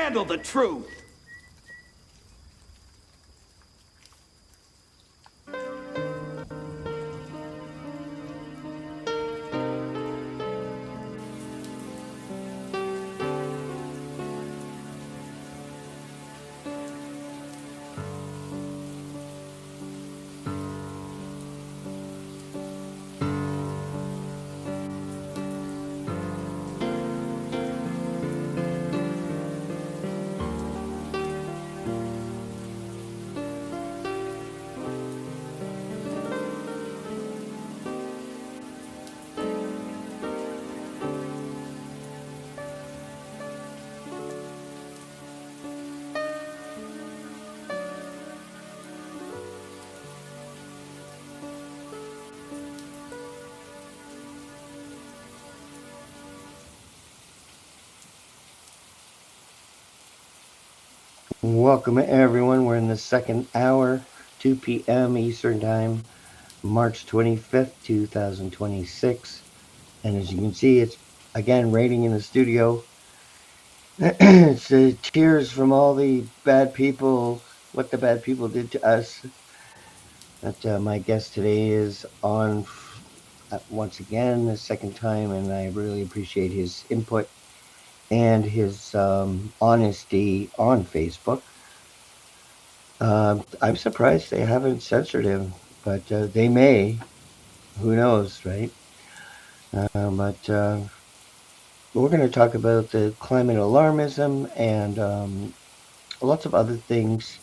handle the truth. Welcome everyone. We're in the second hour, 2 p.m. Eastern Time, March 25th, 2026. And as you can see, it's again raining in the studio. It's tears from all the bad people, what the bad people did to us. But my guest today is on once again, the second time, and I really appreciate his input and his honesty on Facebook. I'm surprised they haven't censored him, but they may. Who knows, right? But we're going to talk about the climate alarmism and lots of other things.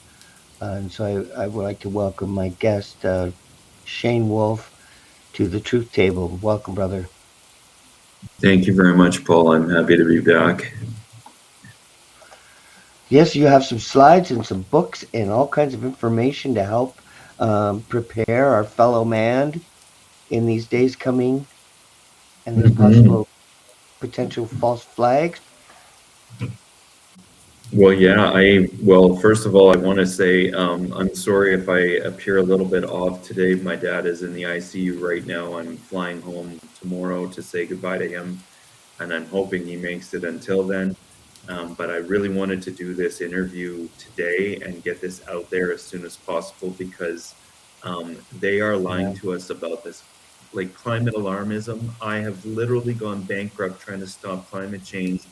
And so I would like to welcome my guest, Shane Wolffe, to the Truth Table. Welcome, brother. Thank you very much, Paul. I'm happy to be back. Yes, you have some slides and some books and all kinds of information to help prepare our fellow man in these days coming and these possible potential false flags. Well, first of all, I want to say I'm sorry if I appear a little bit off today. My dad is in the ICU right now. I'm flying home tomorrow to say goodbye to him, and I'm hoping he makes it until then. But I really wanted to do this interview today and get this out there as soon as possible because they are lying to us about this, like climate alarmism. I have literally gone bankrupt trying to stop climate change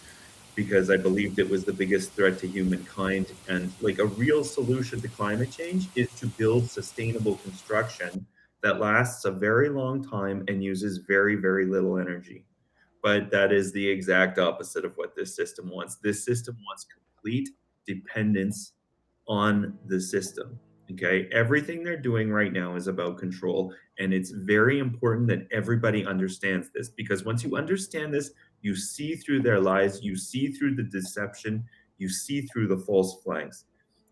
because I believed it was the biggest threat to humankind. And like a real solution to climate change is to build sustainable construction that lasts a very long time and uses very, very little energy. But that is the exact opposite of what this system wants. This system wants complete dependence on the system. Okay. Everything they're doing right now is about control. And it's very important that everybody understands this because once you understand this, you see through their lies, you see through the deception, you see through the false flags.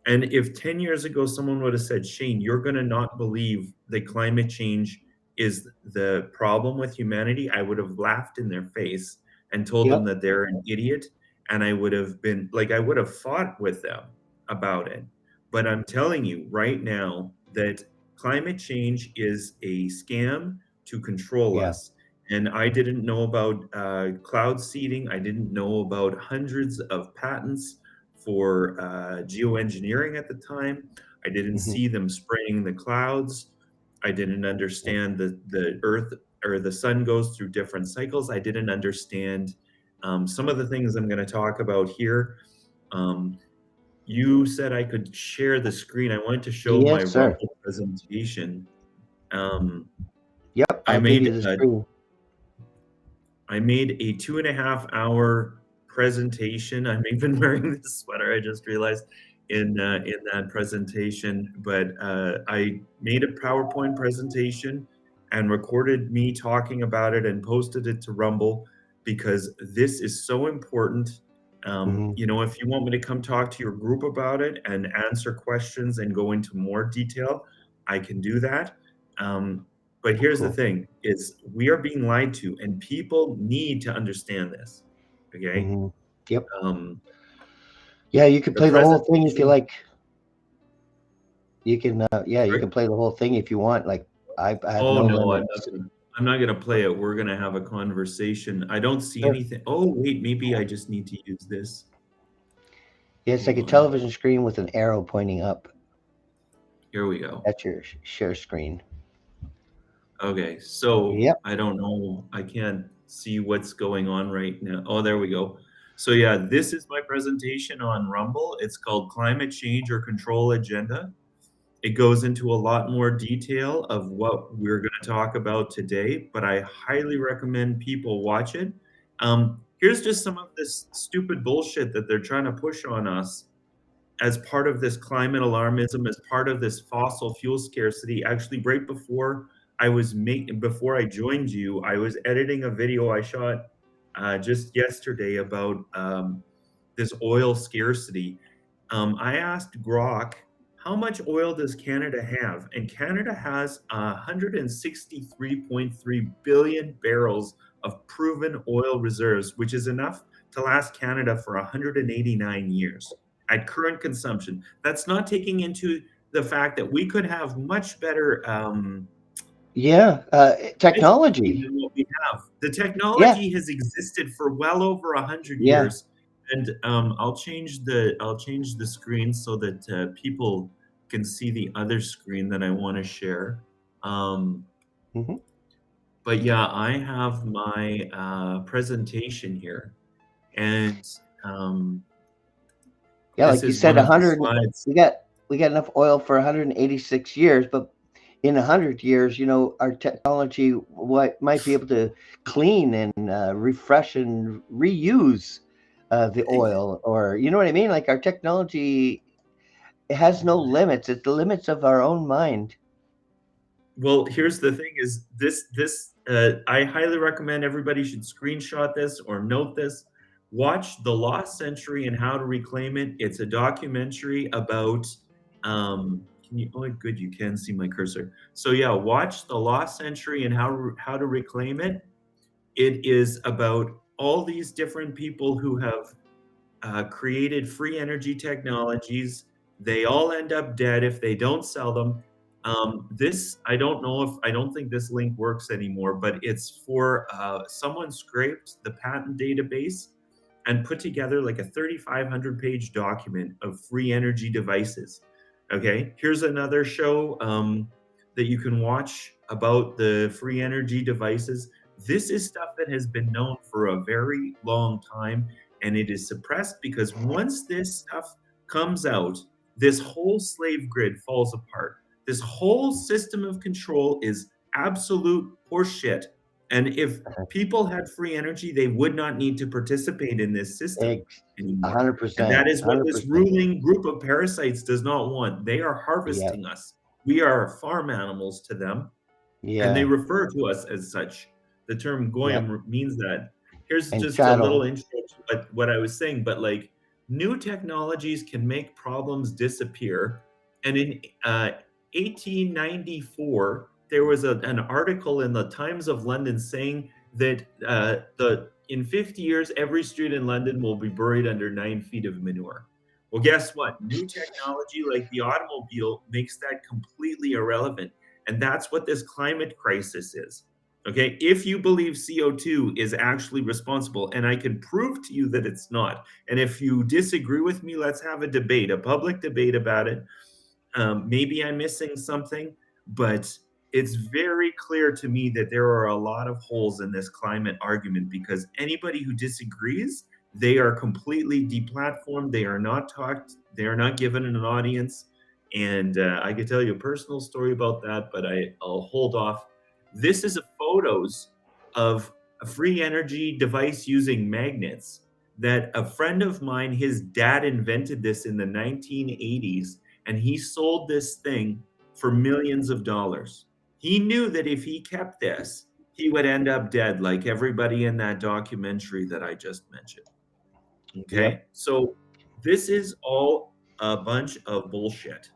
And if 10 years ago someone would have said, Shane, you're going to not believe that climate change is the problem with humanity, I would have laughed in their face and told them that they're an idiot. And I would have been like, I would have fought with them about it. But I'm telling you right now that climate change is a scam to control us. And I didn't know about cloud seeding. I didn't know about hundreds of patents for geoengineering at the time. I didn't see them spraying the clouds. I didn't understand the earth or the sun goes through different cycles. I didn't understand some of the things I'm going to talk about here. You said I could share the screen. I wanted to show my Rumble presentation. I gave you the screen. I made a 2.5-hour presentation. I'm even wearing this sweater, I just realized, in that presentation. But I made a PowerPoint presentation and recorded me talking about it and posted it to Rumble because this is so important. You know, if you want me to come talk to your group about it and answer questions and go into more detail, I can do that. But here's the thing is we are being lied to and people need to understand this. Okay. Yep. Yeah, you can play the whole thing if you like. You can, you can play the whole thing if you want. Like I have no limits. I'm not gonna play it. We're gonna have a conversation. I don't see anything. Oh wait, maybe I just need to use this. Yeah, it's like Hold a on. television screen with an arrow pointing up. Here we go. That's your share screen. Okay, so Yep. I don't know. I can't see what's going on right now. Oh, there we go. So yeah, this is my presentation on Rumble. It's called Climate Change or Control Agenda. It goes into a lot more detail of what we're going to talk about today, but I highly recommend people watch it. Here's just some of this stupid bullshit that they're trying to push on us as part of this climate alarmism, as part of this fossil fuel scarcity. Actually, right before before I joined you, I was editing a video I shot just yesterday about this oil scarcity. I asked Grok, how much oil does Canada have? And Canada has 163.3 billion barrels of proven oil reserves, which is enough to last Canada for 189 years at current consumption. That's not taking into the fact that we could have much better Yeah. efficiency Technology. than what we have. The Yeah. technology has existed for well over 100 Yeah. years, and I'll change the screen so that people can see the other screen that I want to share. Um, Hmm. but yeah, I have my presentation here, and um, Yeah, this like you is said, one of the 100. slides. We got enough oil for 186 years, but in 100 years, our technology might be able to clean and refresh and reuse the oil, or you know what I mean? Like our technology, it has no limits. It's the limits of our own mind. Well, here's the thing: is this I highly recommend everybody should screenshot this or note this. Watch The Lost Century and How to Reclaim It. It's a documentary about can you oh good you can see my cursor. So yeah, watch The Lost Century and How to Reclaim It. It is about all these different people who have created free energy technologies. They all end up dead if they don't sell them. I don't know if I don't think this link works anymore, but it's for someone scraped the patent database and put together like a 3,500 page document of free energy devices. Okay, here's another show that you can watch about the free energy devices. This is stuff that has been known for a very long time, and it is suppressed because once this stuff comes out, this whole slave grid falls apart. This whole system of control is absolute horseshit. And if people had free energy, they would not need to participate in this system Eggs, anymore. hundred And percent, that is what hundred this percent. ruling group of parasites does not want. They are Yeah, harvesting us. We are farm animals to them, and they yeah, refer to us as such. The term yeah. goyim means that. Here's And just a little chattel. intro to what I was saying, but like new technologies can make problems disappear. And in 1894, there was an article in the Times of London saying that the in 50 years, every street in London will be buried under 9 feet of manure. Well, guess what? New technology like the automobile makes that completely irrelevant. And that's what this climate crisis is. Okay. If you believe CO2 is actually responsible, and I can prove to you that it's not, and if you disagree with me, let's have a debate, a public debate about it. Maybe I'm missing something, but it's very clear to me that there are a lot of holes in this climate argument because anybody who disagrees, they are completely deplatformed. They are not talked. They are not given an audience. And I could tell you a personal story about that, but I'll hold off. This is a photos of a free energy device using magnets that a friend of mine, his dad invented this in the 1980s, and he sold this thing for millions of dollars. He knew that if he kept this, he would end up dead, like everybody in that documentary that I just mentioned. Yep. Okay. So this is all a bunch of bullshit.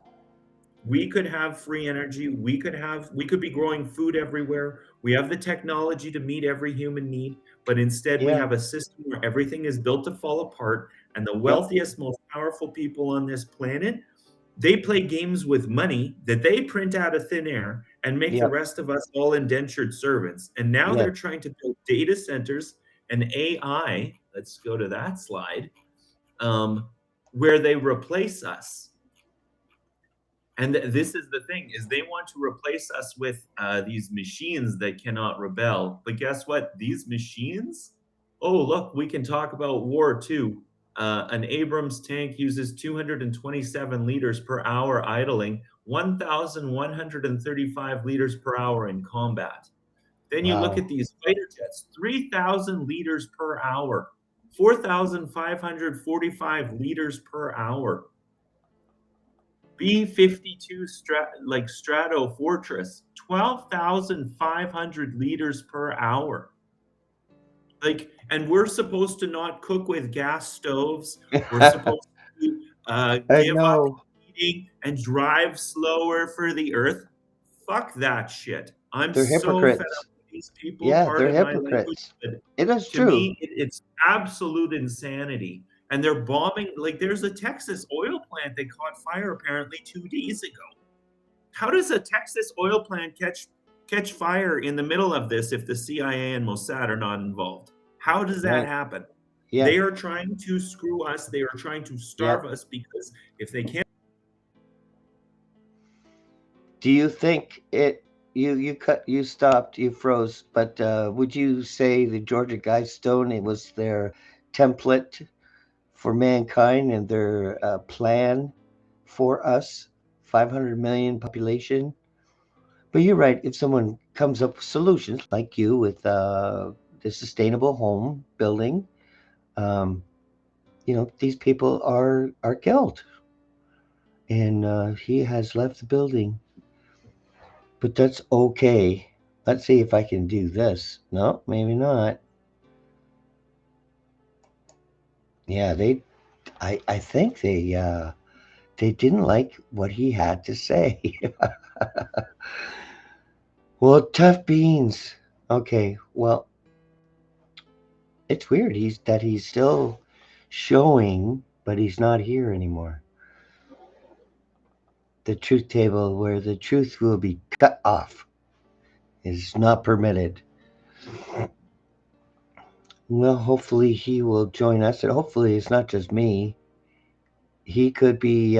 We could have free energy. We could be growing food everywhere. We have the technology to meet every human need, but instead we Yeah. have a system where everything is built to fall apart. And the Yep. wealthiest, most powerful people on this planet, they play games with money that they print out of thin air and make the Yep. rest of us all indentured servants. And now Yes. they're trying to build data centers and AI. Let's go to that slide. Um, where they replace us. And this is the thing, is they want to replace us with these machines that cannot rebel. But guess what? These machines, oh, look, we can talk about war too. An Abrams tank uses 227 liters per hour idling, 1,135 liters per hour in combat. Then you look Wow. at these fighter jets, 3,000 liters per hour, 4,545 liters per hour. B-52 Strato Fortress, 12,500 liters per hour. Like, and we're supposed to not cook with gas stoves. We're supposed to I give up know. eating and drive slower for the earth. Fuck that shit. I'm They're so fed hypocrites. up with these people, Yeah, they're pardon my language, hypocrites. but It is to me, true. it's absolute insanity. And they're bombing, like, there's a Texas oil plant that caught fire apparently 2 days ago. How does a Texas oil plant catch fire in the middle of this if the CIA and Mossad are not involved? How does that Right. happen? Yeah. They are trying to screw us. They are trying to Yeah. starve us because if they can't. Do you think it? You stopped, you froze. But would you say the Georgia Guidestone it was their template for mankind and their plan for us, 500 million population? But you're right. If someone comes up with solutions like you with the sustainable home building, um, these people are killed, and he has left the building. But that's okay. Let's see if I can do this. No, maybe not. Yeah, I think they didn't like what he had to say. Well, tough beans. Okay, well, it's weird. He's still showing, but he's not here anymore. The truth table where the truth will be cut off is not permitted. Well, hopefully he will join us, and hopefully it's not just me. He could be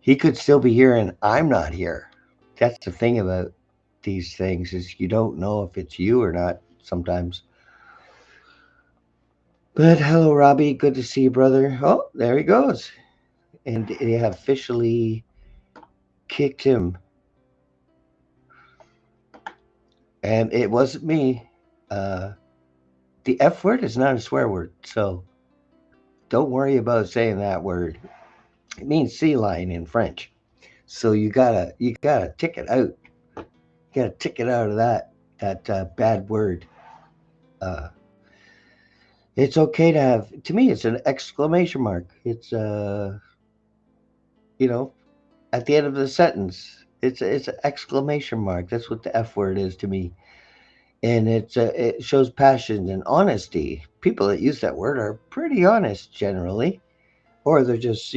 he could still be here and I'm not here. That's the thing about these things is you don't know if it's you or not sometimes. But hello, Robbie. Good to see you, brother. Oh, there he goes. And they have officially kicked him. And it wasn't me. Uh, the F word is not a swear word, so don't worry about saying that word. It means sea lion in French. So you gotta tick it out. You gotta tick it out of that bad word. Uh, it's okay to have. To me, it's an exclamation mark. It's you know, at the end of the sentence. It's an exclamation mark. That's what the F word is to me, and it shows passion and honesty. People that use that word are pretty honest generally, or they're just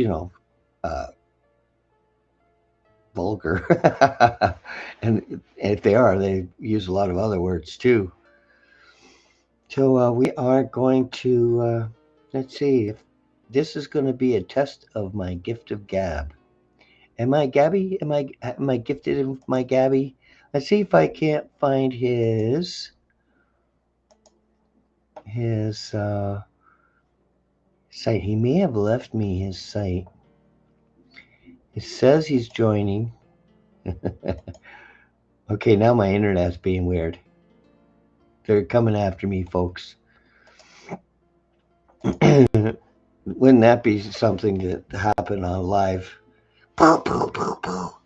uh, vulgar. and if they are, they use a lot of other words too. So we are going to let's see if this is going to be a test of my gift of gab. Am I Gabby? Am I gifted in my Gabby? Let's see if I can't find his site. He may have left me his site. It says he's joining. Okay, now my internet's being weird. They're coming after me, folks. Wouldn't that be something that happened on live? Pow, pow, pow, pow.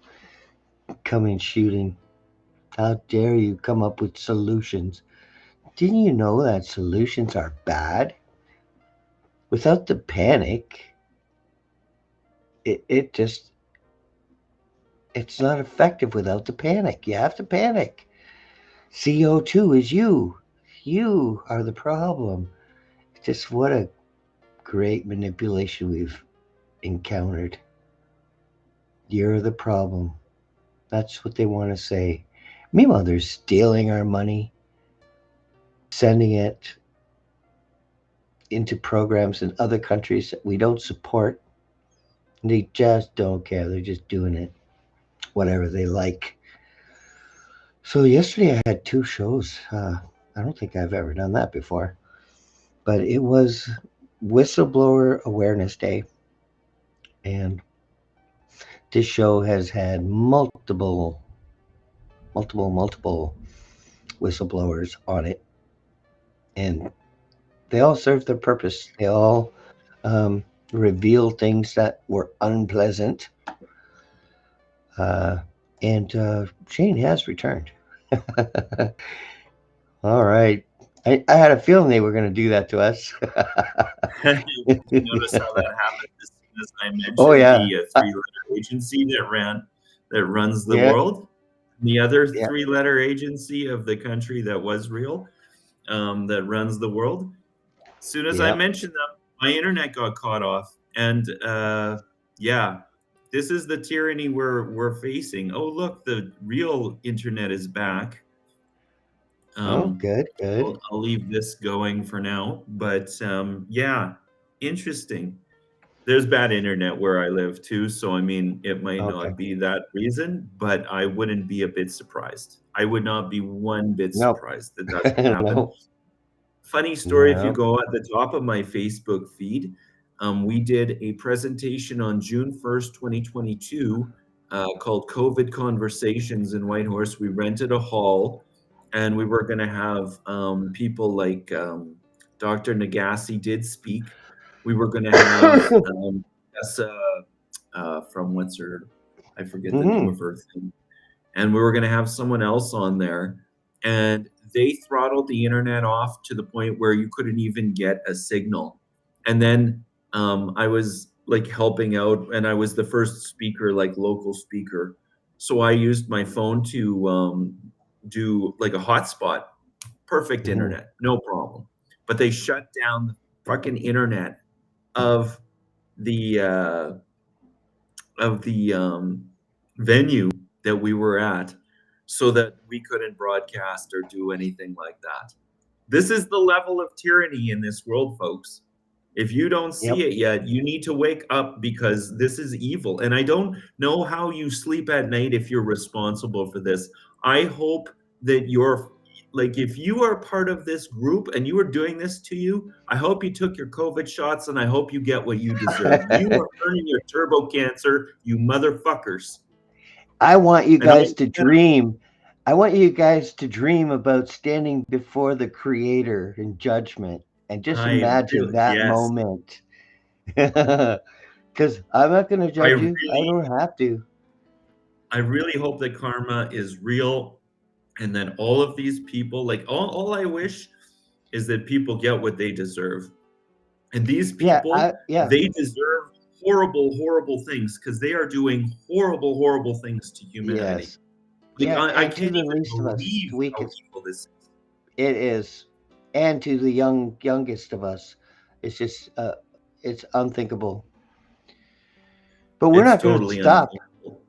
Coming shooting. How dare you come up with solutions? Didn't you know that solutions are bad? Without the panic, it just it's not effective without the panic. You have to panic. CO2 is you. You are the problem. Just what a great manipulation we've encountered. You're the problem. That's what they want to say. Meanwhile, they're stealing our money, sending it into programs in other countries that we don't support. They just don't care. They're just doing it whatever they like. So yesterday I had two shows. I don't think I've ever done that before, but it was Whistleblower Awareness Day, and this show has had multiple whistleblowers on it, and they all serve their purpose. They all um, reveal things that were unpleasant, uh, and Shane has returned. All right. I had a feeling they were going to do that to us. Did you notice how that happened as soon as I Oh mentioned yeah, the three-letter agency that runs the yeah, world? The other yeah, three-letter agency of the country that was real, that runs the world. As soon as I yeah. mentioned them, my internet got cut off, and yeah, this is the tyranny we're facing. Oh, look, the real internet is back. Oh, Um, good, good. I'll leave this going for now, but yeah, interesting. There's bad internet where I live too, so I mean, it might Okay. not be that reason, but I wouldn't be a bit surprised. I would not be one bit Nope. surprised that that's what happened. No. Funny story, if you No. go at the top of my Facebook feed, we did a presentation on June 1st, 2022, called COVID Conversations in Whitehorse. We rented a hall, and we were going to have people like Dr. Nagassi did speak. We were going to have Tessa from what's her, I forget the name Hmm. of her thing, and we were going to have someone else on there, and they throttled the internet off to the point where you couldn't even get a signal. And then I was like helping out, and I was the first speaker, like local speaker, so I used my phone to do like a hotspot. Perfect Hmm. internet, no problem. But they shut down the fucking internet of the venue that we were at, so that we couldn't broadcast or do anything like that. This is the level of tyranny in this world, folks. If you don't see Yep. it yet, you need to wake up, because this is evil. And I don't know how you sleep at night if you're responsible for this. I hope that you're like, if you are part of this group and you are doing this to you, I hope you took your COVID shots, and I hope you get what you deserve. You are earning your turbo cancer, you motherfuckers. I want you And guys to dream. I want you guys to dream about standing before the Creator in judgment and just I imagine really, that yes, moment. Because I'm not going to I judge you. I really, don't have to. I really hope that karma is real, and that all of these people, like, all I wish is that people get what they deserve. And these Yeah. people, Yeah. they deserve horrible, horrible things, because they are doing horrible, horrible things to humanity. Yes. Like, Yeah. I And to can't the even least of us, believe the how weakest. evil this is. It is. And to the youngest of us, it's just, it's unthinkable. But we're It's not going to totally stop. unthinkable.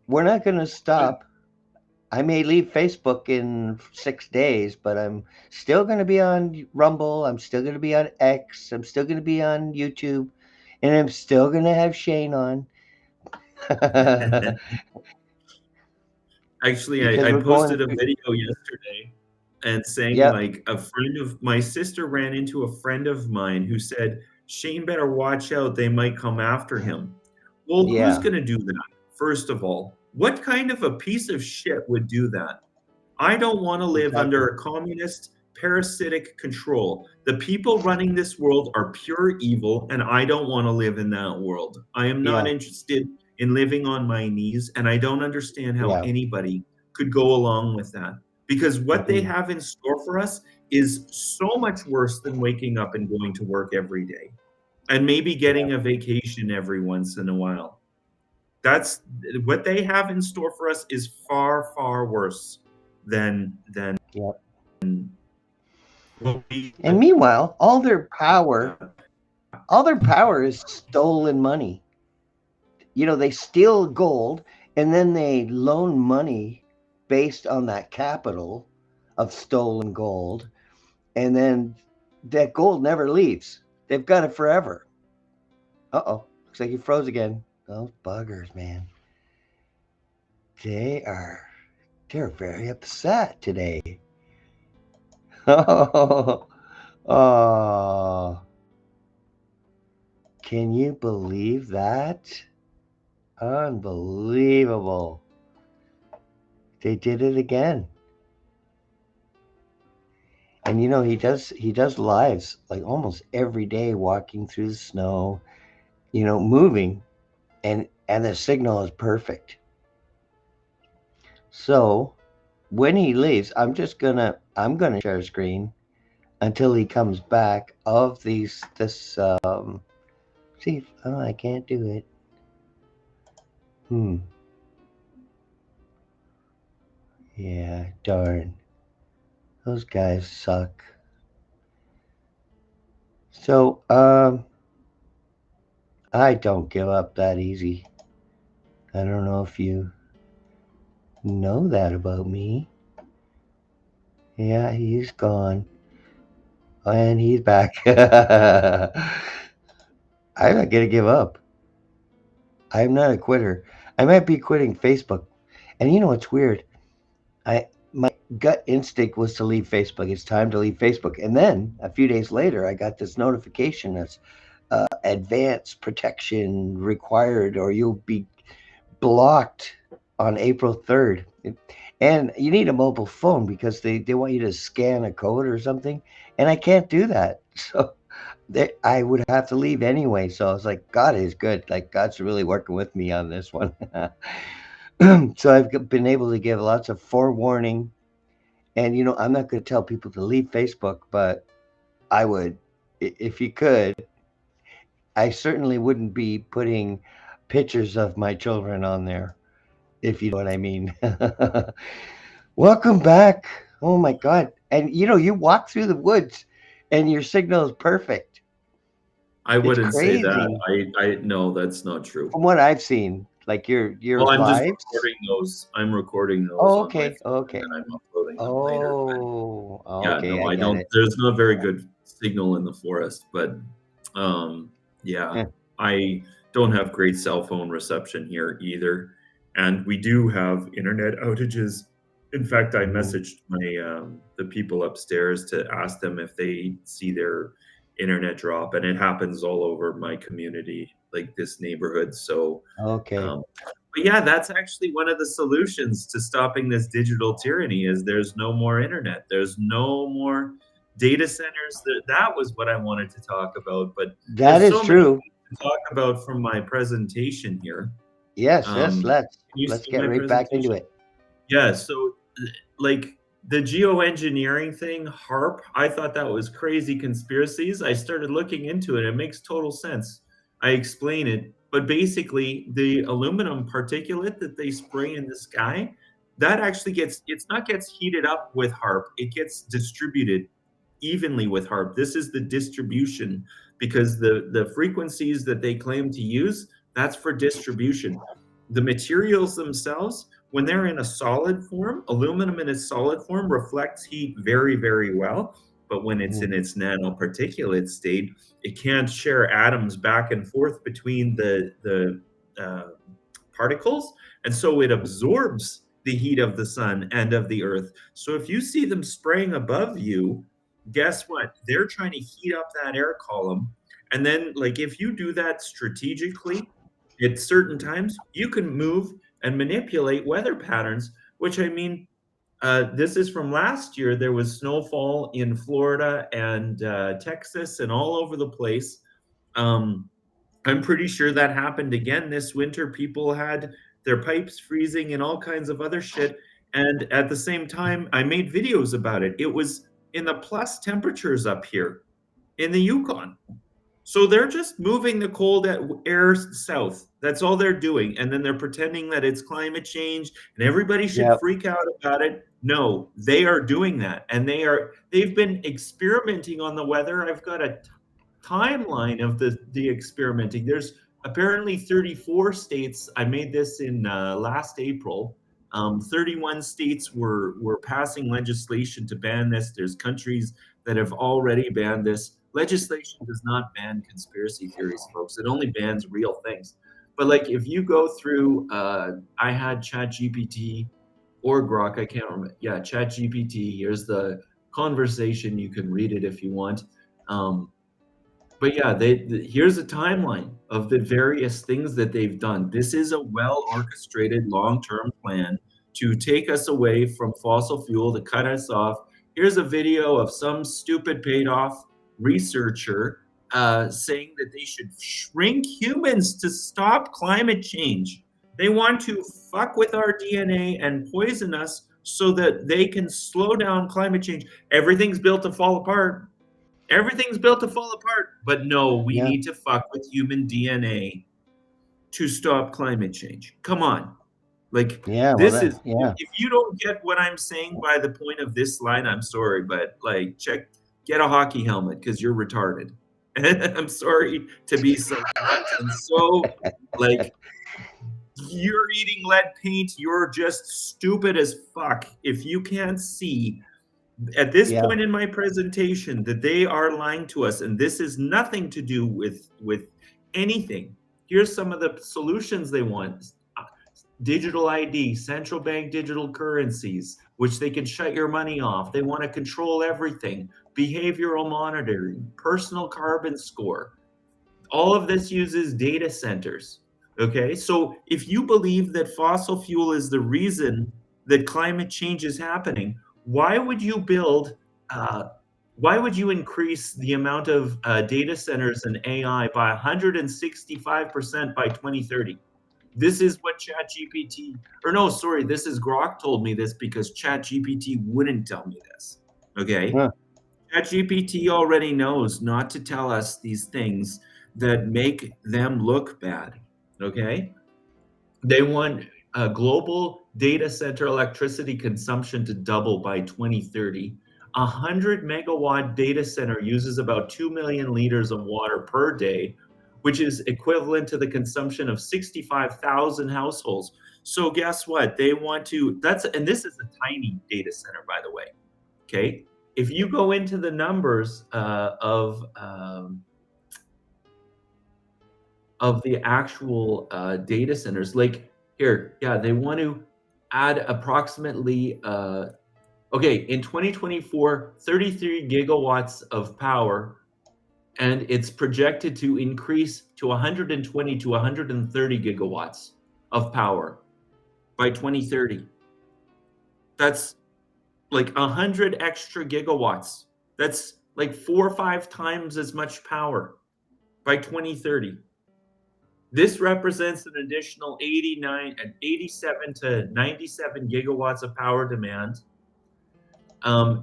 We're not going to stop. I may leave Facebook in 6 days, but I'm still going to be on Rumble. I'm still going to be on X. I'm still going to be on YouTube, and I'm still going to have Shane on Actually, because I we're going. posted a video yesterday and saying, Yep. like, a friend of my sister ran into a friend of mine who said, Shane better watch out, they might come after him. Well, who's Yeah. going to do that? First of all, what kind of a piece of shit would do that? I don't want to live under Exactly. a communist parasitic control. The people running this world are pure evil, and I don't want to live in that world. I am not Yeah. interested in living on my knees, and I don't understand how Yeah. anybody could go along with that. Because what they Hmm. have in store for us is so much worse than waking up and going to work every day, and maybe Yeah. getting a vacation every once in a while. That's what they have in store for us, is far, far worse than Yeah. what we And meanwhile, all their power is stolen money. They steal gold and then they loan money based on that capital of stolen gold, and then that gold never leaves. They've got it forever. Uh-oh. Looks like you froze again. Those buggers, man. They are they're very upset today. Oh, oh, can you believe that? Unbelievable. They did it again. And he does lives like almost every day walking through the snow, moving and the signal is perfect. So when he leaves, I'm gonna share screen until he comes back of these this see oh I can't do it. Hmm. Yeah, darn. Those guys suck. So I don't give up that easy. I don't know if you know that about me. Yeah, he's gone. And he's back. I'm not gonna give up. I'm not a quitter. I might be quitting Facebook. And you know what's weird? I my gut instinct was to leave Facebook. It's time to leave Facebook. And then a few days later, I got this notification that's advanced protection required, or you'll be blocked on April 3rd. And you need a mobile phone because they want you to scan a code or something. And I can't do that. So I would have to leave anyway. So I was like, God is good. Like, God's really working with me on this one. So I've been able to give lots of forewarning. And, I'm not going to tell people to leave Facebook, but I would, if you could, I certainly wouldn't be putting pictures of my children on there, if you know what I mean. Welcome back. Oh my God. And you walk through the woods and your signal is perfect. I It's wouldn't say that. crazy I no, that's not true. from what I've seen. Like your Well, I'm just lives. recording those. I'm recording those Oh, on my okay. phone, and Okay. then I'm uploading them later. But Oh, yeah, okay. no, I I get don't. it. There's not very good signal in the forest, but um, yeah, Heh. I don't have great cell phone reception here either, and we do have internet outages. In fact, I Mhm. messaged my the people upstairs to ask them if they see their internet drop, and it happens all over my community, like this neighborhood. So Okay. um, but yeah, that's actually one of the solutions to stopping this digital tyranny is there's no more internet. There's no more data centers. That was what I wanted to talk about, but That there's is so many true. things to talk about from my presentation here. Yes, yes, Can let's you let's see get my right back into presentation? it. Yeah, so like the geoengineering thing, HARP, I thought that was crazy conspiracies. I started looking into it. It makes total sense. I explain it, but basically the aluminum particulate that they spray in the sky, that actually it's not gets heated up with HARP. It gets distributed evenly with HARP. This is the distribution because the frequencies that they claim to use, that's for distribution. The materials themselves, when they're in a solid form, aluminum in its solid form reflects heat very, very well. But when it's Mhm. in its nanoparticulate state, it can't share atoms back and forth between the particles, and so it absorbs the heat of the sun and of the earth. So if you see them spraying above you, guess what? They're trying to heat up that air column. And then, like, if you do that strategically at certain times, you can move and manipulate weather patterns, which I mean, this is from last year. There was snowfall in Florida and Texas and all over the place. Um, I'm pretty sure that happened again this winter. People had their pipes freezing and all kinds of other shit. And at the same time, I made videos about it. It was in the plus temperatures up here in the Yukon. So they're just moving the cold air south. That's all they're doing. And then they're pretending that it's climate change and everybody should Yep. freak out about it. No, they are doing that. And they've been experimenting on the weather. I've got a timeline of the experimenting. There's apparently 34 states. I made this in last April. 31 states were passing legislation to ban this. There's countries that have already banned this. Legislation does not ban conspiracy theories, folks. It only bans real things. But like if you go through, I had ChatGPT or Grok, I can't remember. Yeah, ChatGPT. Here's the conversation. You can read it if you want. But yeah, here's a timeline of the various things that they've done. This is a well orchestrated long term plan to take us away from fossil fuel, to cut us off. Here's a video of some stupid paid off researcher saying that they should shrink humans to stop climate change. They want to fuck with our DNA and poison us so that they can slow down climate change. Everything's built to fall apart. Everything's built to fall apart. But no, we Yeah. need to fuck with human DNA to stop climate change. Come on. Like, Yeah. Well, this is, yeah. if you don't get what I'm saying by the point of this line, I'm sorry, but like, get a hockey helmet because you're retarded. I'm sorry to be so blunt and so, like, you're eating lead paint. You're just stupid as fuck if you can't see at this Yeah. point in my presentation that they are lying to us, and this is nothing to do with anything. Here's some of the solutions they want: digital ID, central bank digital currencies, which they can shut your money off. They want to control everything: behavioral monitoring, personal carbon score. All of this uses data centers. Okay, so if you believe that fossil fuel is the reason that climate change is happening, why would you build? Uh, why would you increase the amount of data centers and AI by 165% by 2030? This is what ChatGPT, or no, sorry, this is Grok told me this because ChatGPT wouldn't tell me this. Okay, Huh. ChatGPT already knows not to tell us these things that make them look bad. Okay? They want global data center electricity consumption to double by 2030. A 100 megawatt data center uses about 2 million liters of water per day, which is equivalent to the consumption of 65,000 households. So, guess what? They want to, and this is a tiny data center, by the way. Okay? If you go into the numbers of the actual data centers, like here, yeah, they want to add approximately okay, in 2024, 33 gigawatts of power, and it's projected to increase to 120 to 130 gigawatts of power by 2030. That's like 100 extra gigawatts. That's like 4 or 5 times as much power by 2030. This represents an additional 87 to 97 gigawatts of power demand.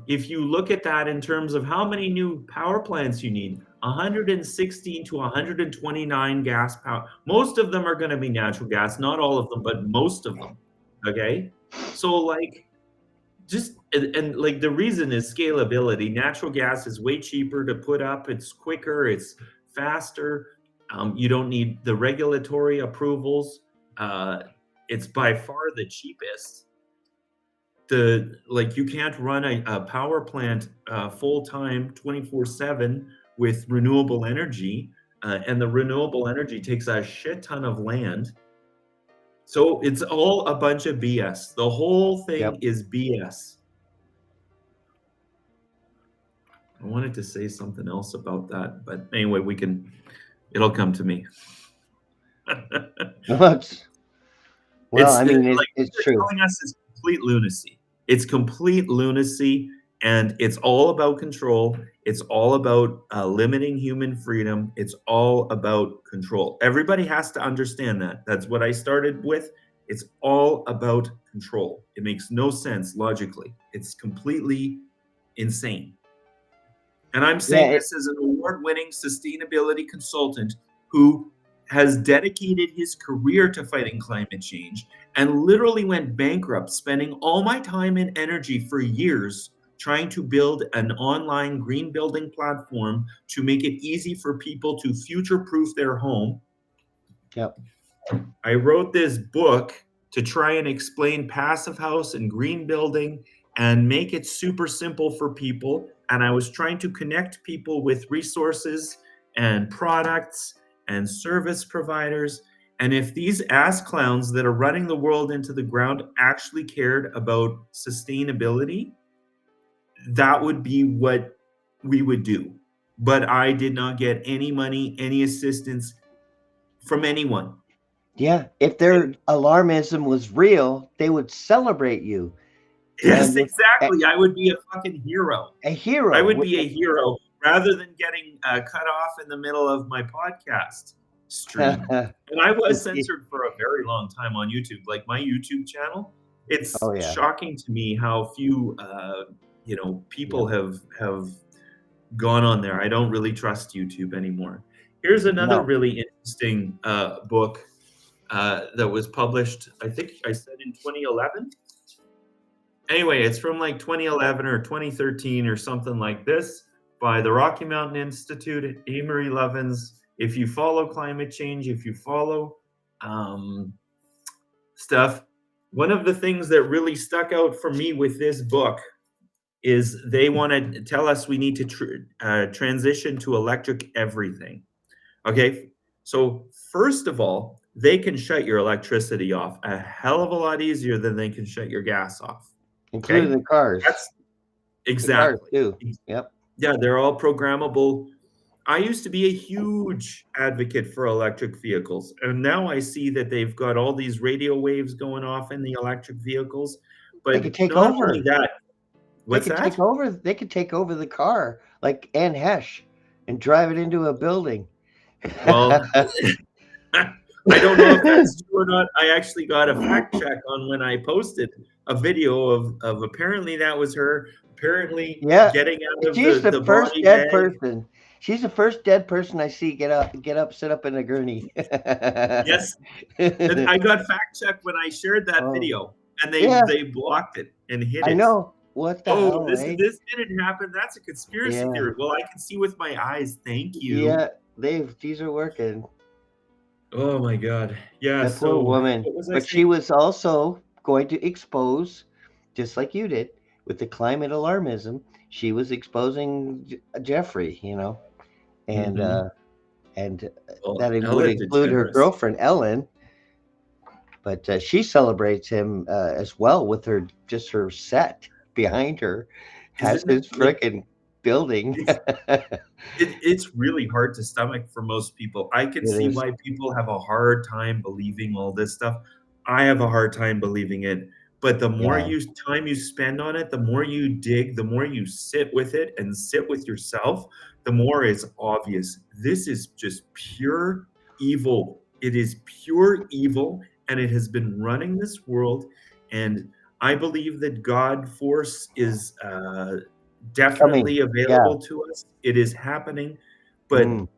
If you look at that in terms of how many new power plants you need, 116 to 129 gas power. Most of them are going to be natural gas, not all of them, but most of them. Okay. So, like, and like the reason is scalability. Natural gas is way cheaper to put up, it's quicker, it's faster. You don't need the regulatory approvals. It's by far the cheapest. You can't run a power plant full time 24/7 with renewable energy, and the renewable energy takes a shit ton of land. So it's all a bunch of BS. The whole thing Yep. is BS. I wanted to say something else about that, but anyway, it'll come to me. Well, It's I mean, like what it's they're true. telling us is complete lunacy. It's complete lunacy, and it's all about control. It's all about limiting human freedom. It's all about control. Everybody has to understand that. That's what I started with. It's all about control. It makes no sense logically. It's completely insane. And I'm Yeah. saying this as an award-winning sustainability consultant who has dedicated his career to fighting climate change and literally went bankrupt, spending all my time and energy for years trying to build an online green building platform to make it easy for people to future-proof their home. Yep. I wrote this book to try and explain passive house and green building and make it super simple for people. and I was trying to connect people with resources and products and service providers. And if these ass clowns that are running the world into the ground actually cared about sustainability, that would be what we would do. But I did not get any money, any assistance from anyone. Yeah, if their alarmism was real, they would celebrate you. Yes, And exactly. I would be a fucking hero. a I hero would with be a hero rather than getting cut off in the middle of my podcast stream. And I was censored for a very long time on YouTube. Like my YouTube channel, it's Oh yeah. shocking to me how few people Yeah. have gone on there. I don't really trust YouTube anymore. Here's another No. really interesting book that was published, I think I said in 2011. Anyway, it's from like 2011 or 2013 or something like this by the Rocky Mountain Institute, Amory Lovins. If you follow climate change, if you follow stuff, one of the things that really stuck out for me with this book is they want to tell us we need to transition to electric everything. Okay, so first of all, they can shut your electricity off a hell of a lot easier than they can shut your gas off. Including Okay, the cars. that's The cars exactly. too. Yep. Yeah, they're all programmable. I used to be a huge advocate for electric vehicles, and now I see that they've got all these radio waves going off in the electric vehicles. They But could take not only over. that, They what's could take that? over. They could take over the car, like Anne Hesh, and drive it into a building. Well, I don't know if that's true or not. I actually got a fact check on when I posted a video of apparently that was her apparently Yeah, getting out of she's the the first body dead bag. person. She's the first dead person I see get up, sit up in a gurney. Yes, and I got fact checked when I shared that Oh, video, and yeah, they blocked it and hid I it. know. What the Oh, hell, eh? this didn't happen. That's a conspiracy Yeah, theory. Well, I can see with my eyes. Thank you. yeah. These are working. Oh my God. Yeah. That poor So woman. what was I But she saying? was also going to expose, just like you did, with the climate alarmism. She was exposing Jeffrey, and Hmm. and Well, that it would Ellen include her DeGeneres. girlfriend Ellen. But she celebrates him as well with her set behind her has Isn't it his like frickin' building. it's it's really hard to stomach for most people. I can It see is, why people have a hard time believing all this stuff. I have a hard time believing it. But the more yeah. time you spend on it, the more you dig, the more you sit with it and sit with yourself, the more it's obvious. This is just pure evil. It is pure evil, and it has been running this world. And I believe that God force is Coming. definitely Yeah. available to us. It is happening, but Mm.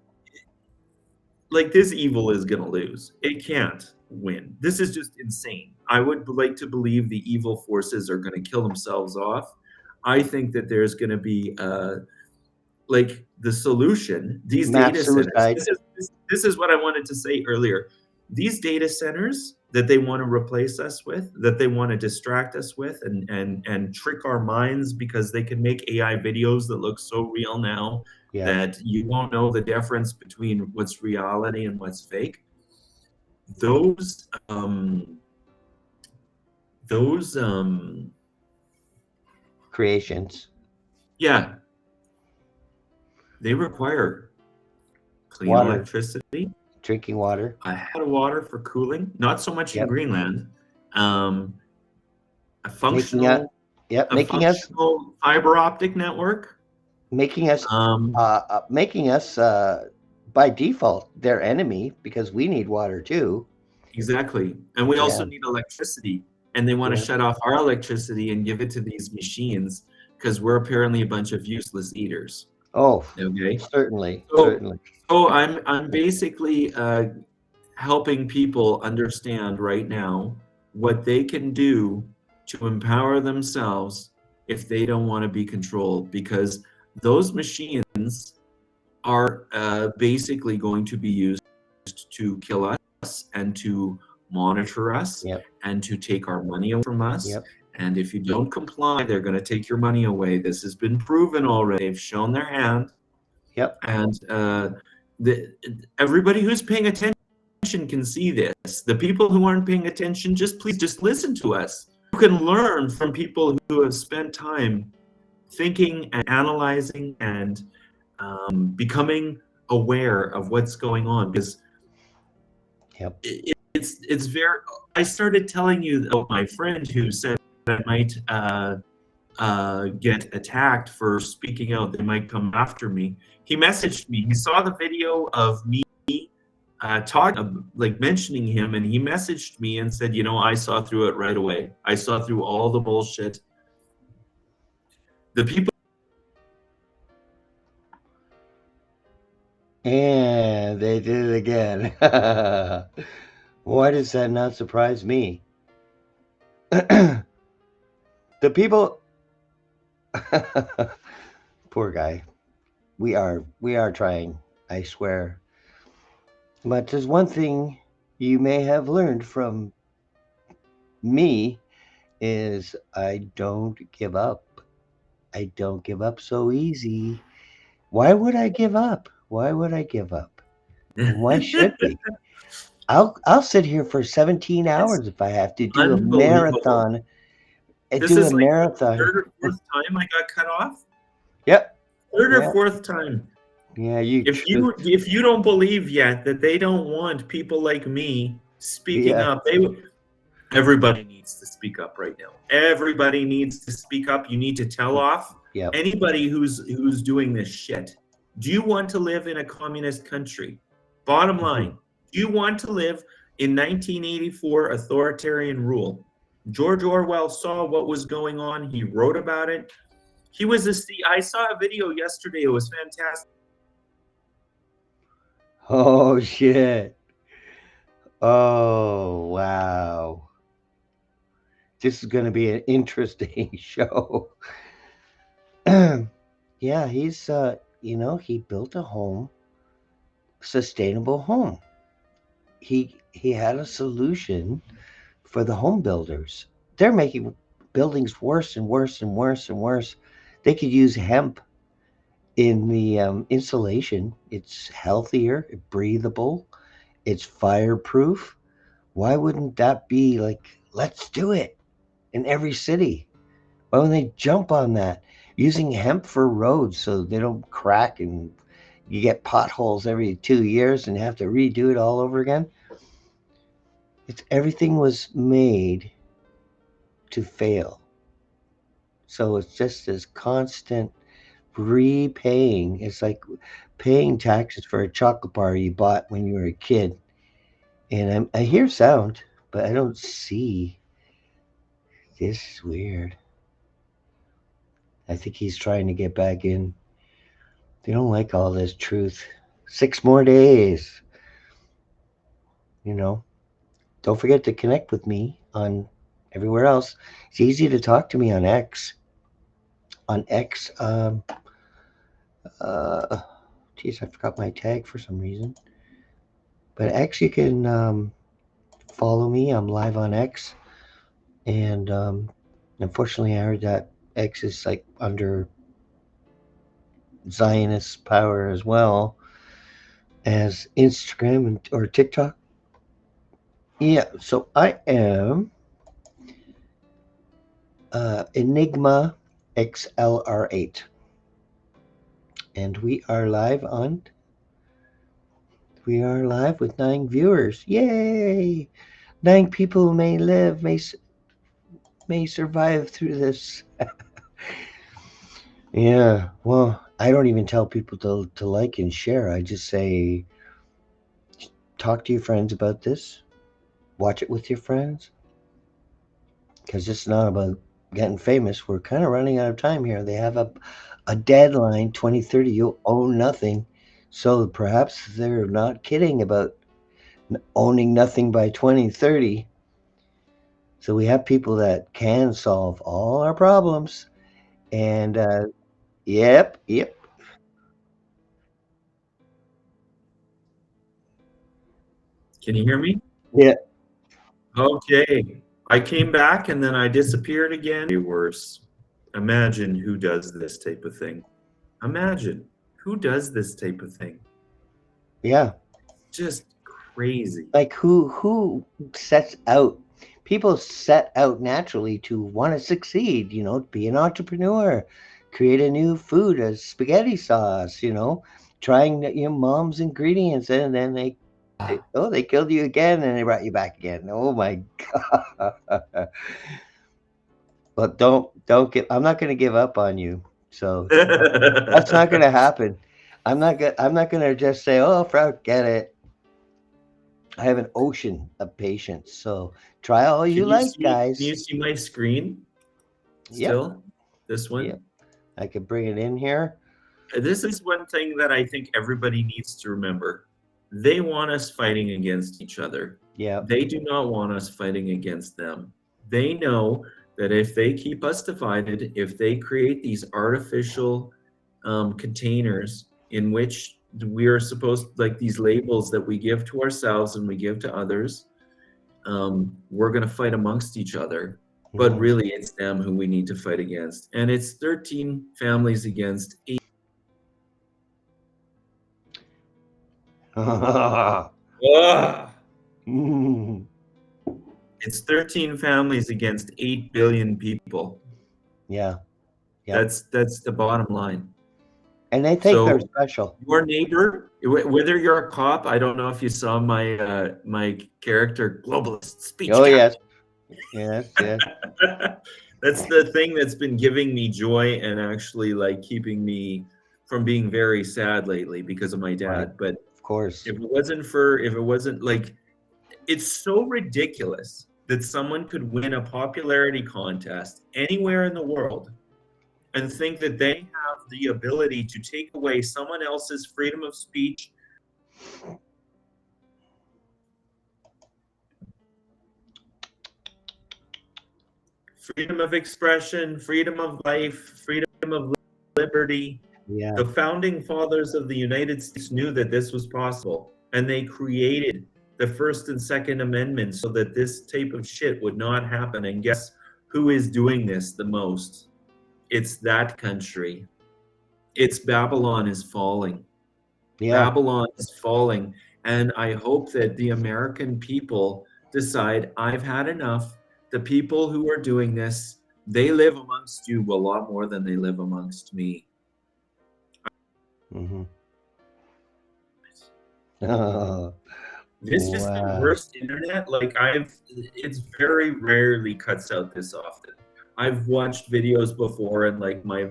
like this evil is going to lose. It can't win. This is just insane. I would like to believe the evil forces are going to kill themselves off. I think that there's going to be like the solution. These Mass data centers. suicide. This is what I wanted to say earlier. These data centers that they want to replace us with, that they want to distract us with, and trick our minds because they can make AI videos that look so real now Yes. that you won't know the difference between what's reality and what's fake. Those those Creations. yeah, they require clean Water. electricity, Drinking water. a lot of water for cooling, not so much in Yep. Greenland. Um, a Making us. functional Yep. a functional fiber optic network. Making us. Um, Making us. By default, their enemy because we need water too. exactly. And we Yeah. also need electricity. And they want to Yeah. shut off our electricity and give it to these machines because we're apparently a bunch of useless eaters. Oh, Okay. certainly. So, Certainly. I'm basically helping people understand right now what they can do to empower themselves if they don't want to be controlled, because those machines are basically going to be used to kill us and to monitor us Yep. and to take our money away from us Yep. And if you don't comply, they're going to take your money away. This has been proven already. They've shown their hand. Yep. And everybody who's paying attention can see this. The people who aren't paying attention, please just listen to us. You can learn from people who have spent time thinking and analyzing and becoming aware of what's going on. Because Yep. it's very. I started telling you about my friend who said I might get attacked for speaking out. They might come after me. He messaged me. He saw the video of me talking, like mentioning him, and he messaged me and said, I saw through it right away. I saw through all the bullshit. The people. And they did it again. Why does that not surprise me? The people. Poor guy. We are trying, I swear. But there's one thing you may have learned from me is I don't give up. I don't give up so easy. Why would I give up? Why would I give up? And why should we? I'll sit here for 17 It's hours if I have to do a unbelievable. marathon. This Do a is like the marathon. third or fourth time I got cut off. Yep. Third or Yeah. fourth time. Yeah, you If you don't believe yet that they don't want people like me speaking yeah. up, everybody needs to speak up right now. Everybody needs to speak up. You need to tell off Yep. anybody who's doing this shit. Do you want to live in a communist country? Bottom line, do you want to live in 1984 authoritarian rule? George Orwell saw what was going on. He wrote about it. I saw a video yesterday. It was fantastic. Oh shit. Oh wow. This is going to be an interesting show. Yeah, he's he built a home, sustainable home. He had a solution for the home builders. They're making buildings worse and worse and worse and worse. They could use hemp in the insulation. It's healthier, breathable, it's fireproof. Why wouldn't that be like, let's do it in every city? Why wouldn't they jump on that? Using hemp for roads so they don't crack and you get potholes every 2 years and have to redo it all over again. Everything was made to fail. So it's just this constant repaying. It's like paying taxes for a chocolate bar you bought when you were a kid. And I hear sound, but I don't see. This is weird. I think he's trying to get back in. They don't like all this truth. 6 more days. You know, don't forget to connect with me on everywhere else. It's easy to talk to me on X. On X, uh, geez, I forgot my tag for some reason. But X, you can follow me. I'm live on X. And unfortunately, I heard that X is like under Zionist power as well as Instagram or TikTok. Yeah, so I am Enigma XLR8. And we are live with 9 viewers. Yay! 9 people may survive through this. Yeah, well, I don't even tell people to like and share. I just say, talk to your friends about this. Watch it with your friends. Because it's not about getting famous. We're kind of running out of time here. They have a deadline, 2030. You'll own nothing. So perhaps they're not kidding about owning nothing by 2030. So we have people that can solve all our problems. And yep, yep. Can you hear me? Yeah. Okay. I came back and then I disappeared again. Worse. Imagine who does this type of thing. Imagine who does this type of thing. Yeah. Just crazy. Like who sets out? People set out naturally to want to succeed, be an entrepreneur, create a new food, a spaghetti sauce, trying mom's ingredients, and then they killed you again, and they brought you back again. Oh my god! But don't give. I'm not going to give up on you. So that's not going to happen. I'm not going to just say, "Oh, forget it." I have an ocean of patience. So try all you like, Can you guys. see my screen Yep. still? This one? Yep. I could bring it in here. This is one thing that I think everybody needs to remember. They want us fighting against each other. Yeah. They do not want us fighting against them. They know that if they keep us divided, if they create these artificial containers in which we are supposed, like these labels that we give to ourselves and we give to others, we're going to fight amongst each other. But really, it's them who we need to fight against. And it's 13 families against 8. It's 13 families against 8 billion people. Yeah. That's the bottom line. And they think they're special. Your neighbor, whether you're a cop, I don't know if you saw my my character, globalist speech. Oh yes. Yes. That's the thing that's been giving me joy and actually like keeping me from being very sad lately because of my dad. Right. But of course, if it wasn't like, it's so ridiculous that someone could win a popularity contest anywhere in the world and think that they have the ability to take away someone else's freedom of speech. Freedom of expression, freedom of life, freedom of liberty. Yeah. The founding fathers of the United States knew that this was possible, and they created the First and Second Amendments so that this type of shit would not happen. And guess who is doing this the most? It's that country. It's Babylon is falling. Yeah. Babylon is falling. And I hope that the American people decide, I've had enough. The people who are doing this, they live amongst you a lot more than they live amongst me. This is the worst internet. Like it's very rarely cuts out this often. I've watched videos before and like my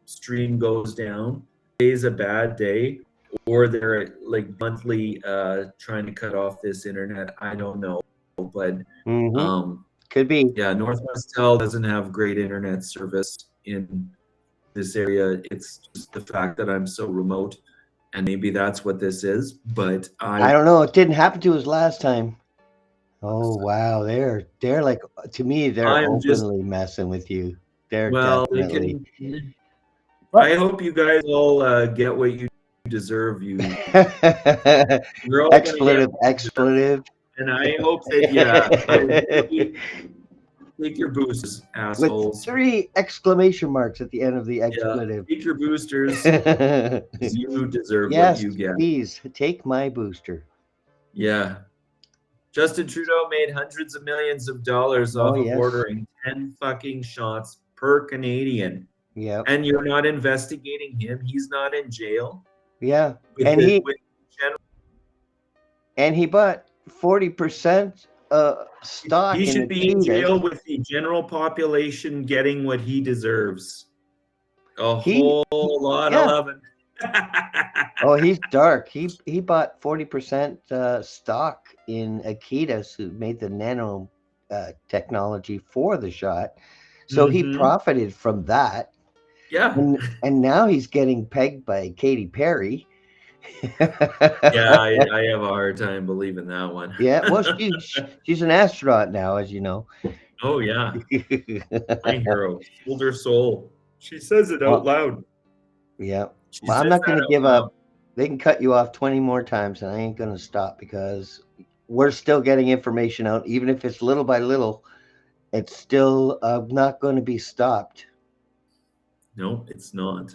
stream goes down. Today's a bad day, or they're like monthly trying to cut off this internet. I don't know, but could be. Yeah, Northwestel doesn't have great internet service in this area. It's just the fact that I'm so remote, and maybe that's what this is. But I don't know. It didn't happen to us last time. Oh wow, they're like, to me, they're openly messing with you. They're definitely. I hope you guys all get what you deserve. You're all expletive. And I hope that take your boosters, assholes. With 3 exclamation marks at the end of the expletive. Take your boosters. You deserve what you get. Please take my booster. Yeah. Justin Trudeau made hundreds of millions of dollars off of ordering 10 fucking shots per Canadian. Yeah. And you're not investigating him. He's not in jail. Yeah. And he bought 40% stock. He should be in jail with the general population getting what he deserves. A whole lot of loving. Oh, he's dark. He bought 40% stock in Akitas, who made the nano technology for the shot. So he profited from that. Yeah. And now he's getting pegged by Katy Perry. Yeah, I have a hard time believing that one. Yeah, well, she's an astronaut now, as you know. Oh yeah, my hero, sold her soul. She says it out loud. Yeah, well, I'm not going to give up. They can cut you off 20 more times, and I ain't going to stop because we're still getting information out, even if it's little by little. It's still not going to be stopped. No, it's not.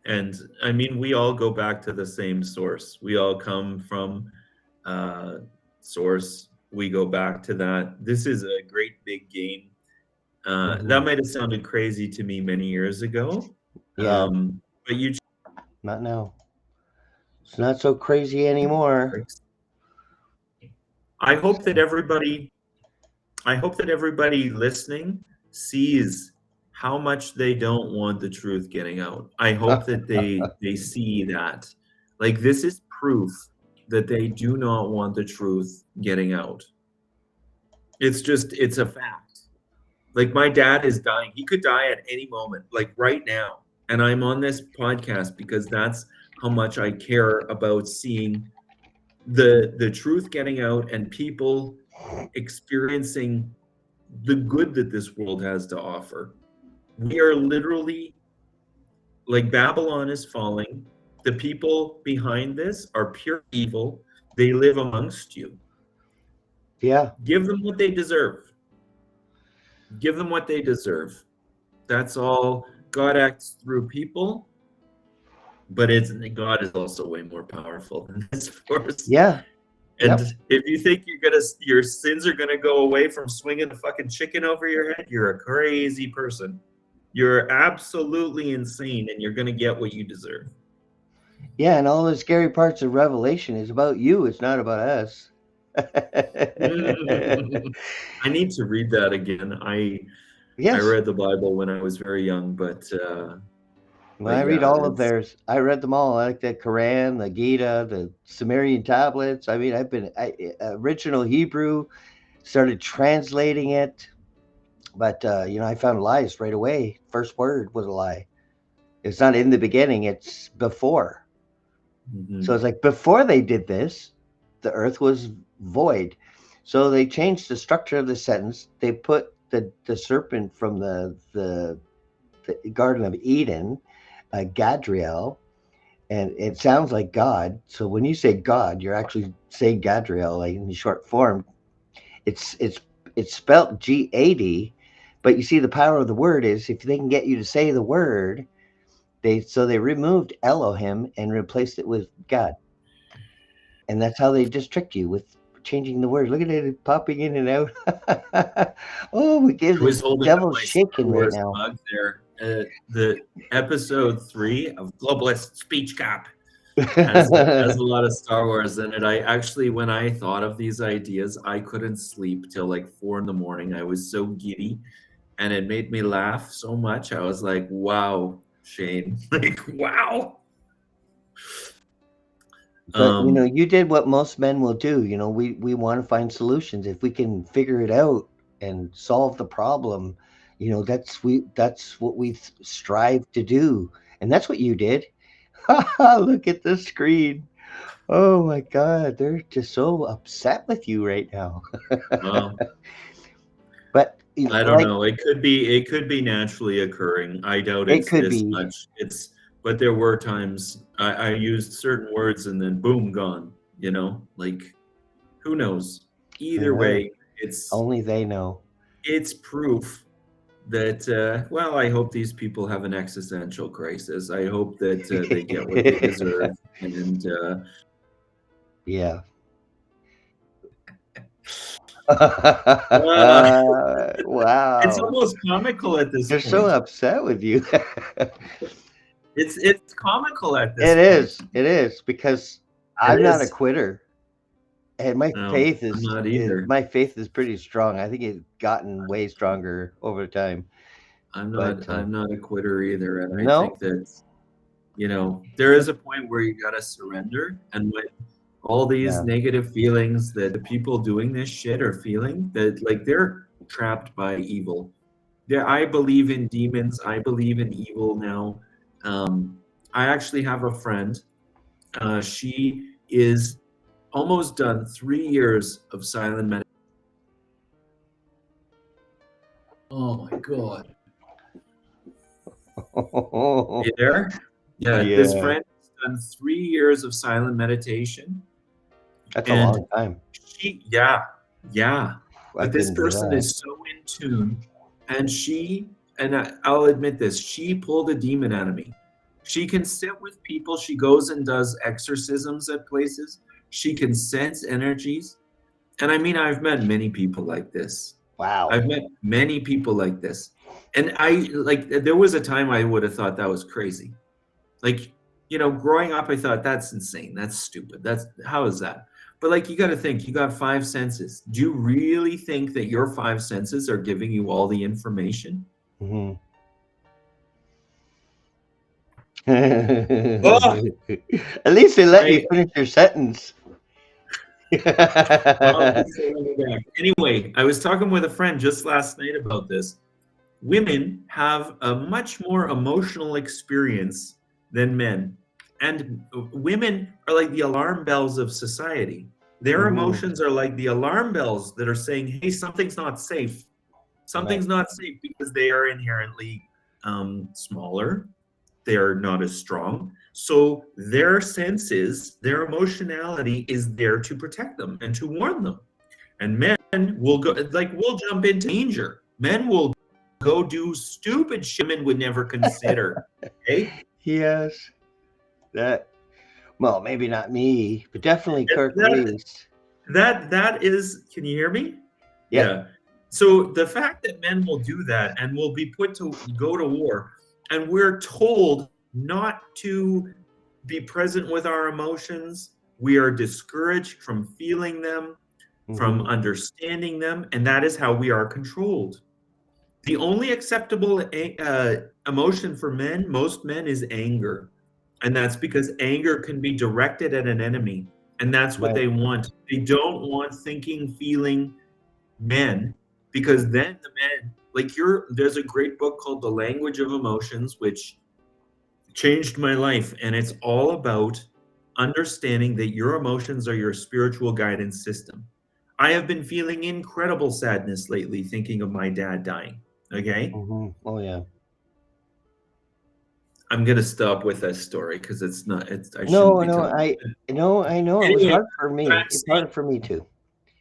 And I mean, we all go back to the same source. We all come from uh, source. We go back to that. This is a great big game. That Hmm. might have sounded crazy to me many years ago, Yeah, but you not now. It's not so crazy anymore. just, I hope that everybody, I hope that everybody listening sees how much they don't want the truth getting out. I hope that they see that. Like this is proof that they do not want the truth getting out. It's a fact. Like my dad is dying. He could die at any moment, like right now. And I'm on this podcast because that's how much I care about seeing the truth getting out and people experiencing the good that this world has to offer. We are literally like Babylon is falling. The people behind this are pure evil. They live amongst you. Yeah, Give them what they deserve. Give them what they deserve. That's all. God acts through people, but it's God is also way more powerful than this force. yeah, And yep. if you think your sins are gonna go away from swinging a fucking chicken over your head, you're a crazy person. You're absolutely insane, and you're gonna get what you deserve. Yeah, and all the scary parts of Revelation is about you. It's not about us. I need to read that again. I Yes. read the Bible when I was very young, When but I read yeah, all of it's theirs, I read them all. I like the Quran, the Gita, the Sumerian tablets. I mean, original Hebrew, started translating it, but I found lies right away. First word was a lie. It's not in the beginning; it's before. So mhm. it's like before they did this, the earth was void. So they changed the structure of the sentence. They put the serpent from the Garden of Eden, Gadriel, and it sounds like God. So when you say God, you're actually saying Gadriel, like in the short form. It's it's it's spelt Gad, but you see the power of the word is if they can get you to say the word, they removed Elohim and replaced it with God, and that's how they just tricked you with changing the word. Look at it popping in and out. Oh, we give I was the holding up devil's my Star shaking right Wars now. mug there. The episode 3 of Globalist Speech Gap has a lot of Star Wars in it. I actually, when I thought of these ideas, I couldn't sleep till like 4 in the morning. I was so giddy, and it made me laugh so much. I was like, "Wow, Shane! Like, wow!" But Um, you did what most men will do. We want to find solutions. If we can figure it out and solve the problem, that's what we strive to do. And that's what you did. Look at the screen. Oh my God, they're just so upset with you right now. well, But I don't like know. It could be naturally occurring. I doubt it it's could this be. much. But there were times I used certain words and then boom, gone. Like who knows? Either uh, way, Only they know. it's proof that well, I hope these people have an existential crisis. I hope that they get what they deserve, and Yeah. uh, it's Wow. almost comical at this They're so point. upset with you. It's comical at this It point. is. It is because It I'm not a is. quitter, and No, I'm not either. my faith is pretty strong. I think it's gotten way stronger over time. But I'm not a quitter either, and I no, think that, there is a point where you gotta surrender, and when all these yeah, negative feelings that the people doing this shit are feeling, that like they're trapped by evil. I believe in demons. I believe in evil now. I actually have a friend. She is almost done 3 years of silent meditation. Oh my God. You there? Yeah, this yeah, friend has done 3 years of silent meditation, that's a and long time. Yeah. I But this couldn't do person that. is so in tune, and I'll admit this, she pulled a demon out of me. She can sit with people. She goes and does exorcisms at places. She can sense energies. And I mean, I've met many people like this. Wow. I've met many people like this. And there was a time I would have thought that was crazy. Like, growing up, I thought that's insane. That's stupid. How is that? But like, you got to think, you got five senses. Do you really think that your five senses are giving you all the information? Hmm. Oh, At least they let you I, finish your sentence. well, anyway, I was talking with a friend just last night about this. Women have a much more emotional experience than men. And women are like the alarm bells of society. Their Hmm. emotions are like the alarm bells that are saying, hey, something's not safe. Right. Something's not safe because they are inherently smaller. They are not as strong. So their senses, their emotionality is there to protect them and to warn them. And men will go, like, we'll jump into danger. Men will go do stupid shit women would never consider. Okay? Yes. That. Well, maybe not me, but definitely Kirk That Reese. that is, can you hear me? Yeah. Yeah. So the fact that men will do that and will be put to go to war, and we're told not to be present with our emotions, we are discouraged from feeling them, from Hmm. understanding them, and that is how we are controlled. The only acceptable emotion for men, most men, is anger. And that's because anger can be directed at an enemy. And that's what Right. they want. They don't want thinking, feeling men, because then the men, like there's a great book called The Language of Emotions, which changed my life. And it's all about understanding that your emotions are your spiritual guidance system. I have been feeling incredible sadness lately, thinking of my dad dying. Okay. Hmm. Oh yeah. I'm gonna stop with that story because it's not. I shouldn't No, be no, telling. I know it was Anyway, hard for what me. I'm It's saying, hard for me too.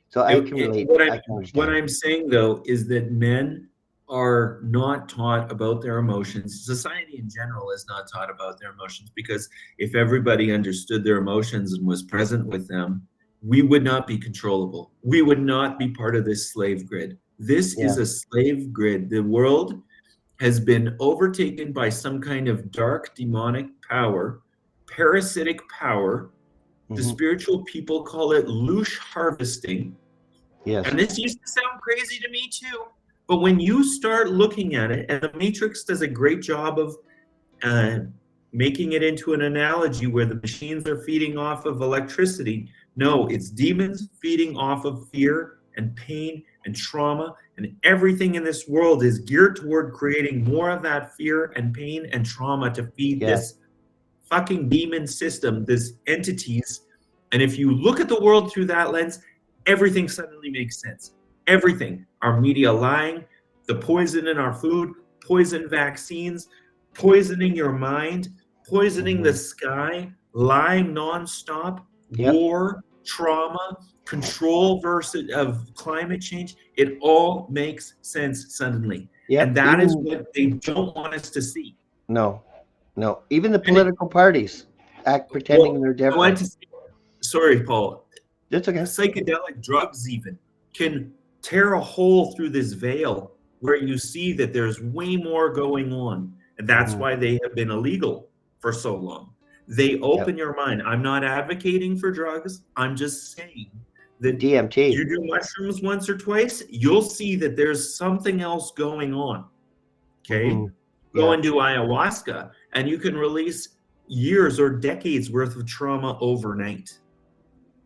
So I can relate. what I can what understand. I'm saying though is that men are not taught about their emotions. Society in general is not taught about their emotions because if everybody understood their emotions and was present with them, we would not be controllable. We would not be part of this slave grid. This is Yeah. a slave grid. The world has been overtaken by some kind of dark demonic power, parasitic power. The Hmm. spiritual people call it loosh harvesting. Yes. And this used to sound crazy to me too. But when you start looking at it, and the Matrix does a great job of uh, making it into an analogy where the machines are feeding off of electricity. No, it's demons feeding off of fear and pain and trauma. And everything in this world is geared toward creating more of that fear and pain and trauma to feed Yeah. this fucking demon system, this entities. And if you look at the world through that lens, everything suddenly makes sense. Everything. Our media lying, the poison in our food, poison vaccines, poisoning your mind, poisoning the Hmm. sky, lying nonstop, Yep. war, trauma, control versus of climate change. It all makes sense suddenly. And Yep. that is Even what they don't want us to see. no, no. Even the And political parties act well, pretending they're I want different. to say, sorry, Paul, That's okay. psychedelic drugs even can tear a hole through this veil where you see that there's way more going on. And that's Hmm. why they have been illegal for so long. They Yep. open your mind. I'm not advocating for drugs. I'm just saying that DMT. you do mushrooms once or twice, you'll see that there's something else going on. Hmm. Okay. Go Yeah. and do ayahuasca, and you can release years or decades worth of trauma overnight.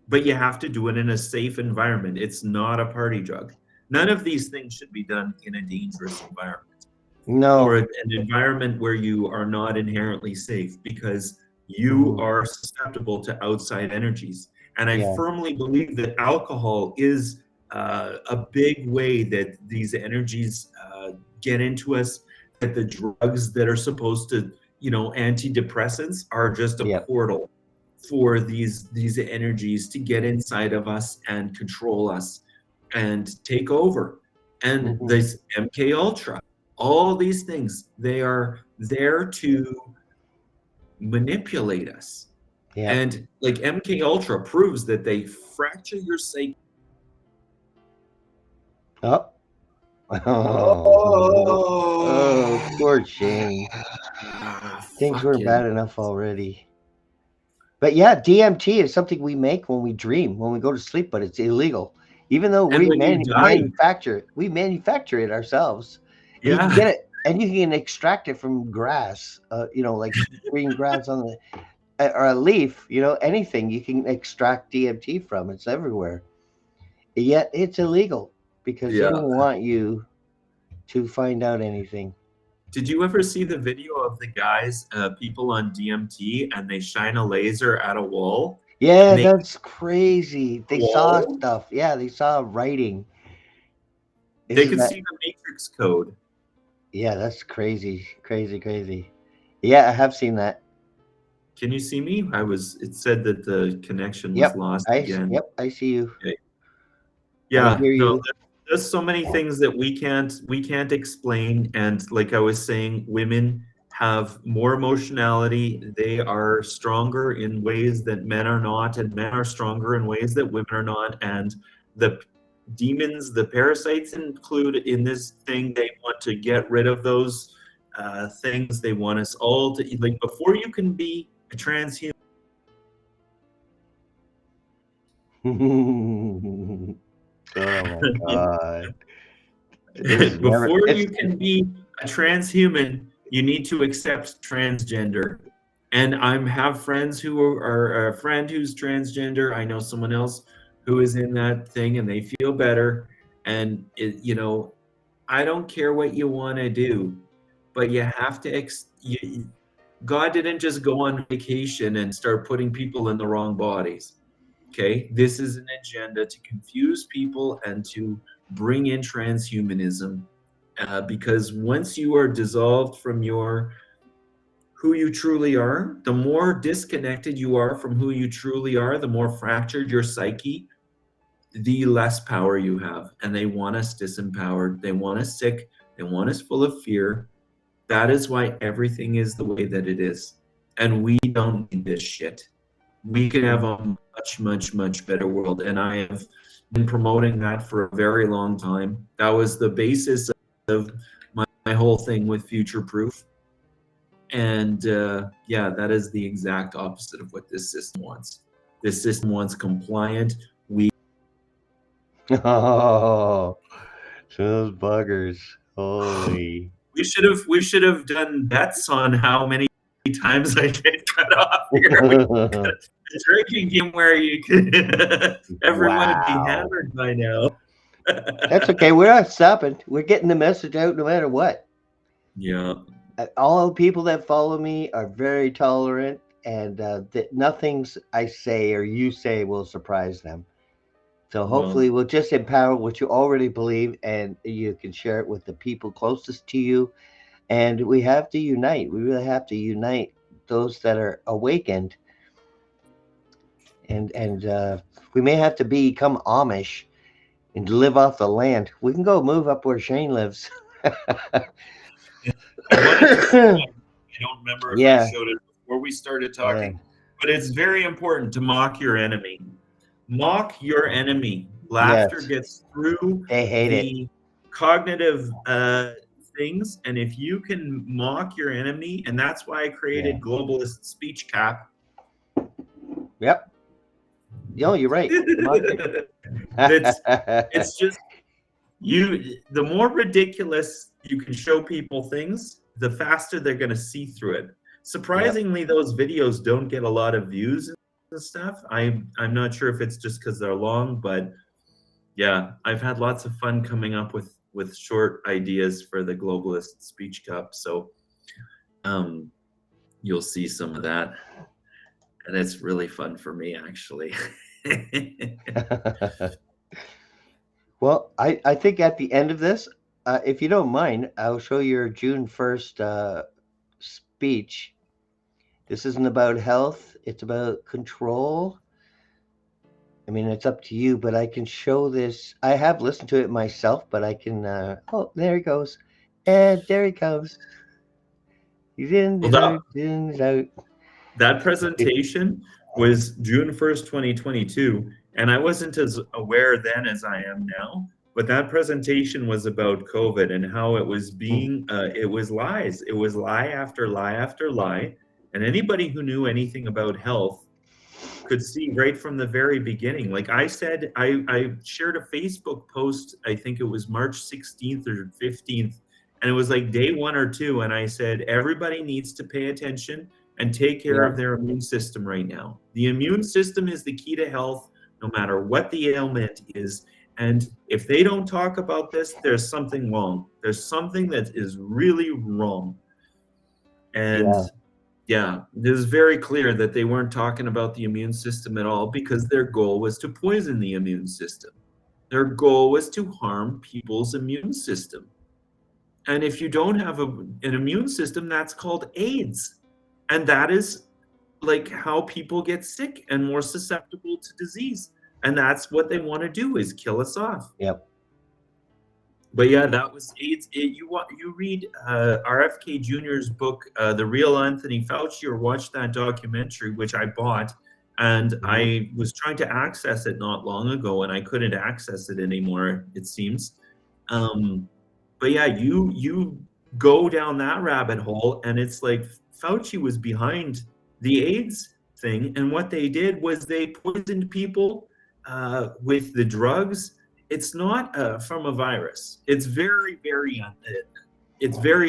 But you have to do it in a safe environment. It's not a party drug. None of these things should be done in a dangerous environment or No. an environment where you are not inherently safe because you Hmm. are susceptible to outside energies. And I Yeah. firmly believe that alcohol is a big way that these energies get into us, that the drugs that are supposed to, antidepressants are just a Yep. portal for these energies to get inside of us and control us and take over. And Mhm. this MK Ultra, all these things, they are there to manipulate us. Yep. And like MK Ultra proves that they fracture your psyche. Oh. Oh, Oh, poor Shane. Things weren't fucking. bad enough already. But yeah, DMT is something we make when we dream, when we go to sleep, but it's illegal. Even though And we when you die, manufacture it, we manufacture it ourselves, and you can yeah, get it, and you can extract it from grass. Like green grass on the or a leaf. Anything you can extract DMT from. It's everywhere. Yet it's illegal because they yeah. don't want you to find out anything. Did you ever see the video of the guys, people on DMT, and they shine a laser at a wall, and Yeah, they that's crazy. the They saw wall? stuff. Yeah, they saw writing. They Isn't could that? see the matrix code. Yeah, that's crazy, crazy, crazy. Yeah, I have seen that. Can you see me? It said that the connection was Yep, lost again. yep, I see you. Okay. I Yeah, hear no, you. there's so many things that we can't explain. And like I was saying, women have more emotionality. They are stronger in ways that men are not, and men are stronger in ways that women are not. And the demons, the parasites include in this thing, they want to get rid of those things. They want us all to like before you can be a transhuman. Oh my god. This is never Before it's you can be a transhuman, you need to accept transgender. And I have friends who are a friend who's transgender. I know someone else who is in that thing and they feel better. And I don't care what you want to do, but you have to. God didn't just go on vacation and start putting people in the wrong bodies. Okay, this is an agenda to confuse people and to bring in transhumanism, because once you are dissolved from your who you truly are, the more disconnected you are from who you truly are, the more fractured your psyche, the less power you have. And they want us disempowered. They want us sick. They want us full of fear. That is why everything is the way that it is. And we don't need this shit. We could have a much, much, much better world. And I have been promoting that for a very long time. That was the basis of my whole thing with Future Proof. And yeah, that is the exact opposite of what this system wants. This system wants compliant. oh those buggers. Holy. We should have done bets on how many times I get cut off here. We could a drinking game where you could everyone would be Wow. hammered by now. That's okay. We're not stopping. We're getting the message out no matter what. Yeah. All the people that follow me are very tolerant, and that nothing's I say or you say will surprise them. So hopefully, Well, we'll just empower what you already believe, and you can share it with the people closest to you. And we have to unite. We really have to unite those that are awakened, and we may have to become Amish and live off the land. We can go move up where Shane lives. I wanted to show one. I don't remember if I Yeah, showed it before we started yeah, talking, but it's very important to mock your enemy. Mock your enemy. Laughter yes. gets through They hate it. the cognitive things, and if you can mock your enemy, and that's why I Yeah. created globalist speech cap. Yep. No, you're right. Mock it. That's it's just the more ridiculous you can show people things, the faster they're going to see through it. Yep. Surprisingly, those videos don't get a lot of views and stuff. I'm not sure if it's just because they're long, but yeah, I've had lots of fun coming up with short ideas for the globalist speech cup. So um, you'll see some of that, and it's really fun for me actually. Well, I think at the end of this, if you don't mind, I'll show your June 1st speech This isn't about health, it's about control. I mean, it's up to you, but I can show this. I have listened to it myself, but I can. Oh, there he goes. And there he comes. He's in, Well, he's out, in, he's out. that presentation was June 1st, 2022, and I wasn't as aware then as I am now. But that presentation was about COVID and how it was being, it was lies. It was lie after lie after lie. And anybody who knew anything about health could see right from the very beginning. Like I said, I shared a Facebook post, I think it was March 16th or 15th, and it was like day 1 or 2. And I said, everybody needs to pay attention and take care Yeah, of their immune system right now. The immune system is the key to health, no matter what the ailment is. And if they don't talk about this, there's something wrong. There's something that is really wrong. And yeah, yeah, it is very clear that they weren't talking about the immune system at all because their goal was to poison the immune system. Their goal was to harm people's immune system. And if you don't have an immune system, that's called AIDS. And that is like how people get sick and more susceptible to disease. And that's what they want to do, is kill us off. yep. But yeah, that was AIDS. You read RFK Jr.'s book, The Real Anthony Fauci, or watch that documentary, which I bought, and Mhm. I was trying to access it not long ago, and I couldn't access it anymore, it seems. But yeah, you go down that rabbit hole, and it's like Fauci was behind the AIDS thing, and what they did was they poisoned people with the drugs. It's not from a virus. It's very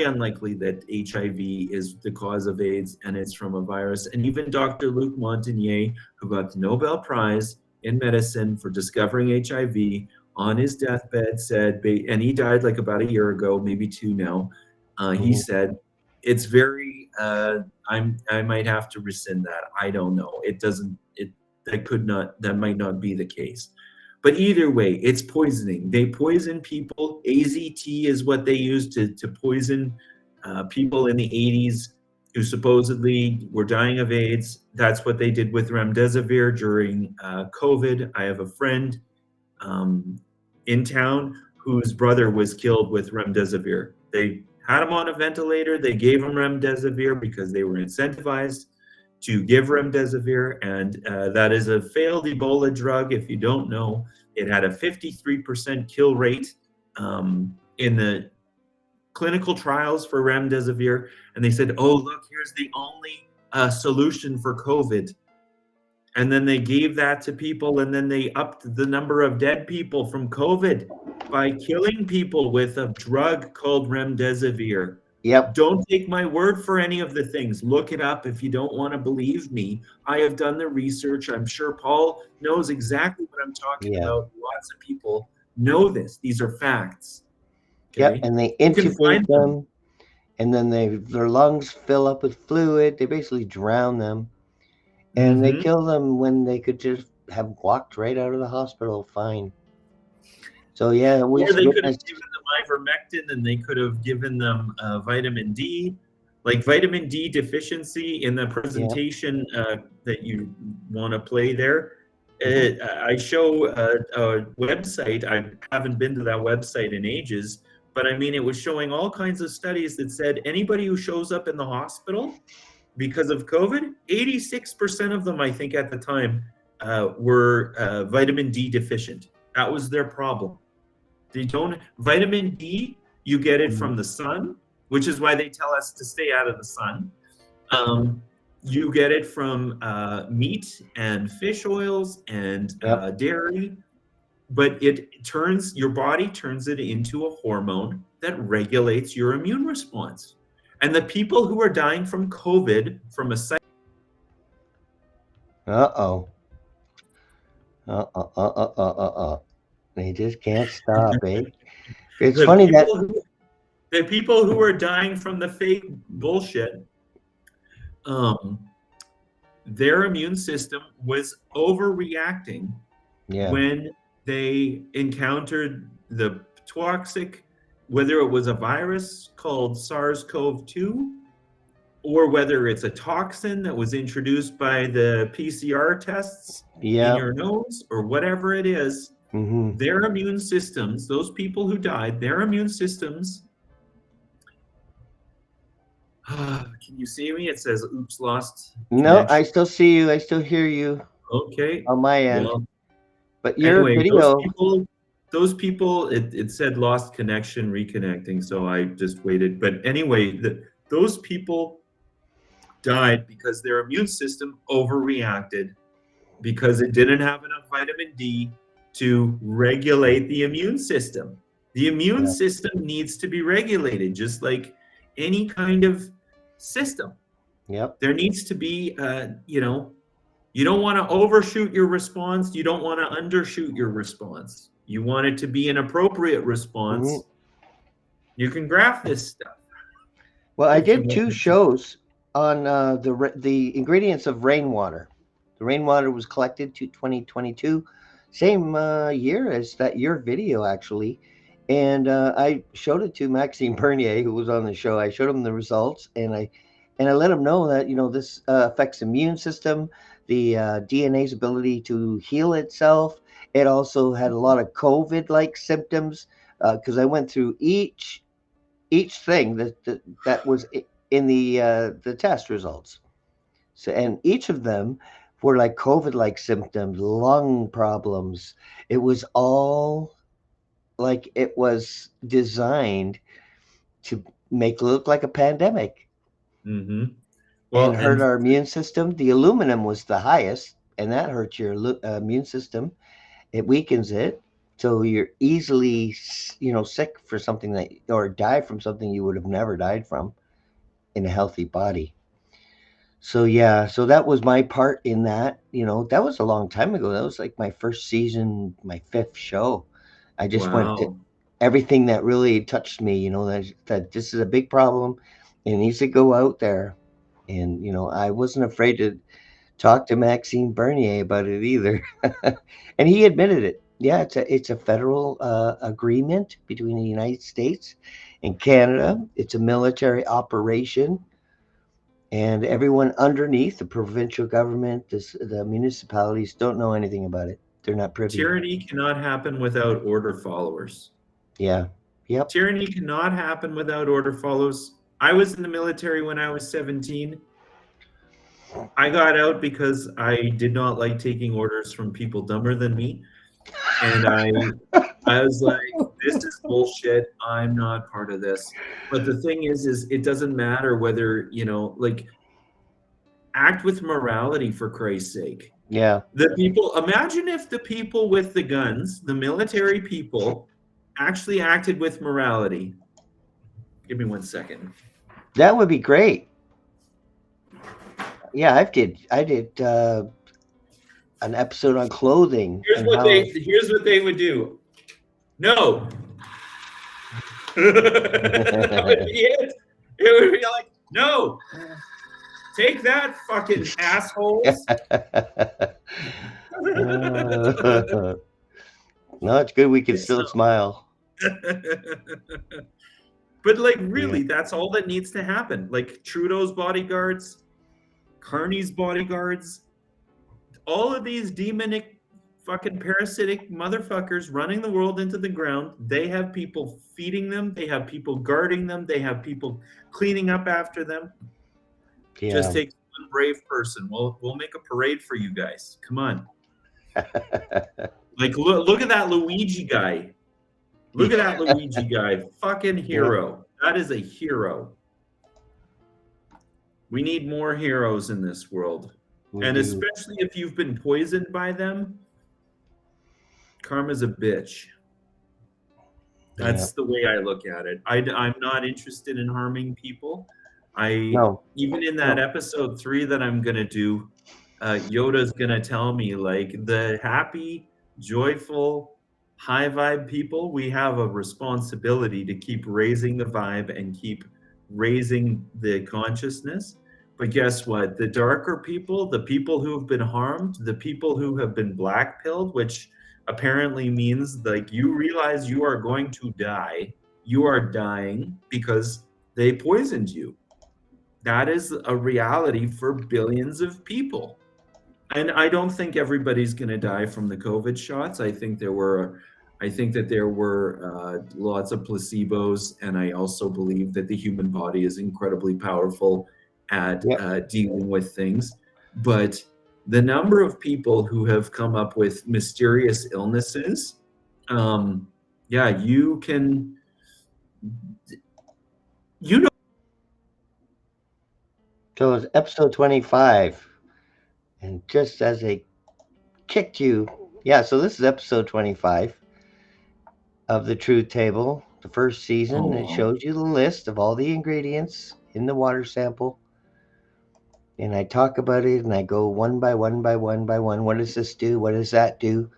unlikely that HIV is the cause of AIDS, and it's from a virus. And even Dr. Luc Montagnier, who got the Nobel Prize in medicine for discovering HIV, on his deathbed said, and he died like about a year ago, maybe 2 now. He Mhm. said, "It's very. I might have to rescind that. I don't know. It doesn't. That might not be the case." But either way, it's poisoning. They poison people. AZT is what they used to poison people in the 80s who supposedly were dying of AIDS. That's what they did with remdesivir during COVID. I have a friend um, in town whose brother was killed with remdesivir. They had him on a ventilator. They gave him remdesivir because they were incentivized to give remdesivir, and that is a failed Ebola drug. If you don't know, it had a 53% kill rate in the clinical trials for remdesivir, and they said, "Oh, look, here's the only solution for COVID." And then they gave that to people, and then they upped the number of dead people from COVID by killing people with a drug called remdesivir. Yep. Don't take my word for any of the things. Look it up if you don't want to believe me. I have done the research. I'm sure Paul knows exactly what I'm talking Yeah. about. Lots of people know this. These are facts. Yep. Okay. And they You can intubate find them. them, and then their lungs fill up with fluid. They basically drown them, and they Hmm. kill them when they could just have walked right out of the hospital fine. So yeah, we Or they could have witnessed. given them ivermectin, and they could have given them vitamin D. Like vitamin D deficiency in the Yeah. presentation that you want to play there. Hmm. I show a website. I haven't been to that website in ages, but I mean, it was showing all kinds of studies that said anybody who shows up in the hospital because of COVID, 86% of them, I think at the time, were vitamin D deficient. That was their problem. They don't vitamin D. You get it Hmm. from the sun, which is why they tell us to stay out of the sun. Um, you get it from meat and fish oils and Yep. dairy, but your body turns it into a hormone that regulates your immune response. And the people who are dying from COVID from a Uh-oh. Uh-uh. They just can't stop, eh? It's the funny that. people who the people who are dying from the fake bullshit, um, their immune system was overreacting Yeah. when they encountered the toxic, whether it was a virus called SARS-CoV-2 or whether it's a toxin that was introduced by the PCR tests in Yeah. your nose, or whatever it is, Mm-hmm. their immune systems, those people who died, their immune systems. Can you see me? It says, oops, lost No, I connection. still see you. I still hear you Okay. on my end. Well, But your anyway, video, those people, it said lost connection, reconnecting. So I just waited. But anyway, those people died because their immune system overreacted because it didn't have enough vitamin D to regulate the immune system. The immune yeah, system needs to be regulated, just like any kind of system. yep, There needs to be, you don't want to overshoot your response. You don't want to undershoot your response. You want it to be an appropriate hmm. response. You can graph this stuff Well, I if you did two want to. shows on the ingredients of rainwater. The rainwater was collected to 2022, same year as that your video actually, and I showed it to Maxime Bernier, who was on the show. I showed him the results, and I let him know that this affects immune system, the DNA's ability to heal itself. It also had a lot of COVID-like symptoms because I went through each thing that was in the test results. So, and each of them were like COVID-like symptoms, lung problems. It was all like it was designed to make it look like a pandemic Mm-hmm. and Well, hurt and our immune system. The aluminum was the highest, and that hurts your immune system. It weakens it. So you're easily, sick for something that, or die from something you would have never died from in a healthy body. So yeah, so that was my part in that. That was a long time ago. That was like my first season, my fifth show. I just went to wow. everything that really touched me. That this is a big problem. It needs to go out there, and I wasn't afraid to talk to Maxime Bernier about it either, and he admitted it. Yeah, it's a federal agreement between the United States and Canada. It's a military operation, and everyone underneath the provincial government, the municipalities don't know anything about it. They're not privy. Tyranny cannot happen without order followers. Yeah. Yep. Tyranny cannot happen without order followers. I was in the military when I was 17. I got out because I did not like taking orders from people dumber than me. And I was like, this is bullshit. I'm not part of this. But the thing is it doesn't matter whether, like, act with morality, for Christ's sake. Yeah. The people, imagine if the people with the guns, the military people, actually acted with morality. Give me 1 second. That would be great. Yeah, I did an episode on clothing Here's and what they how. here's what they would do. No. That would be it. It would be like, no, take that, fucking assholes. No, it's good we can So, still smile. but like, Yeah. really, that's all that needs to happen. Like Trudeau's bodyguards, Carney's bodyguards, all of these demonic, fucking parasitic motherfuckers running the world into the ground. They have people feeding them, they have people guarding them, they have people cleaning up after them. Just Yeah. takes one brave person. We'll make a parade for you guys. Come on. Like, look at that Luigi guy. Look at that Luigi guy. Fucking Yep, hero. That is a hero. We need more heroes in this world. we And do. especially if you've been poisoned by them, karma's a bitch. Yeah. That's the way I look at it. I'm not interested in harming people. I No. Even in that No. episode 3 that I'm gonna do, Yoda's gonna tell me, like, the happy, joyful, high vibe people, we have a responsibility to keep raising the vibe and keep raising the consciousness. But guess what? The darker people, the people who have been harmed, the people who have been black pilled, which apparently means, like, you realize you are going to die. You are dying because they poisoned you. That is a reality for billions of people. And I don't think everybody's going to die from the COVID shots. I think that there were lots of placebos, and I also believe that the human body is incredibly powerful at Yep. dealing with things. But the number of people who have come up with mysterious illnesses, yeah, you know, So it's episode 25. And just as they kicked you, yeah, so this is episode 25 of the Truth Table, the first season. It oh, shows you the list of all the ingredients in the water sample. And I talk about it and I go one by one by one by one. What does this do? What does that do?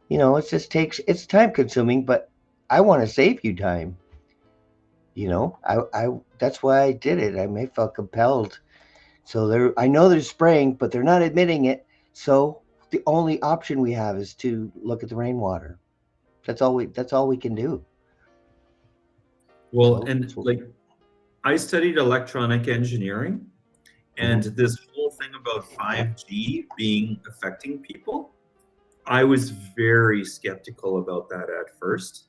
It just it's time consuming, but I want to save you time. That's why I did it. I may felt compelled. So I know they're spraying, but they're not admitting it. So the only option we have is to look at the rainwater. That's all we can do. well, So, and like I studied electronic engineering, and mhm, this whole thing about 5G being affecting people, I was very skeptical about that at first.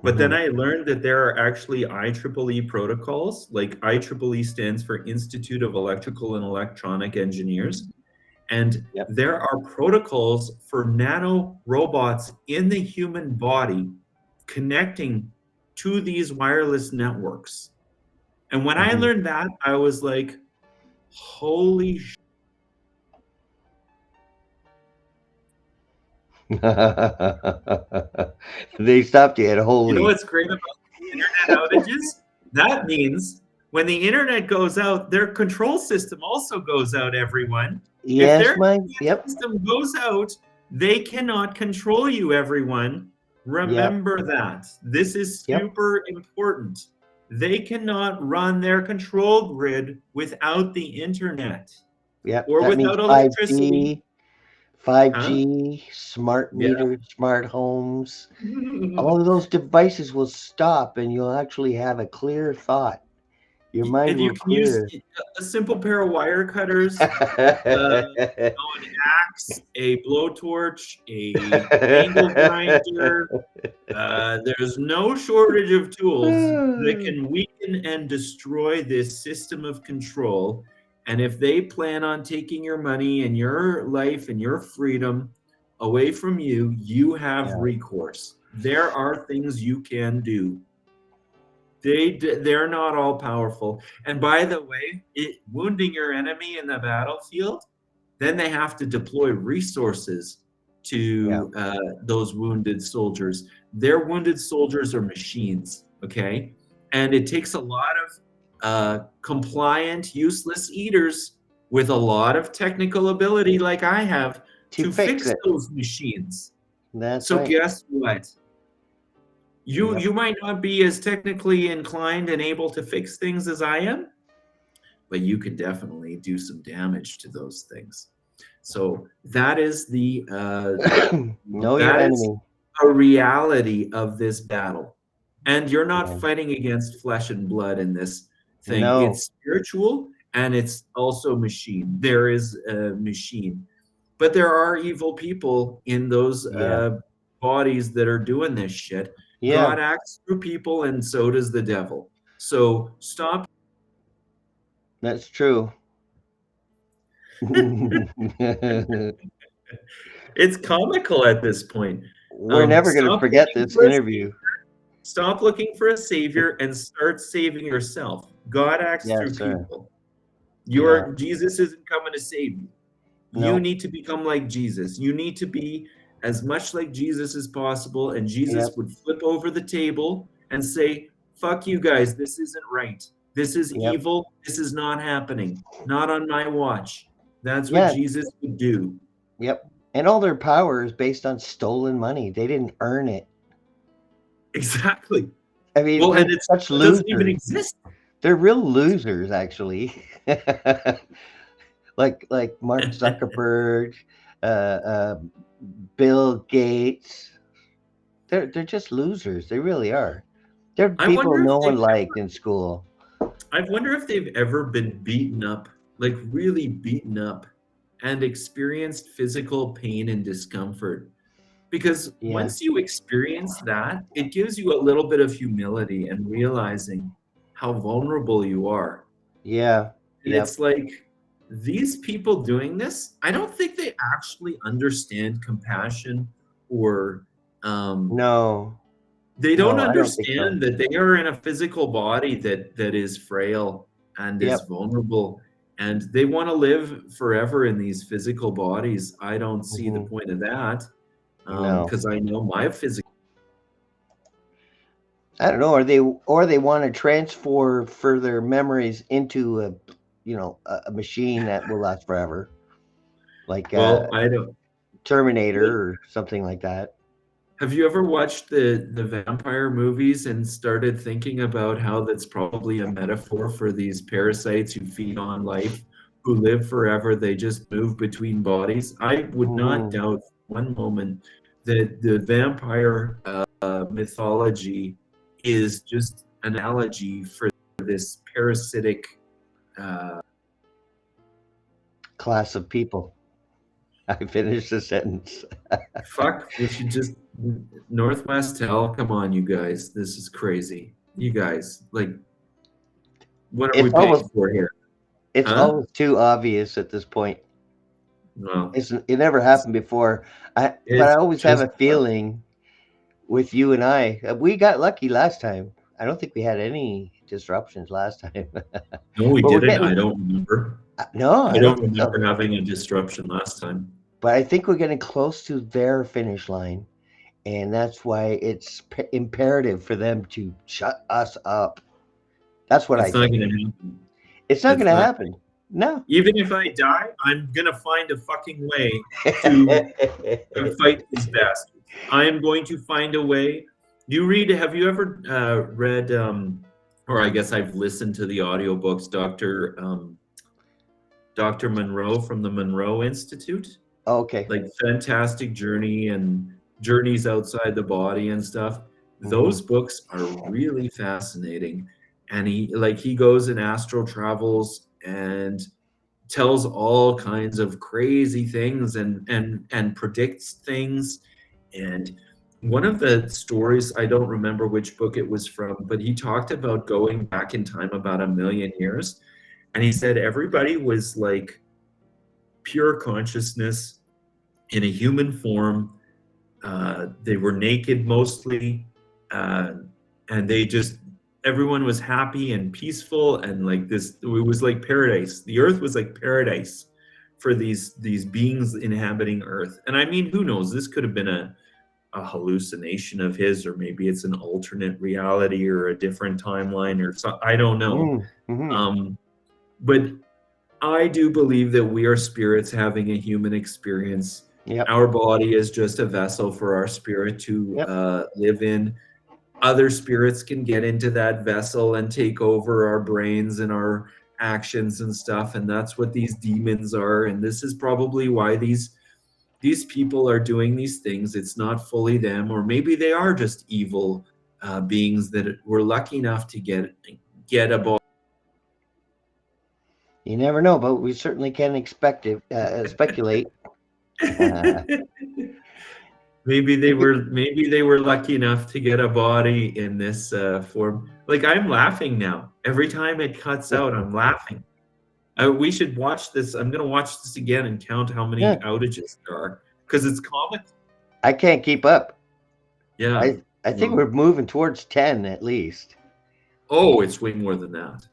But then mhm, I learned that there are actually IEEE protocols, like IEEE stands for Institute of Electrical and Electronic Engineers. And yep, there are protocols for nano robots in the human body connecting to these wireless networks. And when I mhm. learned that, I was like, holy They stopped you at You know holy. what's great about internet outages? That means when the internet goes out, their control system also goes out, everyone. If Yes, their mine. Yep, system goes out, they cannot control you, everyone. yep, Remember that. This is yep, super important. They cannot run their control grid without the internet yep. or That means without electricity. 5G, five Huh? G, smart Yeah. meters, smart homes. All of those devices will stop, and you'll actually have a clear thought. Your mind And you will can use clear. a simple pair of wire cutters, an axe, a blowtorch, a angle grinder. There's no shortage of tools that can weaken and destroy this system of control. And if they plan on taking your money and your life and your freedom away from you, you have Yeah, recourse. There are things you can do. They're not all powerful. And by the way, wounding your enemy in the battlefield, then they have to deploy resources yeah, to those wounded soldiers. Their wounded soldiers are machines, okay? And it takes a lot of compliant, useless eaters with a lot of technical ability, like I have, to to fix fix it. those machines. That's So right. guess what? Yep. You might not be as technically inclined and able to fix things as I am, but you can definitely do some damage to those things. So Know your that is enemy. a reality of this battle. And you're not Yeah. fighting against flesh and blood in this thing. No. It's spiritual and it's also machine. There is a machine. But there are evil people in those Yeah. bodies that are doing this shit. Yeah. God acts through people and so does the devil. So stop. That's true. It's comical at this point. We're never going to Stop forget looking this for a interview. savior. Stop looking for a savior and start saving yourself. God acts through Yes, sir. people. Yeah. Your Jesus isn't coming to save you. You No. need to become like Jesus. You need to be as much like Jesus as possible. And Yep. Jesus would flip over the table and say, fuck you guys. This isn't right. This is Yep. evil. This is not happening. Not on my watch. That's what Yeah. Jesus would do. Yep. And all their power is based on stolen money. They didn't earn it. Exactly. I mean, Well, they're and such it doesn't even losers. exist. They're real losers, actually. like Mark Zuckerberg, uh, uh, Bill Gates. They're just losers. They really are. They're I people wonder if no they've one liked in school. I wonder if they've ever been beaten up, like really beaten up, and experienced physical pain and discomfort. Because Yeah. once you experience that, it gives you a little bit of humility and realizing how vulnerable you are. Yeah. And Yep. it's like these people doing this, I don't think they actually understand compassion or No. they don't No, I don't think so. understand that they are in a physical body that is frail and is Yep. vulnerable and they want to live forever in these physical bodies. I don't see the Hmm. point of that No. because I know my physical. I don't know. Or they want to transfer further memories into a machine that will last forever, like Well, I don't. Terminator or something like that. Have you ever watched the vampire movies and started thinking about how that's probably a metaphor for these parasites who feed on life, who live forever, they just move between bodies? I would not Hmm. doubt one moment that the vampire mythology is just an analogy for this parasitic uh, Class of people. I finished the sentence. fuck. We should just Northwest Hell. Come on, you guys. This is crazy. You guys, like, what are we It's paying almost for here? it's Huh? almost too obvious at this point. Well, It never happened before. But I it's always have just a feeling with you and I, we got lucky last time. I don't think we had any disruptions last time. But no, we we're didn't. I getting don't remember. no, I I don't don't think so. remember having a disruption last time. But I think we're getting close to their finish line, and that's why it's imperative for them to shut us up. That's what I It's not think. going to happen. It's not going It's to not. happen. No. Even if I die, I'm going to find a fucking way to fight these bastards. I am going to find a way. You read, have you ever read, or I guess I've listened to the audiobooks, Dr. Monroe from the Monroe Institute? Okay. Like fantastic journey and journeys outside the body and stuff. Hmm. Those books are really fascinating. And he goes and astral travels and tells all kinds of crazy things and predicts things. And one of the stories, I don't remember which book it was from, but he talked about going back in time about 1 million years. And he said everybody was like pure consciousness in a human form. They were naked mostly, uh, and they just everyone was happy and peaceful and like this. It was like paradise. The earth was like paradise for these beings inhabiting Earth. And I mean, who knows? This could have been a hallucination of his, or maybe it's an alternate reality or a different timeline or so. I don't know. Mm-hmm. Um, but I do believe that we are spirits having a human experience. Yep. Our body is just a vessel for our spirit to Yep. live in. Other spirits can get into that vessel and take over our brains and our actions and stuff. And that's what these demons are. And this is probably why these people are doing these things. It's not fully them, or maybe they are just evil beings that were lucky enough to get a body. You never know, but we certainly can speculate. Maybe they were lucky enough to get a body in this form. Like I'm laughing now. Every time it cuts out, I'm laughing. We should watch this. I'm gonna watch this again and count how many Yeah, outages there are because it's comical. I can't keep up. Yeah. I think Well, we're moving towards 10 at least. oh, it's way more than that.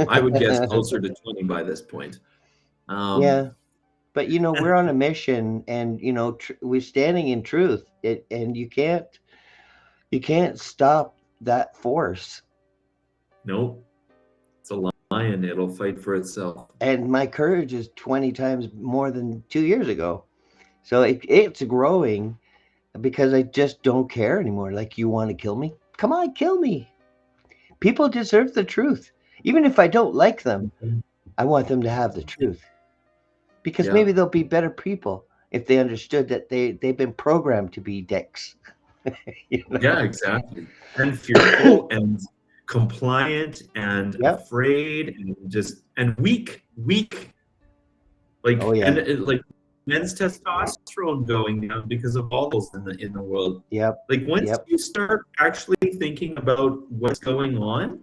I would guess closer to 20 by this point. Um, Yeah, but we're on a mission, and we're standing in truth. And you can't stop that force. nope. It's a lion. It'll fight for itself. And my courage is 20 times more than 2 years ago. So it's growing because I just don't care anymore. Like, you want to kill me? Come on, kill me. People deserve the truth. Even if I don't like them, I want them to have the truth. Because Yeah. maybe they'll be better people if they understood that they've been programmed to be dicks. you Yeah, know? exactly. And fearful and compliant and Yep. afraid and just and weak, Oh like yeah. and like men's testosterone going down because of all those in the world. Yep. Like once Yep. you start actually thinking about what's going on,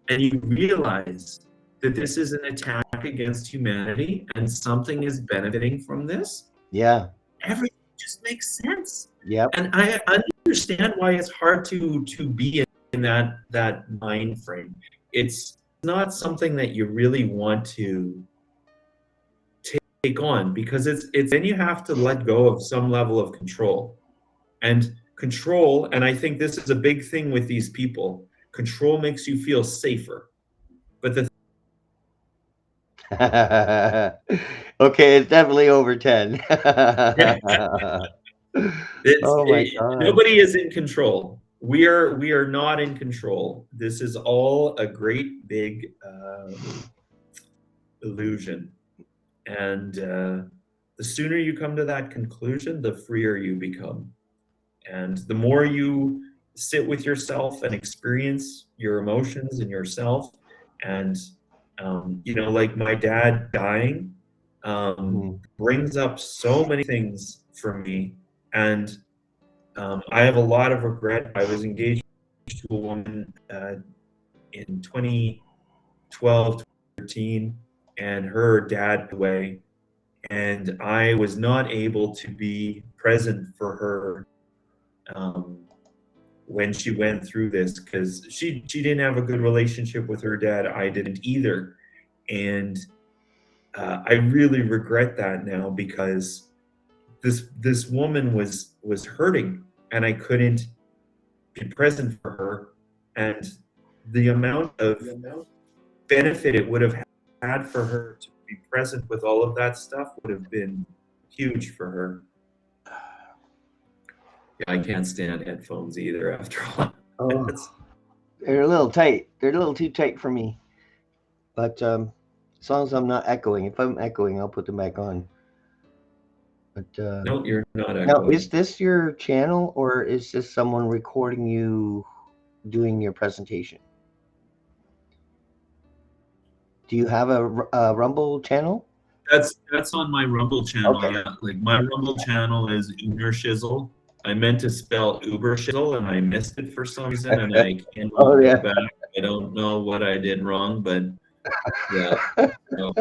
and you realize that this is an attack against humanity and something is benefiting from this, Yeah. everything just makes sense. Yep. And I understand why it's hard to be in that mind frame. It's not something that you really want to take on, because it's then you have to let go of some level of control. And control, and I think this is a big thing with these people, control makes you feel safer. But the Okay, it's definitely over 10. Oh my God. nobody is in control. We are not in control. This is all a great big illusion. And the sooner you come to that conclusion, the freer you become. And the more you sit with yourself and experience your emotions and yourself, and like my dad dying Hmm. brings up so many things for me. And I have a lot of regret. I was engaged to a woman in 2012, 13, and her dad passed away, and I was not able to be present for her um, when she went through this, because she didn't have a good relationship with her dad. I didn't either, and I really regret that now, because this woman was hurting, and I couldn't be present for her, and the amount of benefit it would have had for her to be present with all of that stuff would have been huge for her. Yeah, I can't stand headphones either after all. Oh, they're a little tight. They're a little too tight for me. But as long as I'm not echoing, if I'm echoing, I'll put them back on. But No, you're not now, is echoing. this your channel or is this someone recording you doing your presentation? Do you have a Rumble channel? That's on my Rumble channel. Okay. Yeah, like my Rumble channel is Uber Shizzle. I meant to spell Uber Shizzle and I missed it for some reason, and I cannot Oh yeah. go back. I don't know what I did wrong, but yeah. So.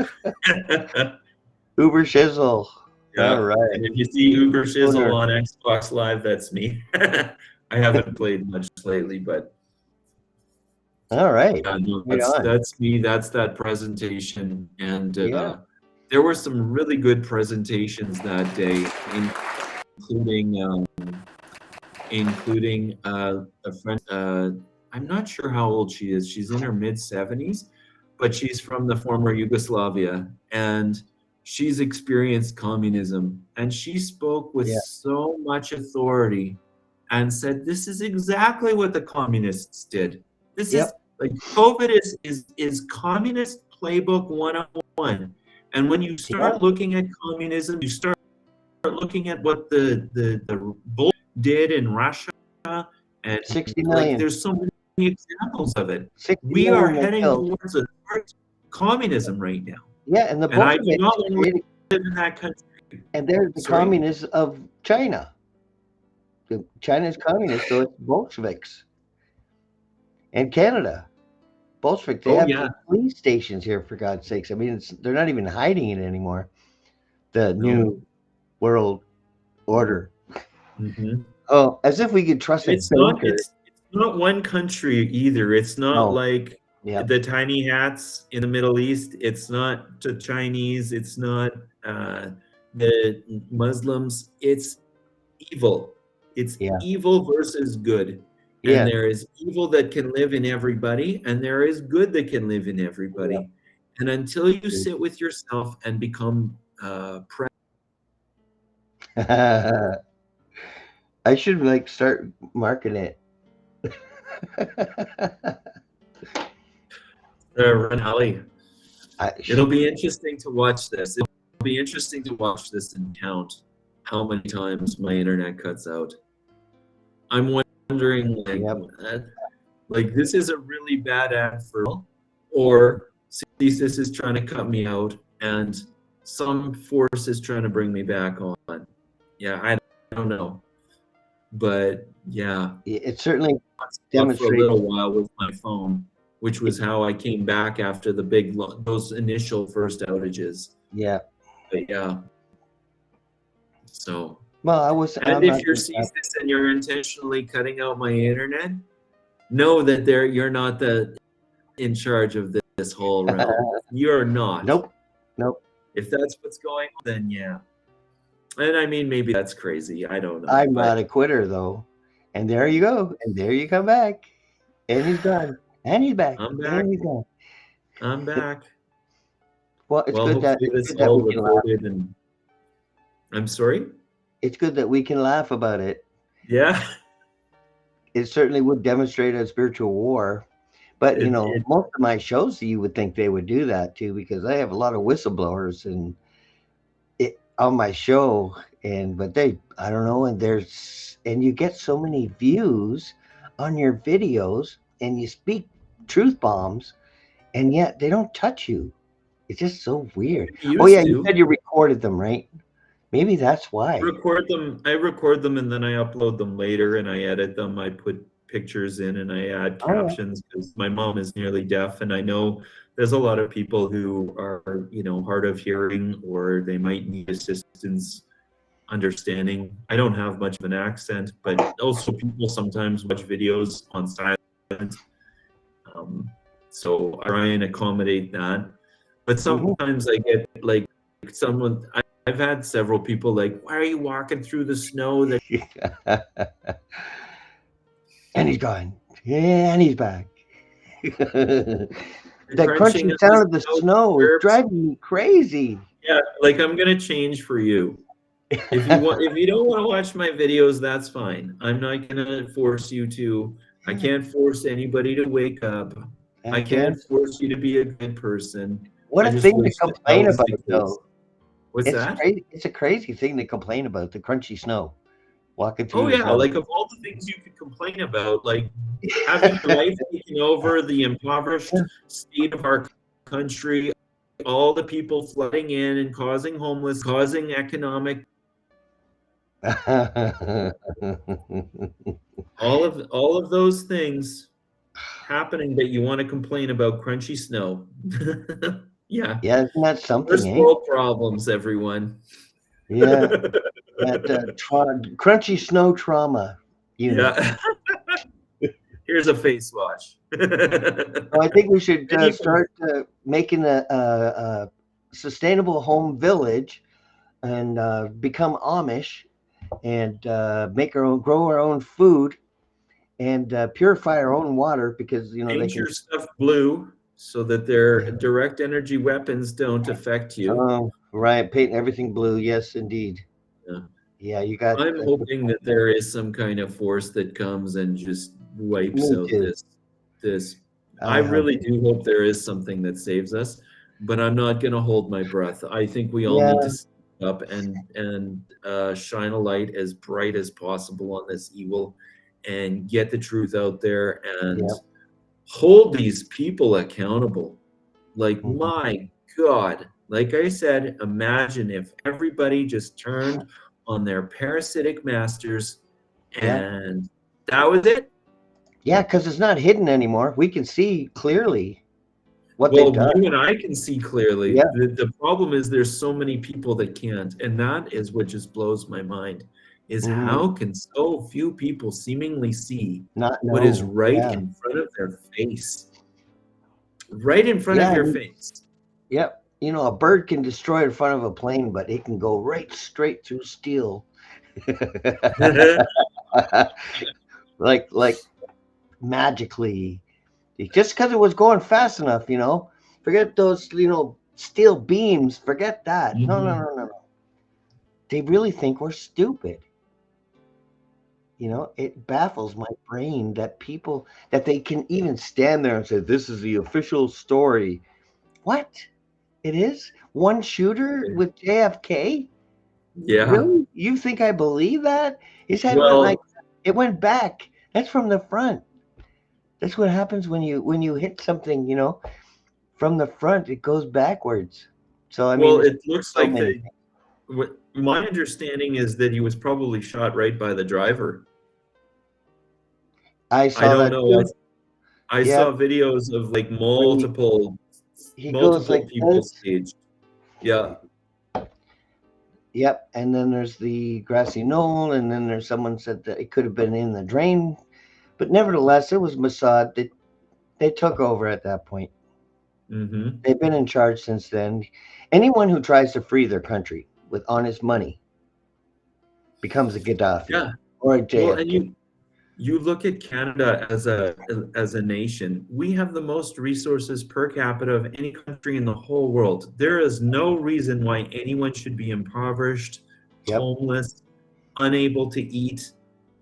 Uber Shizzle. All Yeah, right. and if you see Uber Shizzle Owner. on Xbox Live, that's me. I haven't played much lately, but All right. no, Right on. that's me. That's that presentation, and Yeah. there were some really good presentations that day, including a friend. I'm not sure how old she is. She's in her mid-70s, but she's from the former Yugoslavia, and she's experienced communism. And she spoke with Yeah. so much authority and said, "This is exactly what the communists did. This is Yep. like COVID is communist playbook 101." And when you Yeah. start looking at communism, you start looking at what the bull did in Russia, and 60 like million. there's so many examples of it. 60 We are million they heading killed. towards a communism right now, Yeah, and the and I do Bolsheviks not want to created, live in that country. and they're the Sorry. communists of China. China's communist, so it's Bolsheviks. And Canada. Bolsheviks, they Oh have yeah, police stations here, for God's sakes. I mean, they're not even hiding it anymore. The no. new world order. Hmm. Oh, as if we could trust And a banker. it's not one country either. It's not No. like Yep. the tiny hats in the Middle East. It's not the Chinese. It's not the Muslims. It's evil. It's Yeah. evil versus good. And Yeah. there is evil that can live in everybody, and there is good that can live in Yep. everybody. And until you sit with yourself and become I should like start marketing it. Renali, I it'll should. be interesting to watch this. It'll be interesting to watch this and count how many times my internet cuts out. I'm wondering, like, Yep. Like, this is a really bad ad for real, or this is trying to cut me out, and some force is trying to bring me back on. Yeah, I don't know. But yeah, It certainly off for a demonstrates. little while with my phone, which was how I came back after the those initial first outages. Yeah. But yeah, so. Well, And I'm not. if you're seeing this and you're intentionally cutting out my internet, know that you're not in charge of this whole realm. You're not. Nope. Nope. If that's what's going on, then yeah. And I mean, maybe that's crazy. I don't know, I'm not but a quitter though. And there you go. And there you come back. And he's gone. And he's back. I'm back. And he's gone. I'm back. Well, Well, hopefully it's this good that all we can laugh. recorded and I'm sorry? It's good that we can laugh about it. Yeah. It certainly would demonstrate a spiritual war. But It most of my shows, you would think they would do that too, because I have a lot of whistleblowers and on my show, but I don't know, and you get so many views on your videos, and you speak truth bombs, and yet they don't touch you. It's just so weird. Oh yeah, used you to. said you recorded them, right? Maybe that's why. I record them and then I upload them later and I edit them. I put pictures in and I add Oh captions because my mom is nearly deaf and I know there's a lot of people who are, hard of hearing or they might need assistance understanding. I don't have much of an accent, but also people sometimes watch videos on silent. So I try and accommodate that. But yeah. sometimes I get like someone, I've had several people like, why are you walking through the snow? That And he's gone. Yeah, and he's back. That crunching crunchy of sound the of the snow snow is disturbs. driving me crazy. Yeah, like I'm gonna change for you. If you don't want to watch my videos, that's fine. I'm not gonna force you to. I can't force anybody to wake up. I Okay. can't force you to be a good person. What I a just thing to wish that that complain was about, the case. though. What's It's that? crazy. It's a crazy thing to complain about, the crunchy snow, walking Oh through the yeah, snow. like of all the things you could complain about, like having your life taken over, the impoverished state of our country, all the people flooding in and causing homeless, causing economic, all of those things happening that you want to complain about crunchy snow. Yeah. Yeah, isn't that something, First eh? world problems, everyone. Yeah, that crunchy snow trauma unit. Yeah. Here's a face wash. So I think we should Anyway, start making a sustainable home village and become Amish and grow our own food and purify our own water because they paint can. your stuff blue so that their direct energy weapons don't affect you. Oh, right, paint everything blue. Yes, indeed. Yeah. Yeah, you got I'm a good hoping point that there. there is some kind of force that comes and just wipes Me out too. this. I I hope. really do hope there is something that saves us, but I'm not going to hold my breath. I think we all need Yeah. to step up and shine a light as bright as possible on this evil, and get the truth out there and Yeah. hold these people accountable. Like, Mhm. my God, like I said, imagine if everybody just turned on their parasitic masters Yeah. and that was it. Yeah, because it's not hidden anymore. We can see clearly what they've Well, done. you and I can see clearly. Yeah. The problem is there's so many people that can't, and that is what just blows my mind, is Hmm. how can so few people seemingly see Not what is know. right Yeah. in front of their face? Right in front of Yeah. your face. Yep. A bird can destroy in front of a plane, but it can go right straight through steel. like magically. Just because it was going fast enough, Forget those, steel beams. Forget that. No, no, Mhm. no, no, no. They really think we're stupid. It baffles my brain that they can even stand there and say, this is the official story. What? It is? One shooter with JFK? Yeah. Really? You think I believe that? His head went Well, like, it went back. That's from the front. That's what happens when you hit something, from the front. It goes backwards. So I mean, Well, there's it looks so like many the things. what my understanding is that he was probably shot right by the driver. I I saw don't that know. too. I Yep. saw videos of like When he goes multiple like people this. staged. Yeah. Yep. And then there's the grassy knoll, and then there's someone said that it could have been in the drain, but nevertheless, it was Mossad that they took over at that point. Mm-hmm. They've been in charge since then. Anyone who tries to free their country with honest money becomes a Gaddafi Yeah. or a Well, and JFK. you look at Canada as a nation, we have the most resources per capita of any country in the whole world. There is no reason why anyone should be impoverished, Yep. homeless, unable to eat.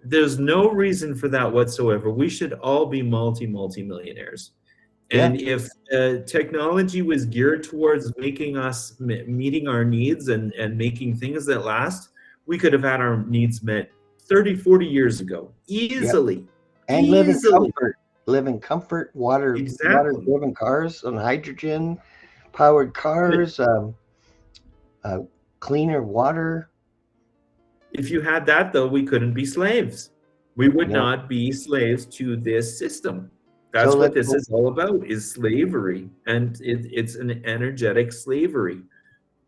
There's no reason for that whatsoever. We should all be multi-millionaires. Yeah. And if technology was geared towards making us meeting our needs and making things that last, we could have had our needs met 30, 40 years ago. Yep. Easily. And live in Easily. comfort. Live in comfort. Water Exactly. driven cars on hydrogen powered But cars. Uh, Cleaner water. if you had that, though, we couldn't be slaves. We would No. not be slaves to this system. So That's what let's this hope. is all about, is slavery. And it's an energetic slavery.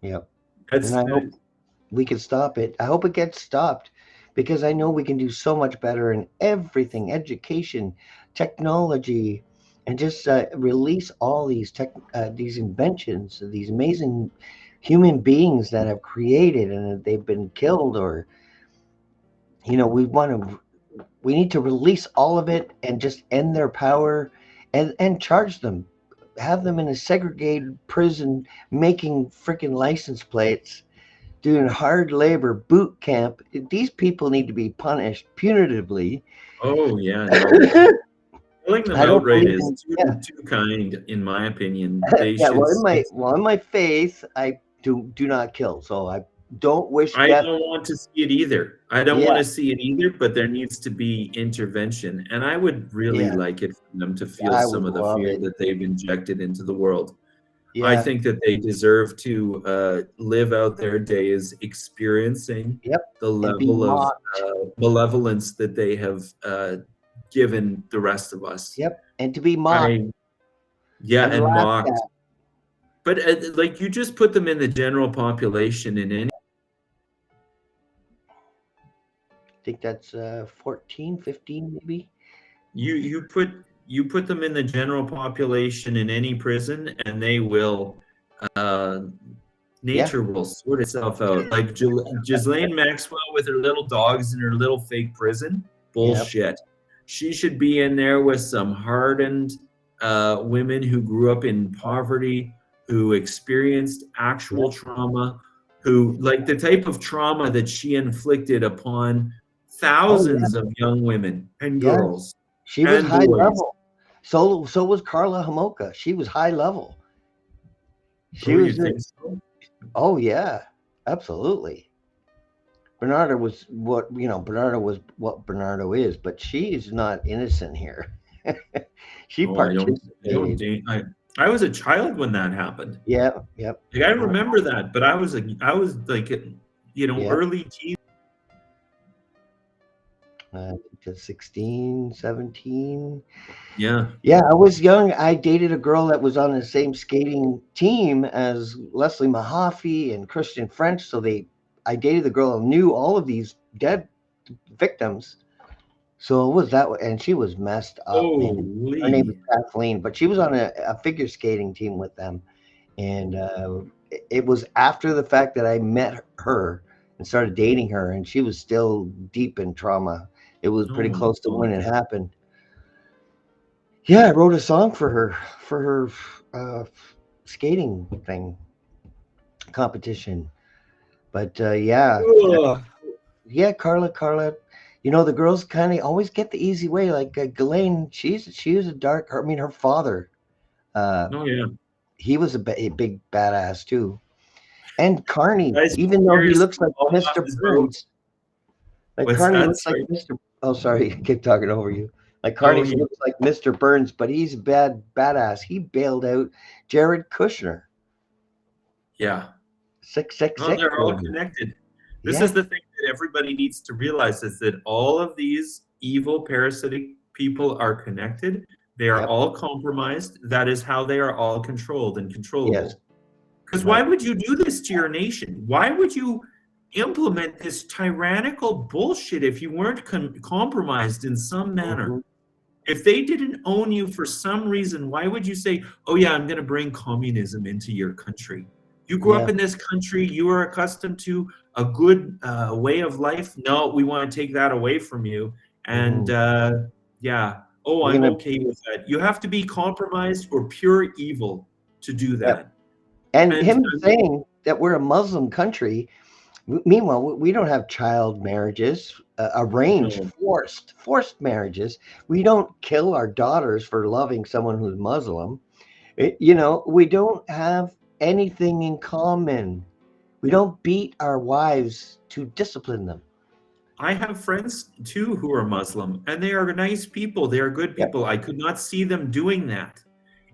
Yep. And That's I hope we can stop it. I hope it gets stopped because I know we can do so much better in everything, education, technology, and just release all these inventions, these amazing human beings that have created and they've been killed, or we need to release all of it and just end their power and charge them, have them in a segregated prison making freaking license plates, doing hard labor boot camp. These people need to be punished punitively. oh yeah, no. Killing them I don't outright believe is in, yeah. too kind, in my opinion. They Yeah, should. well in my faith I do not kill. So I don't wish I death. don't want to see it either. I don't want Yeah, to see it either. But there needs to be intervention, and I would really yeah, like it for them to feel I some would of the love fear it. that they've injected into the world. I Yeah, think that they deserve to live out their days experiencing yep. the And be level of mocked. malevolence that they have given the rest of us. Yep. And to be mocked I Yeah, and and laughed mocked. at. But like you just put them in the general population in any I think that's 14, 15 maybe. you you put you put them in the general population in any prison and they will uh Yeah. nature will sort itself out. Like Ghislaine Maxwell with her little dogs in her little fake prison. Yep. Bullshit. She should be in there with some hardened women who grew up in poverty, who experienced Yep. actual trauma, who like the type of trauma that she inflicted upon Oh yeah. thousands of young women and Yes. girls She was and high boys. level. So was Carla Homolka. She was high level. She Oh, you was think so? oh yeah, absolutely. Bernardo was what Bernardo is, but she's not innocent here. She Oh, I don't participated. date. I was a child when that happened. Yeah, yep. Like I Oh, remember that, but I was like, yep. early teen. To 16, 17. Yeah. Yeah, I was young. I dated a girl that was on the same skating team as Leslie Mahaffey and Christian French. I dated the girl and knew all of these dead victims. So it was that way, and she was messed up, man. Her name was Holy. Kathleen, but she was on a figure skating team with them, and it was after the fact that I met her and started dating her, and she was still deep in trauma. It was Oh pretty my close to when it gosh. happened. Yeah, I wrote a song for her skating thing competition. But Ugh. yeah, Carla. The girls kind of always get the easy way. Like Ghislaine, she was a dark. I mean, her father, uh, Oh yeah. he was a big badass too. And Carney, Guys, even though he seriously, looks like fall off Mr. this boat. Burns, like What's Carney that? looks like Sorry. Mr. Oh, sorry, keep talking over you. Like Oh, Carney he, looks like Mr. Burns, but he's a badass. He bailed out Jared Kushner. yeah. Six six Well, six, they're all baby. connected. This is Yeah. the thing that everybody needs to realize is that all of these evil parasitic people are connected. They are Yep. all compromised. That is how they are all controlled and Yes. controllable. Because why Right. would you do this to your nation? Why would you implement this tyrannical bullshit if you weren't compromised in some Hmm. manner? If they didn't own you for some reason, why would you say, oh, yeah, I'm going to bring communism into your country? You grew up Yeah. in this country, you are accustomed to a good way of life. No, we want to take that away from you. And Hmm. yeah, oh, We're I'm gonna. okay with that. You have to be compromised or pure evil to do Yep. that. And And him saying that we're a Muslim country. Meanwhile, we don't have child marriages, arranged, no, forced marriages. We don't kill our daughters for loving someone who's Muslim. We don't have anything in common. We don't beat our wives to discipline them. I have friends too who are Muslim, and they are nice people. They are good Yep. people. I could not see them doing that.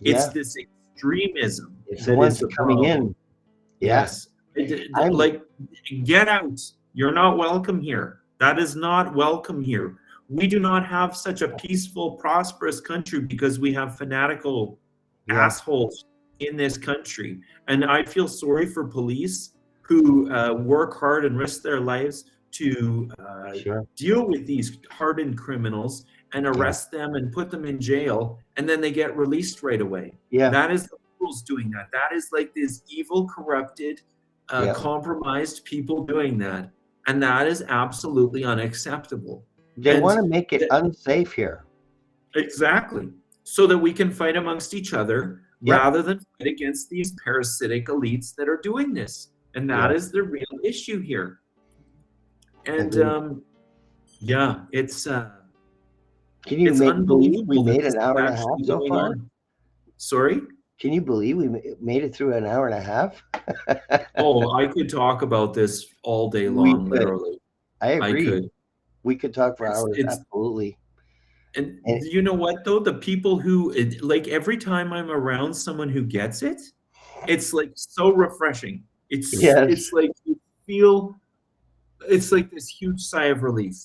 It's Yeah. this extremism It's the that is ones the coming problem. in. Yeah. Yes. I'm. Like, get out. You're not welcome here. That is not welcome here. We do not have such a peaceful, prosperous country because we have fanatical Yeah. assholes in this country. And I feel sorry for police who work hard and risk their lives to Sure. deal with these hardened criminals and Yeah. arrest them and put them in jail, and then they get released right away. Yeah. That is the rules doing that. That is like this evil, corrupted, Yeah. compromised people doing that, and that is absolutely unacceptable. They And want to make it unsafe here. exactly, so that we can fight amongst each other Yep. rather than fight against these parasitic elites that are doing this. And that Yeah. is the real issue here. And Agreed. yeah, Can you it's believe we unbelievable that made this an is hour and a half actually so going far? on. Sorry? Can you believe we made it through an hour and a half? Oh, I could talk about this all day We long, could. literally. I I agree. could. We could talk for hours. It's Absolutely. and And you know what though? The people who like every time I'm around someone who gets it, it's like so refreshing. yes. It's like you feel it's like this huge sigh of relief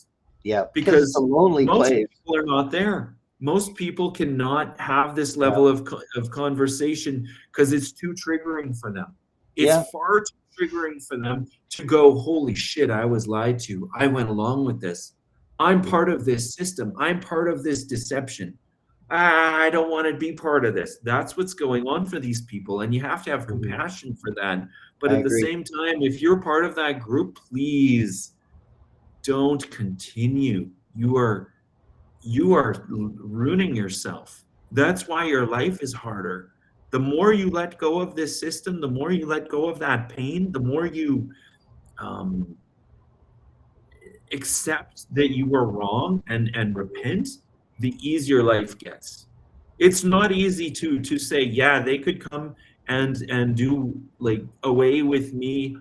Yeah. Because it's a because lonely most place. people are not there. Most people cannot have this Yeah. level of conversation because it's too triggering for them. Yeah. It's far too triggering for them to go, holy shit, I was lied to. I went along with this. I'm part of this system. I'm part of this deception. I don't want to be part of this. That's what's going on for these people. And you have to have Mhm. compassion for that. But I at the agree. same time, if you're part of that group, please don't continue. You are ruining yourself. That's why your life is harder. The more you let go of this system, the more you let go of that pain, the more you um, accept that you were wrong and repent, the easier life gets. It's not easy to say, yeah, they could come and do like away with me,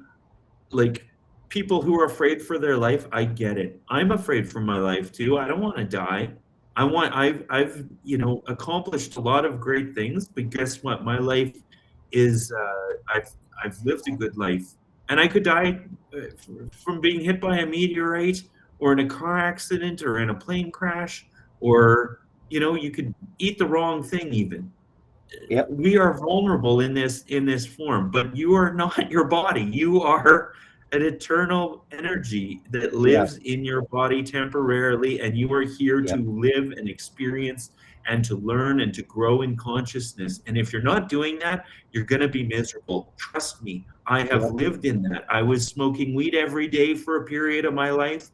like people who are afraid for their life. I get it. I'm afraid for my life too. I don't want to die. I've accomplished a lot of great things, but guess what? My life is I've lived a good life, and I could die from being hit by a meteorite or in a car accident or in a plane crash, or you could eat the wrong thing even. Yep. We are vulnerable in this form, but you are not your body. You are an eternal energy that Yeah. lives in your body temporarily, and you are here Yep. to live and experience and to learn and to grow in consciousness. And if you're not doing that, you're going to be miserable. Trust me, I have Yep. lived in that. I was smoking weed every day for a period of my life.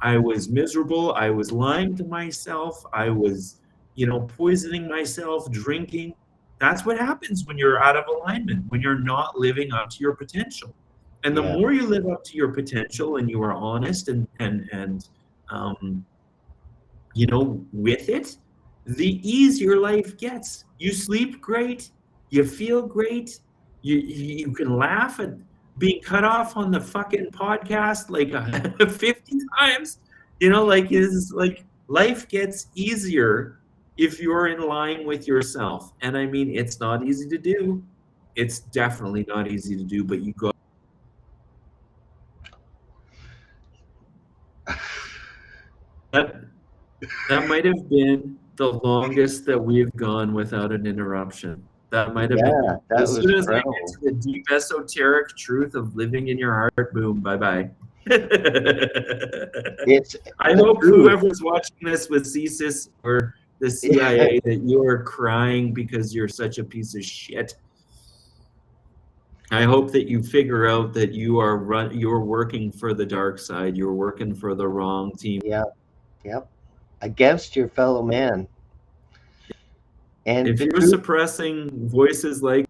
I was miserable. I was lying to myself. I was, poisoning myself, drinking. That's what happens when you're out of alignment, when you're not living up to your potential. And the Yeah. more you live up to your potential and you are honest and um, with it, the easier life gets. You sleep great, you feel great, you can laugh at being cut off on the fucking podcast like 50 times. Like is like Life gets easier if you're in line with yourself. And I mean, it's not easy to do. It's definitely not easy to do, but you go. That that might have been the longest that we've gone without an interruption. That might have been. Yeah, that As was soon as I get incredible. to the deep esoteric truth of living in your heart, boom, bye bye. It's I the hope truth. whoever's watching this with CSIS or the CIA that you are crying because you're such a piece of shit. I hope that you figure out that you're working for the dark side. You're working for the wrong team. Yeah, yep. Against your fellow man. And If the you're truth, suppressing voices like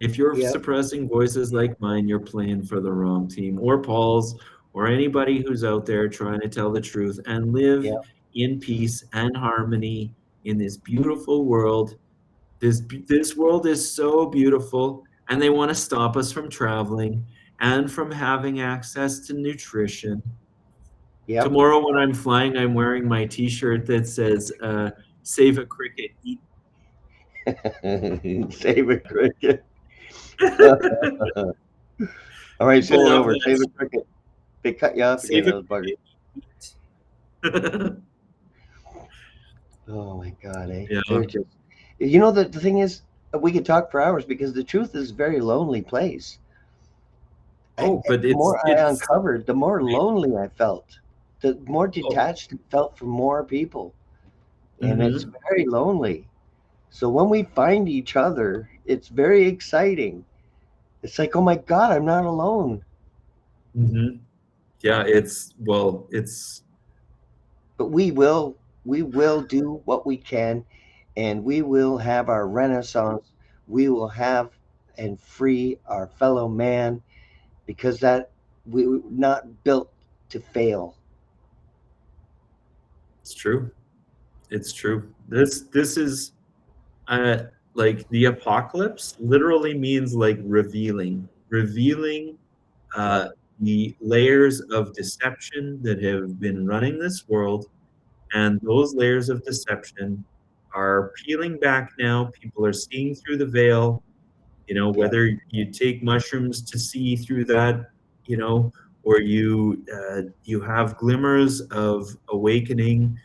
If you're yep, suppressing voices like mine, you're playing for the wrong team, or Paul's, or anybody who's out there trying to tell the truth and live yep. in peace and harmony in this beautiful world. This world is so beautiful, and they want to stop us from traveling and from having access to nutrition. Yep. Tomorrow, when I'm flying, I'm wearing my T-shirt that says "Save a cricket, eat." Save a cricket. All right, People send it love over. that Save a shit. cricket. They cut you off again, Save a those buggers. cricket, eat. Oh my God, eh? Yeah. They're just, you know, the thing is, we could talk for hours because the truth is a very lonely place. Oh, but The more I it's uncovered, the more lonely I felt. The more oh, detached it felt from more people. And it's mhm, very lonely. So when we find each other, it's very exciting. It's like, oh my God, I'm not alone. mhm. Yeah, it's But we will do what we can, and we will have our renaissance. We will have and free our fellow man because that we're not built to fail. it's true. It's true. This is uh like the apocalypse literally means like revealing Yep. uh the layers of deception that have been running this world, and those layers of deception are peeling back now. People are seeing through the veil. Yep. Whether you take mushrooms to see through that, or you have glimmers of awakening.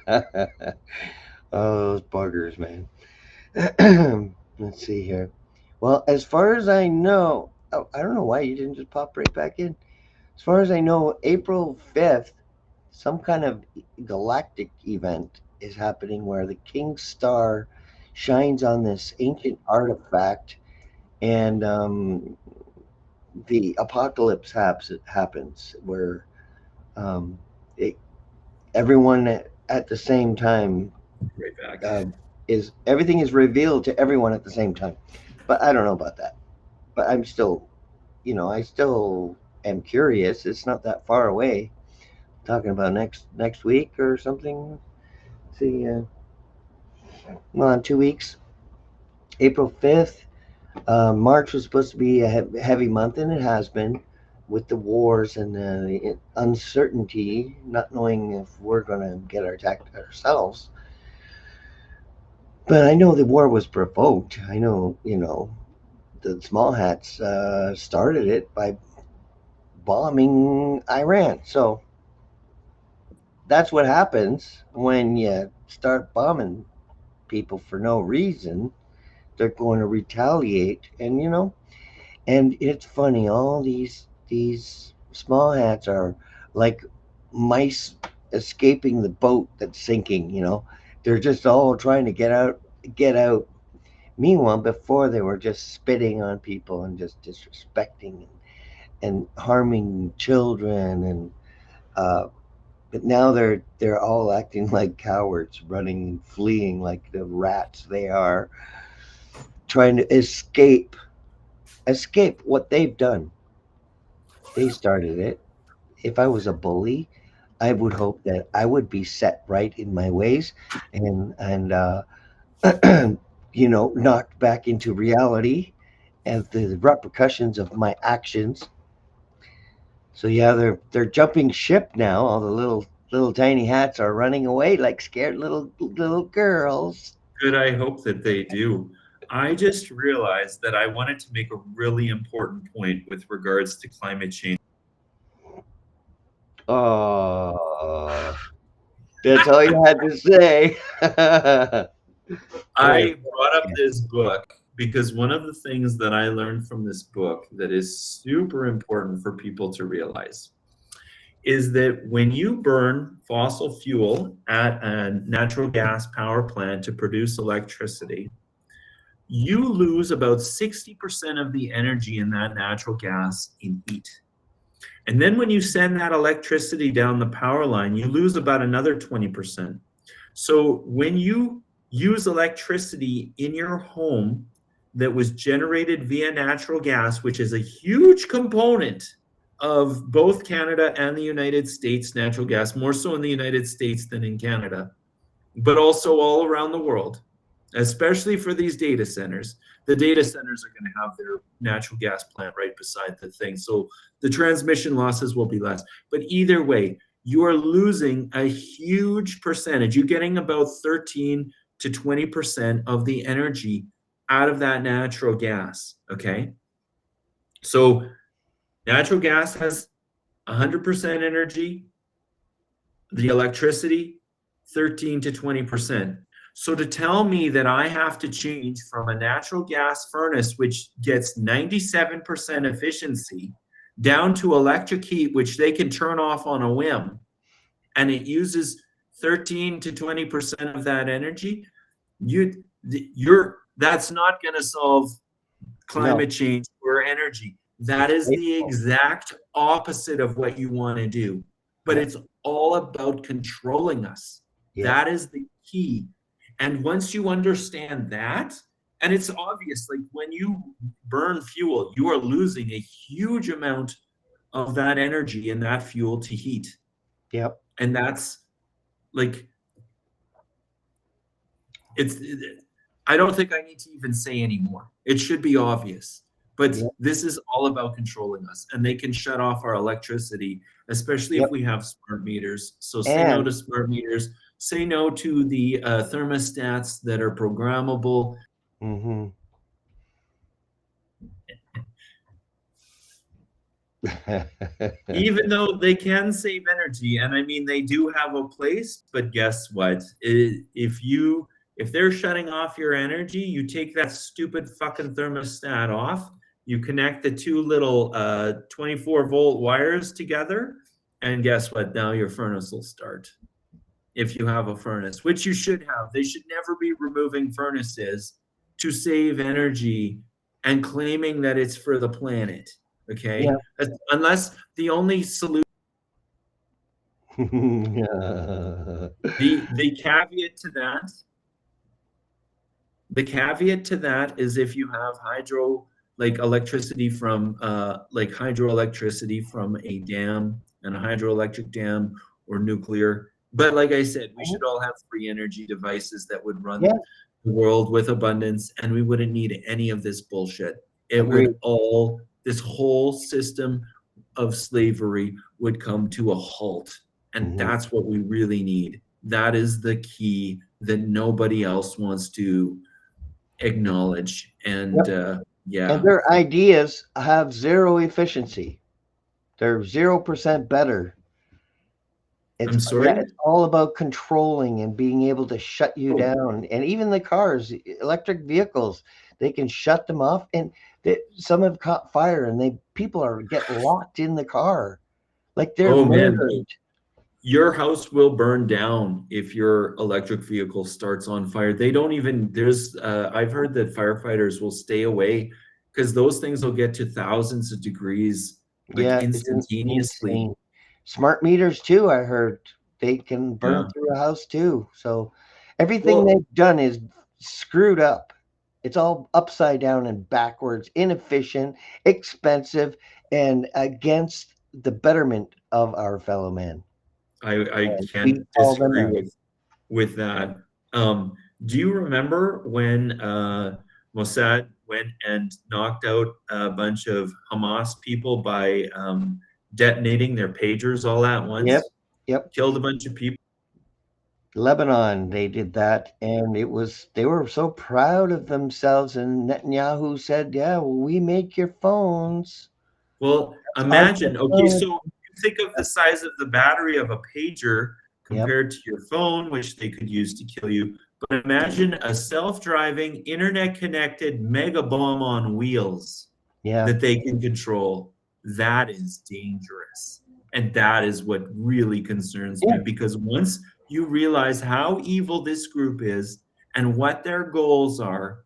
Oh, those buggers, man. Let's see here. Well, as far as I know, oh, I don't know why you didn't just pop right back in. As far as I know, April 5th, some kind of galactic event is happening where the King Star shines on this ancient artifact, and the apocalypse happens where um, it, everyone at the same time Right back. uh, is everything is revealed to everyone at the same time. But I don't know about that. But I'm still, I still am curious. It's not that far away. Talking about next week or something. Let's see, well, in 2 weeks, April 5th. March was supposed to be a heavy month, and it has been with the wars and the uncertainty, not knowing if we're going to get attacked ourselves. But I know the war was provoked. I know, the small hats started it by bombing Iran. So that's what happens when you start bombing people for no reason. They're going to retaliate, and it's funny. All these small hats are like mice escaping the boat that's sinking. They're just all trying to get out. Meanwhile, before they were just spitting on people and just disrespecting and harming children, and but now they're all acting like cowards, running and fleeing like the rats they are, trying to escape what they've done. They started it. If I was a bully, I would hope that I would be set right in my ways and knocked back into reality and the repercussions of my actions. So yeah, they're jumping ship now. All the little tiny hats are running away like scared little girls. Good, I hope that they do. I just realized that I wanted to make a really important point with regards to climate change. Oh, that's all you had to say. Poor. I brought up this book because one of the things that I learned from this book that is super important for people to realize is that when you burn fossil fuel at a natural gas power plant to produce electricity, you lose about 60% of the energy in that natural gas in heat. And then when you send that electricity down the power line, you lose about another 20%. So when you use electricity in your home that was generated via natural gas, which is a huge component of both Canada and the United States natural gas, more so in the United States than in Canada, but also all around the world, especially for these data centers. The data centers are going to have their natural gas plant right beside the thing. So the transmission losses will be less. But either way, you are losing a huge percentage. You're getting about 13 to 20% of the energy out of that natural gas. Okay. So natural gas has 100% energy, the electricity, 13 to 20%. So to tell me that I have to change from a natural gas furnace, which gets 97% efficiency, down to electric heat, which they can turn off on a whim, and it uses 13 to 20% of that energy, that's not going to solve No, climate change or energy. That it's is the wasteful. exact opposite of what you want to do. But Yep, it's all about controlling us. yep, That is the key. And once you understand that, and it's obvious, like when you burn fuel, you are losing a huge amount of that energy and that fuel to heat. yep, And that's like, it's, I don't think I need to even say anymore. It should be obvious. But yep, this is all about controlling us, and they can shut off our electricity, especially if yep. we have smart meters. So say no And to smart meters, say no to the thermostats that are programmable, hmm even though they can save energy. And I mean, they do have a place, but guess what? If they're shutting off your energy, you take that stupid fucking thermostat off, you connect the two little 24-volt wires together, and guess what? Now your furnace will start. If you have a furnace, which you should have. They should never be removing furnaces to save energy and claiming that it's for the planet. yeah. Okay, unless the only solution, the caveat to that, the caveat to that is if you have hydro, like electricity from like hydroelectricity from a dam, and a hydroelectric dam, or nuclear. But like I said, we should all have free energy devices that would run Yeah, the world with abundance, and we wouldn't need any of this bullshit. It agreed. would all, this whole system of slavery would come to a halt. And Hmm. that's what we really need. That is the key that nobody else wants to acknowledge. And Yep. And yeah, their ideas have zero efficiency. They're 0% better. I'm Yeah, sorry. it's all about controlling and being able to shut you Oh, down. And even the cars, electric vehicles, they can shut them off. And some have caught fire, and they people are get locked in the car, like they're oh man, murdered. your house will burn down if your electric vehicle starts on fire. They don't even, I've heard that firefighters will stay away because those things will get to thousands of degrees like Yeah, it's instantaneously. insane. Smart meters too, I heard. They can burn Yeah. through a house too. So everything Well, they've done is screwed up. It's all upside down and backwards, inefficient, expensive, and against the betterment of our fellow man. I And can't we call them disagree out. with that. Um, do you remember when Mossad went and knocked out a bunch of Hamas people by detonating their pagers all at Yep, once, yep. killed a bunch of people. Lebanon, they did that, and they were so proud of themselves. And Netanyahu said, "Yeah, well, we make your phones. Well, That's our imagine, okay, so technology." you think of the size of the battery of a pager Yep, compared to your phone, which they could use to kill you. But imagine a self-driving, internet-connected mega bomb on wheels yeah, that they can control. That is dangerous. And that is what really concerns me, yeah. because once you realize how evil this group is and what their goals are,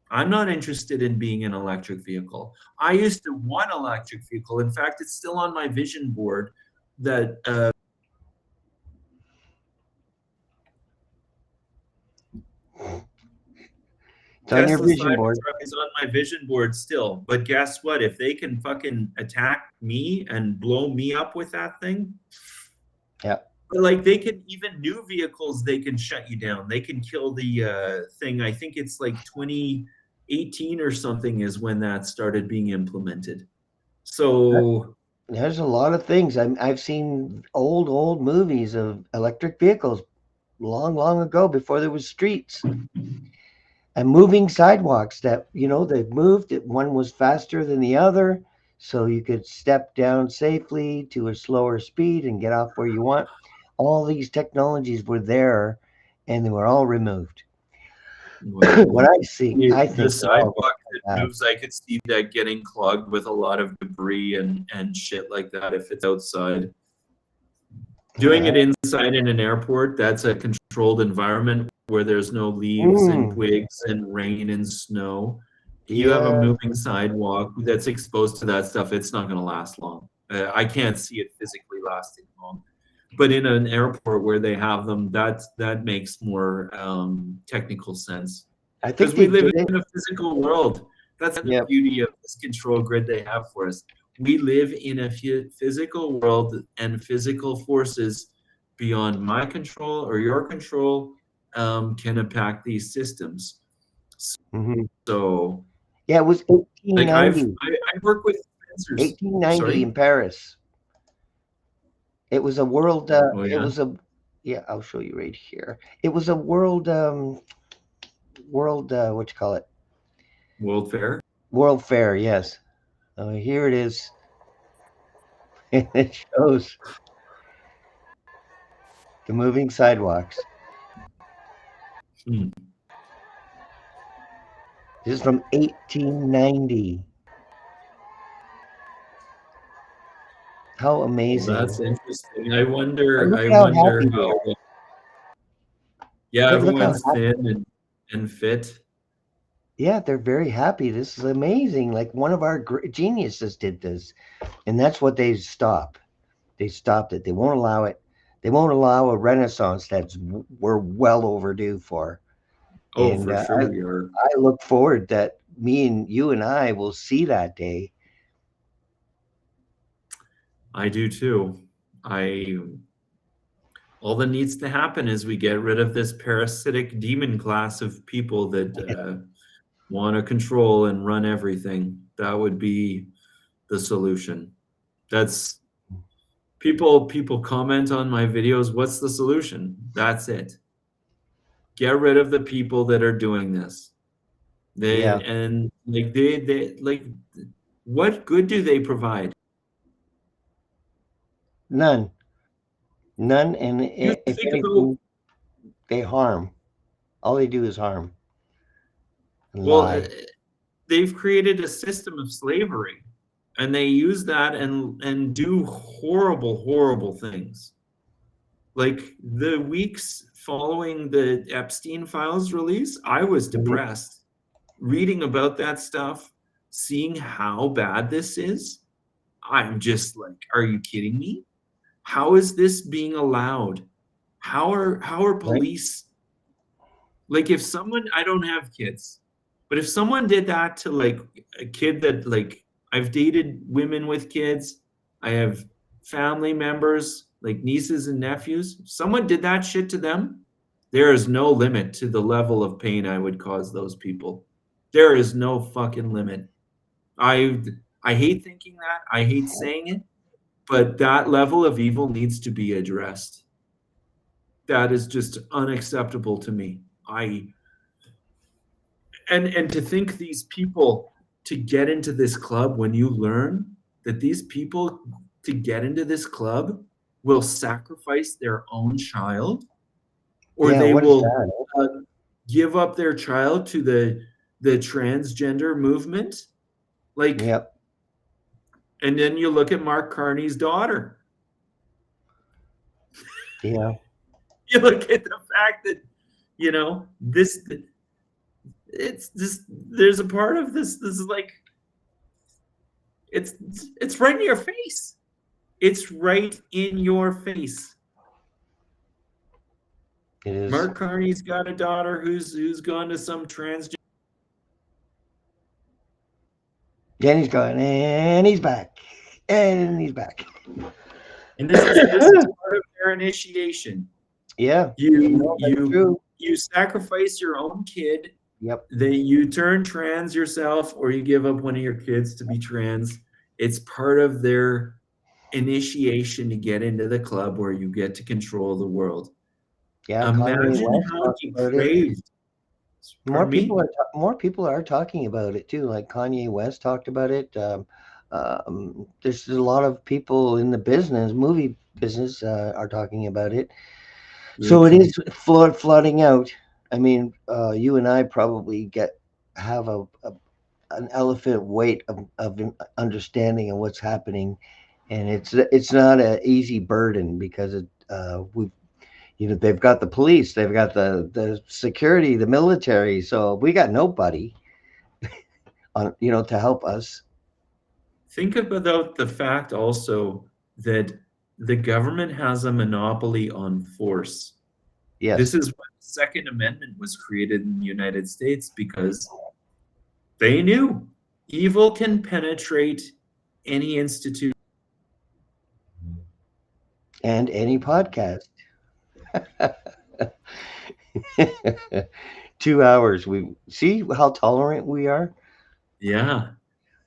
I'm not interested in being an electric vehicle. I used to want an electric vehicle. In fact, it's still on my vision board that It's on your Tesla vision board. Cybertruck is on my vision board still. But guess what? If they can fucking attack me and blow me up with that thing, Yeah, like they can, even new vehicles, they can shut you down. They can kill the thing. I think it's like 2018 or something is when that started being implemented. So there's a lot of things. I've seen old movies of electric vehicles long, long ago before there was streets and moving sidewalks that they've moved. One was faster than the other, so you could step down safely to a slower speed and get off where you want. All these technologies were there, and they were all removed. What well, I the think they're all sidewalk that bad. moves, I could see that getting clogged with a lot of debris and shit like that if it's outside. Doing Yeah. it inside in an airport, that's a controlled environment where there's no leaves and Mm, twigs and rain and snow. You have a yeah, moving sidewalk that's exposed to that stuff, it's not going to last long. I can't see it physically lasting long. But in an airport where they have them, that makes more technical sense. I Because think we they live did it. in a physical world. That's the Yep. beauty of this control grid they have for us. We live in a physical world, and physical forces beyond my control or your control can impact these systems. Hmm. So, Yeah, it was like I work with sensors. 1890 Sorry. in Paris. It was a world. Oh It yeah. was a. Yeah, I'll show you right here. It was a world. World. What you call it? World Fair. World Fair. Yes. Here it is. It shows the moving sidewalks. Hmm. This is from 1890. How Well, amazing! that's interesting. I But wonder. look I how wonder happy they how. are. Yeah, Look how everyone's happy. thin and fit. Yeah, they're very happy. This is amazing. Like one of our geniuses did this, and that's what they stop. They stopped it. They won't allow it. They won't allow a renaissance we're well overdue for. Oh, And for sure we are. I look forward that me and you and I will see that day. I do too. I all that needs to happen is we get rid of this parasitic demon class of people that want to control and run everything. That would be the solution. That's people comment on my videos, what's the solution? That's it. Get rid of the people that are doing this. Yeah, They like, what good do they provide? none, none. And You if think about, anything, they harm. All they do is harm and well, lie. they've created a system of slavery, and they use that and do horrible things. Like the weeks following the Epstein files release, I was Mhm. depressed reading about that stuff, seeing how bad this is. I'm just like, are you kidding me? How is this being allowed? How are Right? police, like, if someone, I don't have kids, but if someone did that to like a kid that, like, I've dated women with kids, I have family members like nieces and nephews, if someone did that shit to them, there is no limit to the level of pain I would cause those people. There is no fucking limit. I I hate thinking that. I hate saying it, But that level of evil needs to be addressed. That is just unacceptable to me. And to think these people to get into this club, when you learn that these people to get into this club will sacrifice their own child, or Yeah, they what is will that? uh, give up their child to the transgender movement, like, Yep. and then you look at Mark Carney's daughter. Yeah. You look at the fact that, this, it's just, there's a part of this is like, it's right in your face. It's right in your face. It is. Mark Carney's got a daughter who's gone to some transgender. Danny's gone, and he's back, and he's back. And this is part of their initiation. Yeah. You No, that's you true. you sacrifice your own kid. Yep. You turn trans yourself, or you give up one of your kids to be trans. It's part of their initiation to get into the club where you get to control the world. Yeah. Kanye Imagine West how talked about it. depraved. More Pardon people me? are more people are talking about it too. Like Kanye West talked about it. There's a lot of people in the business, movie business, are talking about it. Very So it true. is flooding out. I mean, you and I probably have an elephant weight of understanding of what's happening, and it's not an easy burden because we've they've got the police, they've got the security, the military, so we got nobody on to help us. Think about the fact also that the government has a monopoly on force. This Yes. is why the Second Amendment was created in the United States, because they knew evil can penetrate any institution. And any podcast. 2 hours. We see how tolerant we are. Yeah.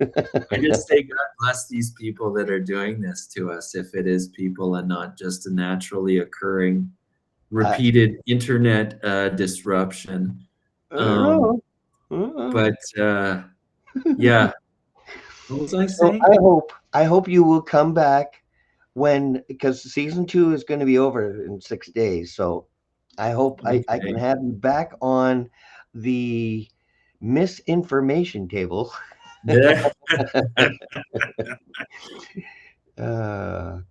I just say God bless these people that are doing this to us, if it is people and not just a naturally occurring, I, repeated internet disruption. I don't Um, know. Uh-uh. but yeah, what was I So saying? I hope you will come back because season 2 is going to be over in 6 days. So I hope I can Okay. have you back on the misinformation table. Yeah.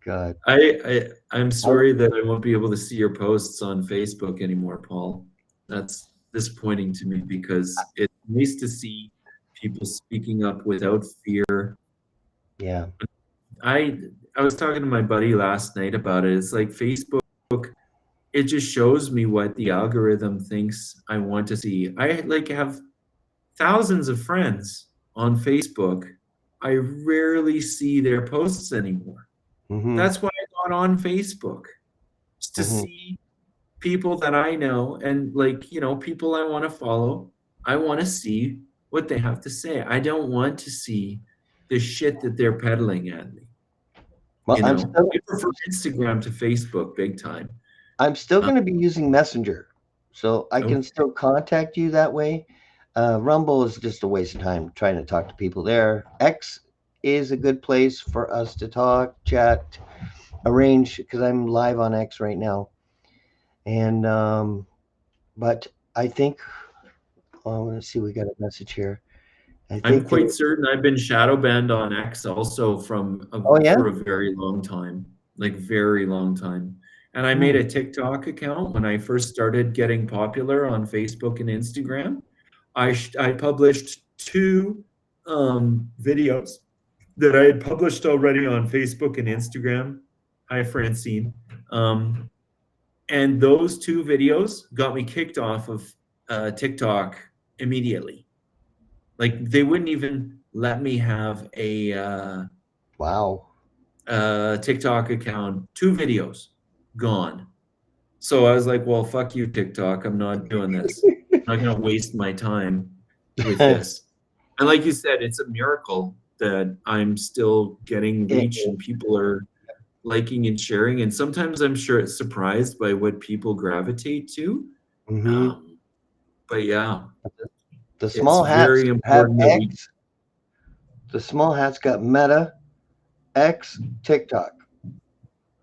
God. I'm I, sorry that I won't be able to see your posts on Facebook anymore, Paul. That's disappointing to me, because it's nice to see people speaking up without fear. yeah. I I was talking to my buddy last night about it. It's like Facebook, it just shows me what the algorithm thinks I want to see. I like have thousands of friends on Facebook. I rarely see their posts anymore. Hmm. That's why I got on Facebook, just to Hmm. see people that I know, and, like, people I want to follow. I want to see what they have to say. I don't want to see the shit that they're peddling at me. Well, I prefer Instagram to Facebook big time. I'm still Uh, going to be using Messenger, so I can okay. still contact you that way. Rumble is just a waste of time trying to talk to people there. X is a good place for us to talk, chat, arrange, because I'm live on X right now. And but I think, oh, let's see, we got a message here. I I'm think there. quite certain I've been shadow banned on X also Oh yeah. for a very long time, like very long time. And I made Hmm. a TikTok account when I first started getting popular on Facebook and Instagram. I published two videos that I had published already on Facebook and Instagram. Hi, Francine. Um, and those two videos got me kicked off of TikTok immediately. Like, they wouldn't even let me have Wow. a TikTok account. Two videos gone. So I was like, well, fuck you, TikTok. I'm not doing this. I'm not going to waste my time with this. And like you said, it's a miracle that I'm still getting It reach and people are liking and sharing, and sometimes I'm sure it's surprised by what people gravitate to. Hmm. Um, but yeah, The it's small hats very have important that we. X. The small hats got Meta, X, TikTok.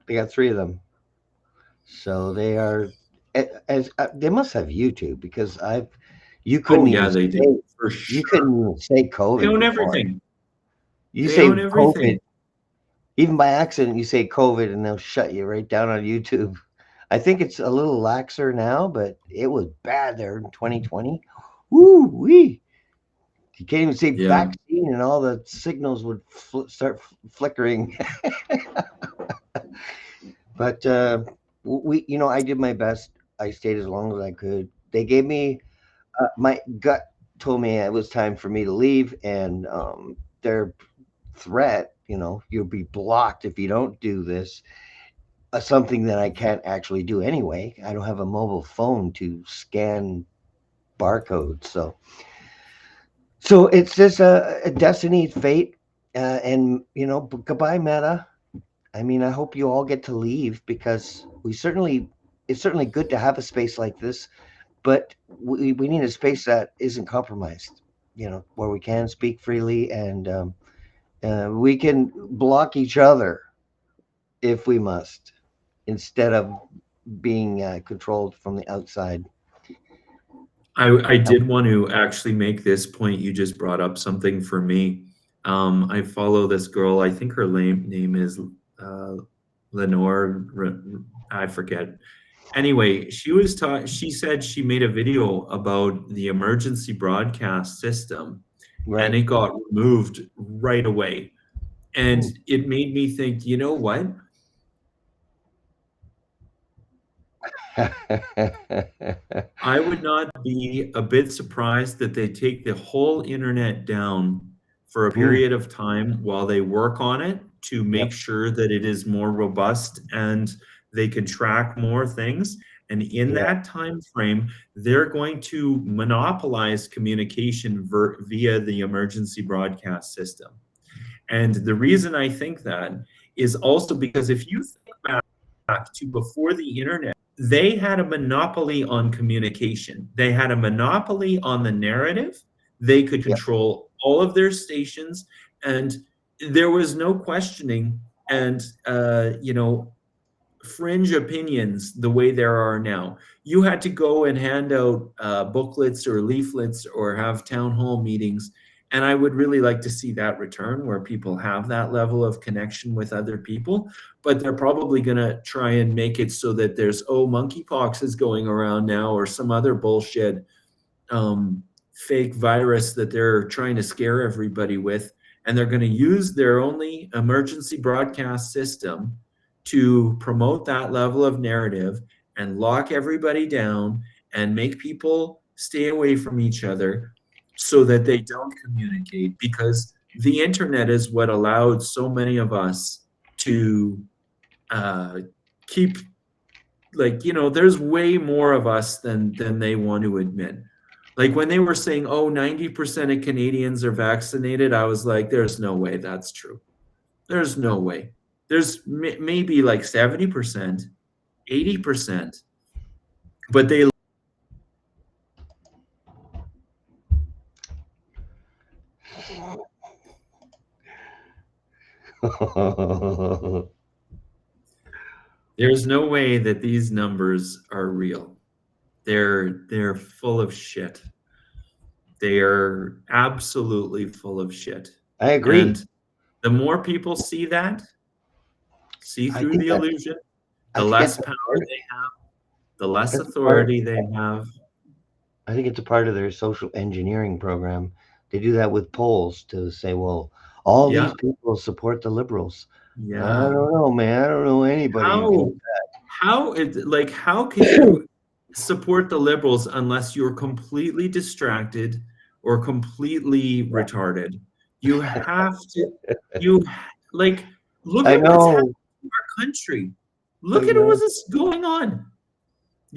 They got three of them. So they are as they must have YouTube because I've you Oh couldn't even yeah, they do say for you sure. couldn't even say They COVID own before. everything. You They say own COVID, everything. even by accident, you say COVID, and they'll shut you right down on YouTube. I think it's a little laxer now, but it was bad there in 2020. Woo wee! You can't even say Yeah. vaccine, and all the signals would start flickering. But I did my best. I stayed as long as I could. They gave me my gut told me it was time for me to leave, and their threat, you'll be blocked if you don't do this. Something that I can't actually do anyway. I don't have a mobile phone to scan barcodes, so it's just a destiny, fate, and goodbye, Meta. I mean, I hope you all get to leave because it's certainly good to have a space like this, but we need a space that isn't compromised, where we can speak freely and we can block each other if we must, instead of being controlled from the outside. I did want to actually make this point. You just brought up something for me. I follow this girl. I think her name is uh, Lenore. I forget. Anyway, she said she made a video about the emergency broadcast system, and Right. it got removed right away. And Hmm. it made me think, you know what? I would not be a bit surprised that they take the whole internet down for a Mm, period of time while they work on it to yep. make sure that it is more robust and they can track more things. And in Yeah. that time frame, they're going to monopolize communication via the emergency broadcast system. And the reason I think that is also because if you think back to before the internet, they had a monopoly on communication. They had a monopoly on the narrative. They could Yep. control all of their stations, and there was no questioning and fringe opinions the way there are now. You had to go and hand out booklets or leaflets or have town hall meetings. And I would really like to see that return where people have that level of connection with other people. But they're probably going to try and make it so that there's, oh, monkeypox is going around now or some other bullshit um, fake virus that they're trying to scare everybody with. And they're going to use their only emergency broadcast system to promote that level of narrative and lock everybody down and make people stay away from each other so that they don't communicate because the internet is what allowed so many of us to uh, keep there's way more of us than they want to admit. Like when they were saying, oh, 90% of Canadians are vaccinated, I was like, there's no way that's true. There's no way. There's maybe like 70%, 80%, but they. There's no way that these numbers are real. They're full of shit. They are absolutely full of shit. I agree. And the more people see I through think the that illusion, I the think it's less a power part. they have, the less It's a part. authority they have. I think it's a part of their social engineering program. They do that with polls to say, well, all these Yeah, people support the liberals. I yeah. don't know, man. I don't know anybody who How does. how can you support the liberals unless you're completely distracted or completely retarded? You have to you like look I at what's happening know. in our country. Look I at know. what's going on.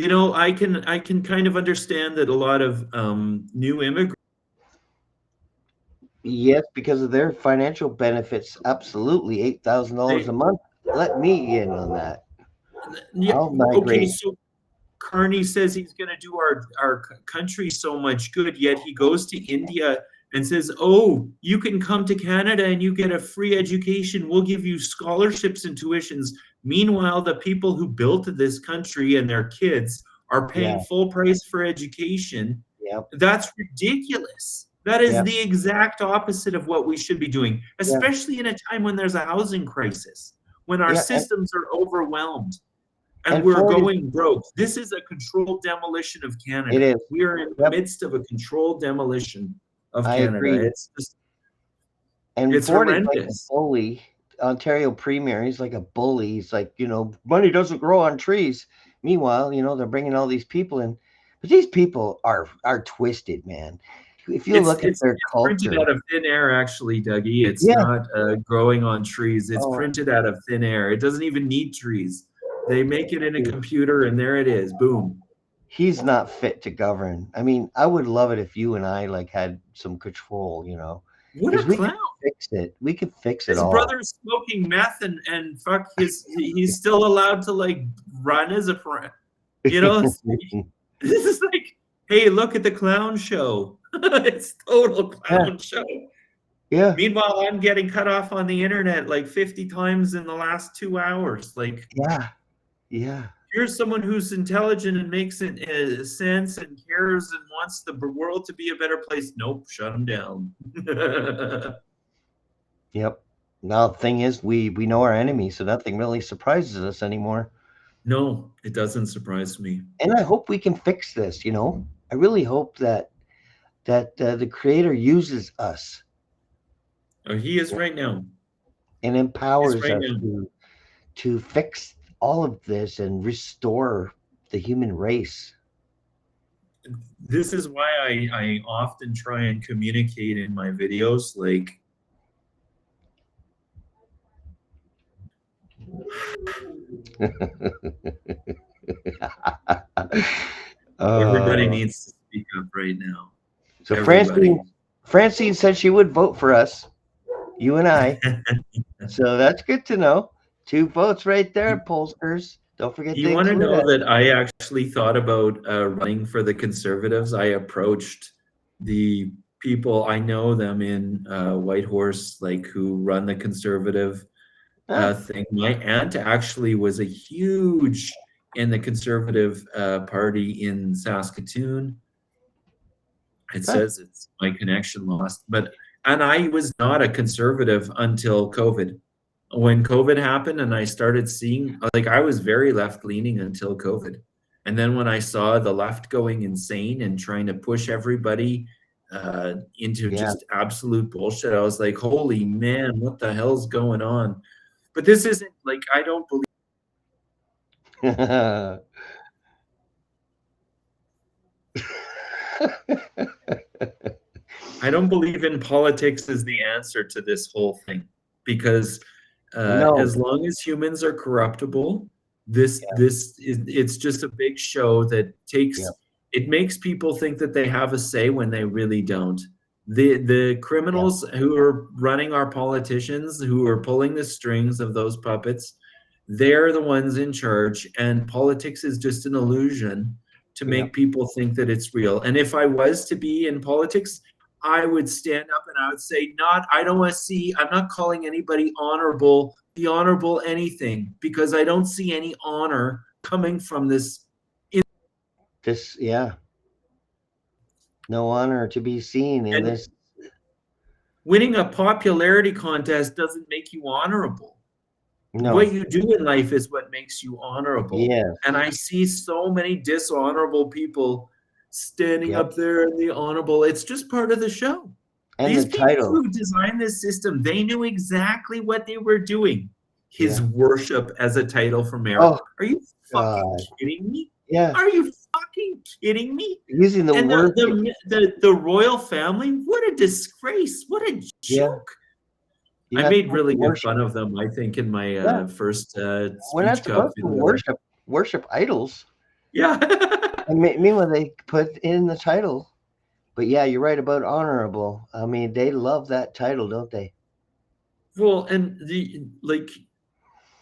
I can kind of understand that a lot of new immigrants. Yes, because of their financial benefits. Absolutely, $8,000 a month. let me in on that. Yeah, I'll okay, migrate. so Carney says he's going to do our country so much good, yet he goes to India and says, "Oh, you can come to Canada and you get a free education. We'll give you scholarships and tuitions." Meanwhile, the people who built this country and their kids are paying Yeah, full price for education. yep, That's ridiculous. That is yep, the exact opposite of what we should be doing, yeah, especially in a time when there's a housing crisis, when our yeah, systems are overwhelmed and and we're 40, going broke. This is a controlled demolition of it Canada. is. We are in the Yep, midst of a controlled demolition of I Canada. agree. It's just, And it's Ford is like a horrendous. bully. Ontario Premier, he's like a bully. He's like, money doesn't grow on trees. Meanwhile, they're bringing all these people in, but these people are twisted, man. If you It's look at it's their it's printed culture, out of thin air, actually, Dougie. It's yeah. not growing on trees. It's Oh, printed out of thin air. It doesn't even need trees. They make it in a dude, computer, and there it is. Boom. he's not fit to govern. I mean, I would love it if you and I like had some control, What a because we could clown! fix it. We could fix it His all. brother's smoking meth, and fuck he's still allowed to like run as a you know. This is like, hey, look at the clown show. It's total Yeah, clown show. yeah, Meanwhile, I'm getting cut off on the internet like 50 times in the last 2 hours. Like, yeah, yeah. here's someone who's intelligent and makes it sense and cares and wants the world to be a better place. Nope, shut him down. Yep. Now the thing is, we know our enemy, so nothing really surprises us anymore. No, it doesn't surprise me. And I hope we can fix this. I really hope that the Creator uses us Oh, he is right now. and He's empowers right us now. to fix all of this and restore the human race. This is why I often try and communicate in my videos. Like, everybody uh, needs to speak up right now. so Everybody. Francine said she would vote for us, you and I. So that's good to know. 2 votes right there, pollsters. Don't forget You to want to include know us. that I actually thought about running for the Conservatives. I approached the people, I know them in Whitehorse, like who run the Conservative Huh, thing. My aunt actually was a huge in the Conservative Party in Saskatoon. It huh. says it's my connection lost, but and I was not a conservative until COVID. When COVID happened and I started seeing, like, I was very left leaning until COVID. And then when I saw the left going insane and trying to push everybody into Yeah. just absolute bullshit, I was like, holy man, what the hell's going on? But this isn't like, I don't believe in politics as the answer to this whole thing because No. as long as humans are corruptible, Yeah. it's just a big show that Yeah. takes it makes people think that they have a say when they really don't. The Yeah. criminals who are running our politicians, who are pulling the strings of those puppets, they're the ones in charge, and politics is just an illusion to Yeah. make people think that it's real. And if I was to be in politics, I would stand up and I would say, not, I don't want to see, I'm not calling anybody honorable, the honorable anything, because I don't see any honor coming from this. Yeah. No honor to be seen in And this. winning a popularity contest doesn't make you honorable. What No. you do in life is what makes you honorable. Yes. And I see so many dishonorable people standing Yep. up there in the honorable. It's just part of the show. And These the people title. who designed this system, they knew exactly what they were doing. His Yeah. worship as a title for mayor. Oh Are you fucking God. kidding me? Yeah. Are you fucking kidding me? Using the And word. the royal family, what a disgrace! What a Yeah. joke! You I have made to really good worship. fun of them, I think, in my Yeah. first We're not speech cup supposed to video. worship idols. Yeah. And meanwhile, they put in the title. But yeah, you're right about honorable. I mean, they love that title, don't they? Well, and the like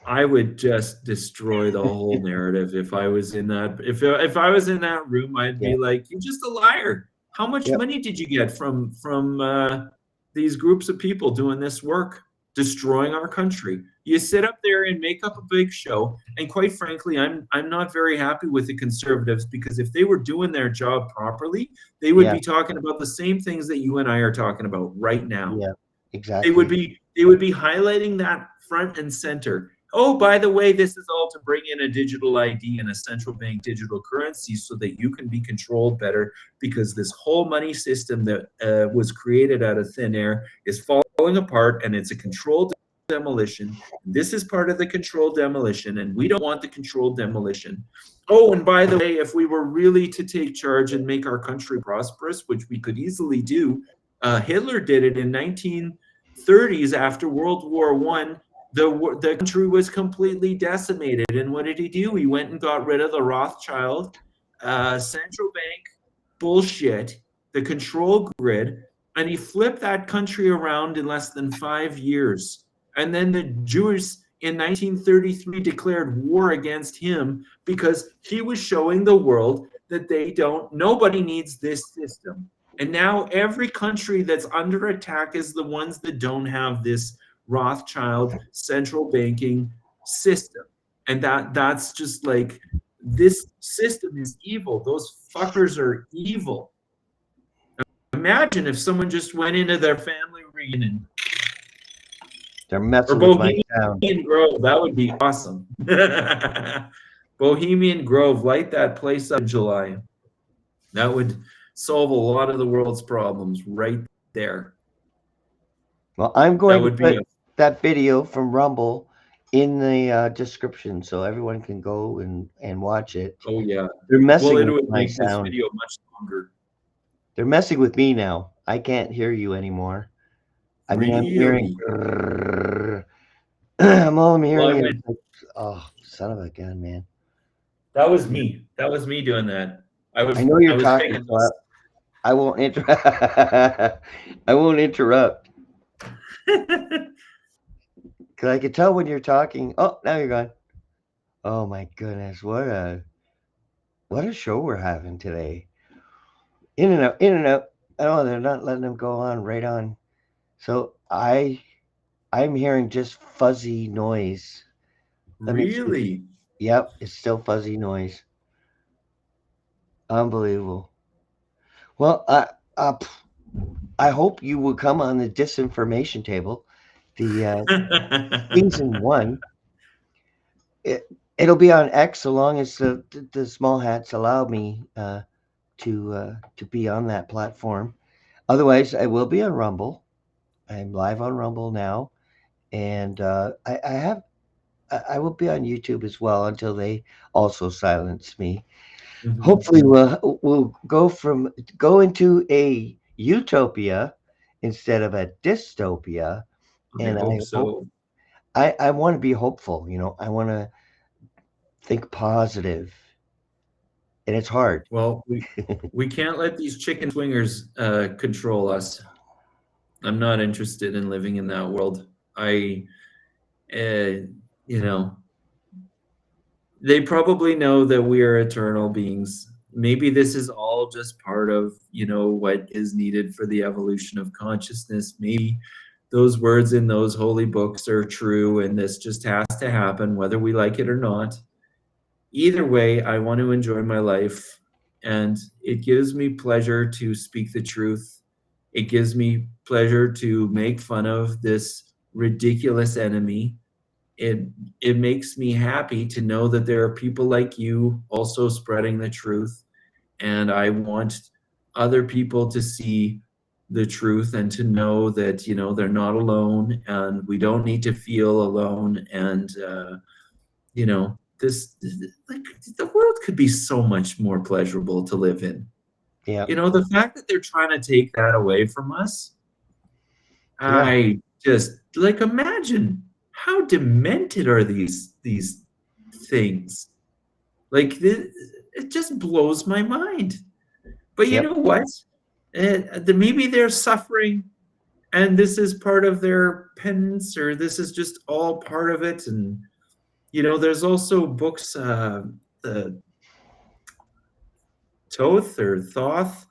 I would just destroy the whole narrative if I was in that. If I was in that room, I'd Yeah. be like, "You're just a liar. How much Yep. money did you get from these groups of people doing this work, destroying our country? You sit up there and make up a big show. And quite frankly, I'm not very happy with the conservatives because if they were doing their job properly, they would Yeah. be talking about the same things that you and I are talking about right now. Yeah. They would Exactly. be they would be highlighting that front and center. Oh, by the way, this is all to bring in a digital ID and a central bank digital currency so that you can be controlled better because this whole money system that was created out of thin air is falling apart and it's a controlled demolition. This is part of the controlled demolition, and we don't want the controlled demolition. Oh, and by the way, if we were really to take charge and make our country prosperous, which we could easily do, Hitler did it in 1930s after World War One. The country was completely decimated, and what did he do? He went and got rid of the Rothschild central bank bullshit, the control grid, and he flipped that country around in less than 5 years. And then the Jews in 1933 declared war against him because he was showing the world that nobody needs this system. And now every country that's under attack is the ones that don't have this Rothschild central banking system. And that's just like this system is evil. Those fuckers are evil. Imagine if someone just went into their family reunion They're or messing with my sound. Bohemian Grove. That would be awesome. Bohemian Grove, light that place up in July. That would solve a lot of the world's problems right there. Well, I'm That going to would be put a that video from Rumble in the description so everyone can go and watch it. oh yeah. They're Well, messing it with would my make this sound. video much longer. They're messing with me now. I can't hear you anymore. I mean, I'm hearing. Really? All I'm Well, I hearing is went. like, oh, son of a gun, man. That was me. That was me doing that. I I was know I you're was talking, taking so this. I won't I won't interrupt because I can tell when you're talking. Oh, now you're gone. Oh my goodness, what a show we're having today. In and out, in and out. Oh, they're not letting them go on right on. So I'm hearing just fuzzy noise. Let me see. Really? Yep, it's still fuzzy noise. Unbelievable. Well, I hope you will come on the disinformation table. The season one. It'll be on X so long as the small hats allow me to be on that platform. Otherwise, I will be on Rumble. I'm live on Rumble now, and I have I will be on YouTube as well until they also silence me. Hopefully, Mhm. we'll go into a utopia instead of a dystopia, I and hope so. I want to be hopeful. I want to think positive, and it's hard. Well, we can't let these chicken swingers control us. I'm not interested in living in that world. Uh, you know, they probably know that we are eternal beings. Maybe this is all just part of, what is needed for the evolution of consciousness. Maybe those words in those holy books are true and this just has to happen, whether we like it or not. Either way, I want to enjoy my life, and it gives me pleasure to speak the truth. It gives me pleasure to make fun of this ridiculous enemy. It makes me happy to know that there are people like you also spreading the truth, and I want other people to see the truth and to know that they're not alone, and we don't need to feel alone. And this, like, the world could be so much more pleasurable to live in. Yeah, The fact that they're trying to take that away from us, yeah, I just like imagine how demented are these things. Like it just blows my mind. But you yep, know what? Maybe they're suffering, and this is part of their penance, or this is just all part of it. And there's also books, the Toth or Thoth,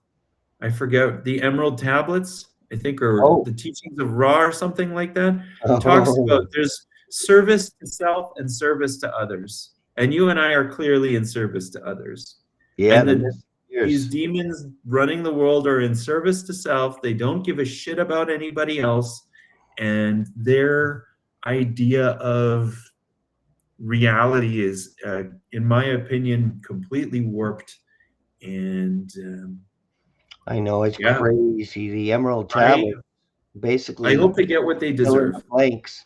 I forget, the Emerald Tablets, I think, or Oh, the Teachings of Ra or something like that, talks about oh, there's service to self and service to others. And you and I are clearly in service to others. yeah, And the missing these years. demons running the world are in service to self. They don't give a shit about anybody else. And their idea of reality is, in my opinion, completely warped. And I know it's yeah, crazy. The Emerald I Tablet I basically hope they get what they fill in the deserve. blanks.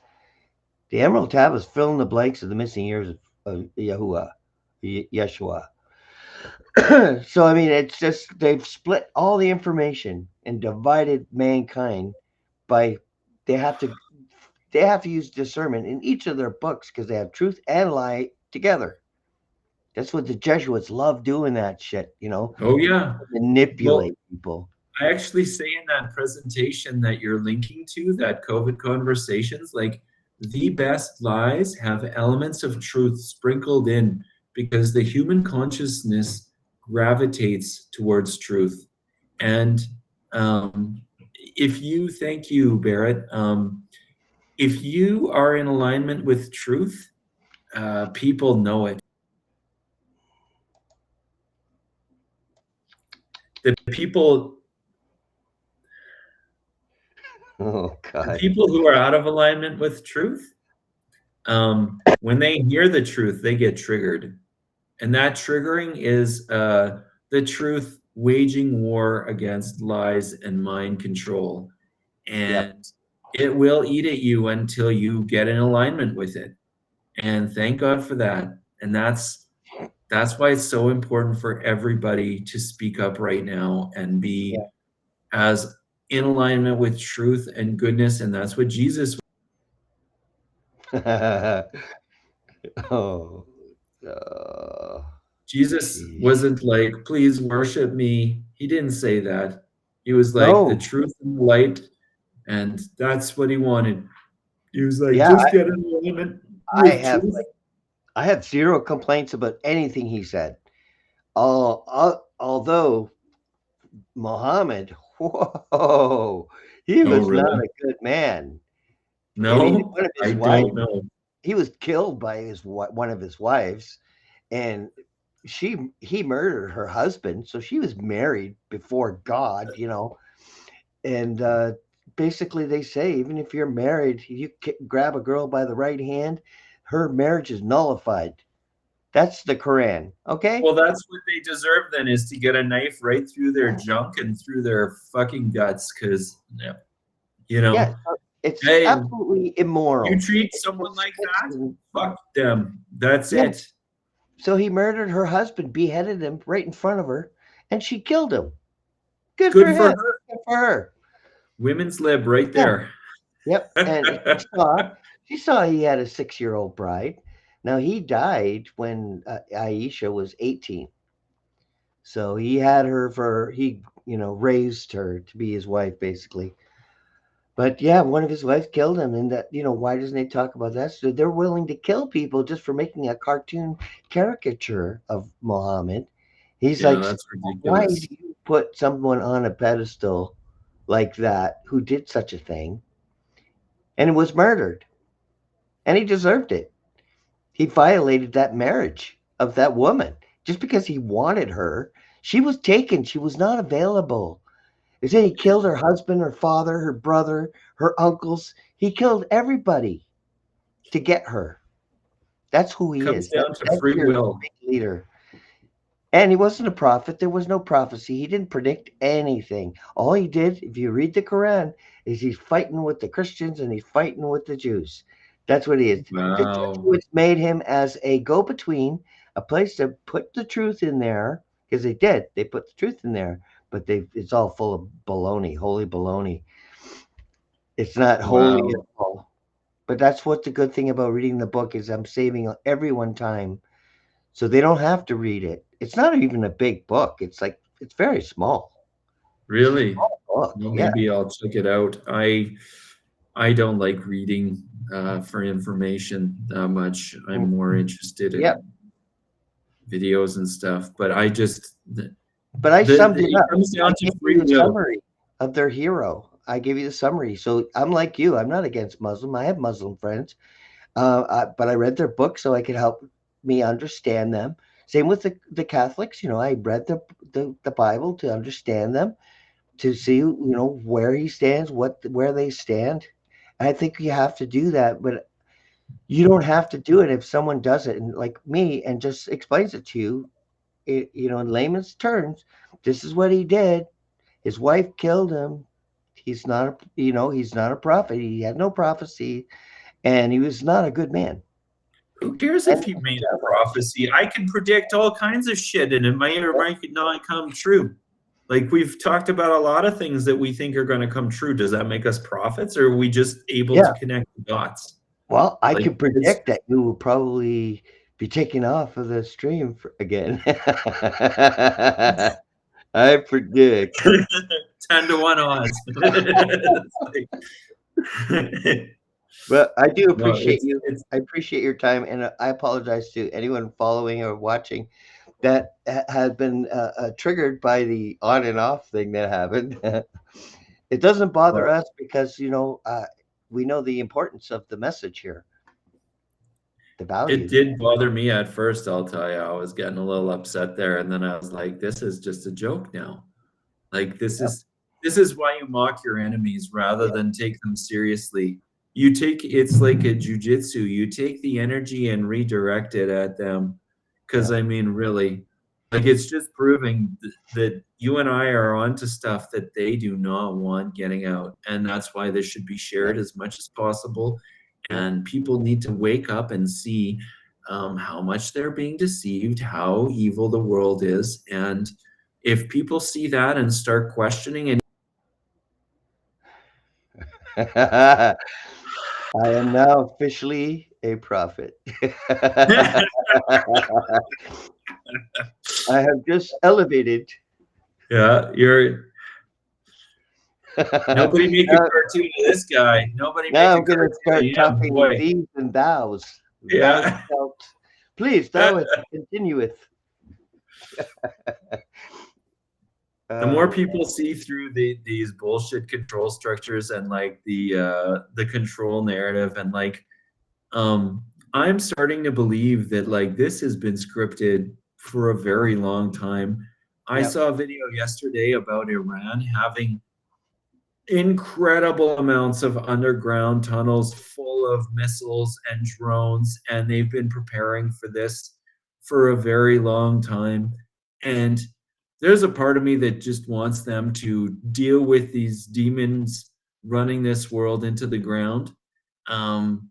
The Emerald Tablets fill in the blanks of the missing years of Yahuwah, Yeshua. So I mean, it's just they've split all the information and divided mankind by they have to they have to use discernment in each of their books because they have truth and lie together. That's what the Jesuits love doing that shit, Oh yeah. Well, manipulate people. I actually say in that presentation that you're linking to, that COVID conversations, like the best lies have elements of truth sprinkled in because the human consciousness gravitates towards truth. And if you, thank you, Barrett, if you are in alignment with truth, people know it. The people, Oh the God. people who are out of alignment with truth, when they hear the truth, they get triggered. And that triggering is the truth waging war against lies and mind control. Yep. And it will eat at you until you get in alignment with it. And thank God for that. And that's why it's so important for everybody to speak up right now and be as in alignment with truth and goodness. And that's what Jesus. Yeah. Oh. Uh, Jesus Jeez. wasn't like, please worship me. He didn't say that. He was like the No. truth and the light, and that's what he wanted. He was like, Yeah, just get in alignment I with have truth. like I have zero complaints about anything he said. Although Muhammad, whoa, he Oh, was not really? a good man. I mean, No, one of I his wives, don't know. he was killed by one of his wives, and he murdered her husband. So she was married before God, and basically they say even if you're married, you grab a girl by the right hand, her marriage is nullified. That's the Quran. Okay. Well, that's what they deserve then, is to get a knife right through their junk and through their fucking guts. Because, yeah, you Yeah, know, so it's hey, absolutely you immoral. treat It's someone like that, disgusting. fuck them. That's Yeah. it. So he murdered her husband, beheaded him right in front of her, and she killed him. Good for Good for him. her. Good for her. Women's lib right Yeah. there. Yep. And she saw he had a 6-year-old bride. Now he died when Aisha was 18. So he had her raised her to be his wife basically. But yeah, one of his wives killed him, and why doesn't he talk about that? So they're willing to kill people just for making a cartoon caricature of Muhammad. He's Yeah, like, that's why do ridiculous. you put someone on a pedestal like that who did such a thing and was murdered? And he deserved it. He violated that marriage of that woman just because he wanted her. She was taken, she was not available. They say he killed her husband, her father, her brother, her uncles. He killed everybody to get her. That's who he Comes is. down to That's free your will. big leader. And he wasn't a prophet. There was no prophecy. He didn't predict anything. All he did, if you read the Quran, is he's fighting with the Christians and he's fighting with the Jews. That's what he is. The Wow. Jesuits made him as a go between, a place to put the truth in there, because they did. They put the truth in there, but it's all full of baloney, holy baloney. It's not holy at Wow. all. But that's what the good thing about reading the book is I'm saving everyone time so they don't have to read it. It's not even a big book. It's very small. It's a Really? small book. Well, Yeah. maybe I'll check it out. I don't like reading. for information that much. I'm Mm, more interested yep. in videos and stuff. But I just But I summed it it up. comes I down to gave you free the will. summary of their hero. I gave you the summary. So I'm like you. I'm not against Muslim. I have Muslim friends, but I read their books so I could help me understand them. Same with the Catholics. I read the Bible to understand them, to see where he stands, where they stand. And I think you have to do that, but you don't have to do it if someone does it and like me and just explains it to you, in layman's terms. This is what he did. His wife killed him. He's not a prophet. He had no prophecy, and he was not a good man. Who cares And if he made a prophecy? I can predict all kinds of shit, and it might or might not come true. Like we've talked about a lot of things that we think are going to come true. Does that make us prophets, or are we just able yeah, to connect the dots? well, I Like could it's predict that you will probably be taken off of the stream again. I predict. 10 to 1 odds. It's like, But I do no, appreciate you. I appreciate your time, and I apologize to anyone following or watching that had been triggered by the on and off thing that happened. It doesn't bother well, us because we know the importance of the message here, the it value. did bother me at first, I'll tell you. I was getting a little upset there, and then I was like, this is just a joke now. Like Yep, this is why you mock your enemies rather yep, than take them seriously. You take it's like a jujitsu. You take the energy and redirect it at them. Because yep, I mean, really, like it's just proving that you and I are onto stuff that they do not want getting out, and that's why this should be yep, shared as much as possible. yep. And people need to wake up and see how much they're being deceived, how evil the world is, and if people see that and start questioning and I am now officially a prophet. I have just elevated. yeah, you're now, nobody make a cartoon of this guy. Nobody now make a I'm going to cartoon of start him, talking boy. these and thous. Thou Yeah. shalt. Please, thou continueth. The more Oh, people see through these bullshit control structures and like the control narrative and like um I'm starting to believe that like this has been scripted for a very long time. I yep, saw a video yesterday about Iran having incredible amounts of underground tunnels full of missiles and drones, and they've been preparing for this for a very long time. And there's a part of me that just wants them to deal with these demons running this world into the ground. Um,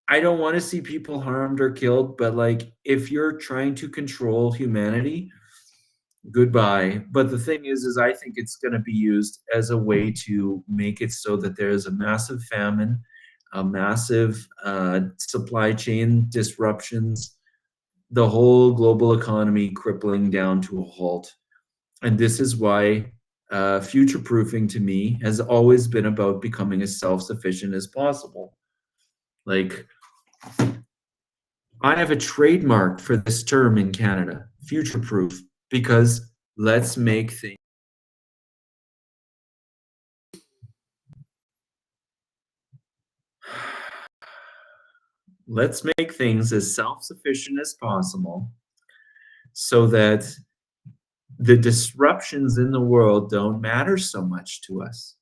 I don't want to see people harmed or killed, but like if you're trying to control humanity, goodbye. But the thing is I think it's going to be used as a way to make it so that there is a massive famine, a massive supply chain disruptions, the whole global economy crippling down to a halt. And this is why future proofing to me has always been about becoming as self sufficient as possible. Like, I have a trademark for this term in Canada, future proof, because let's make things let's make things as self-sufficient as possible so that the disruptions in the world don't matter so much to us.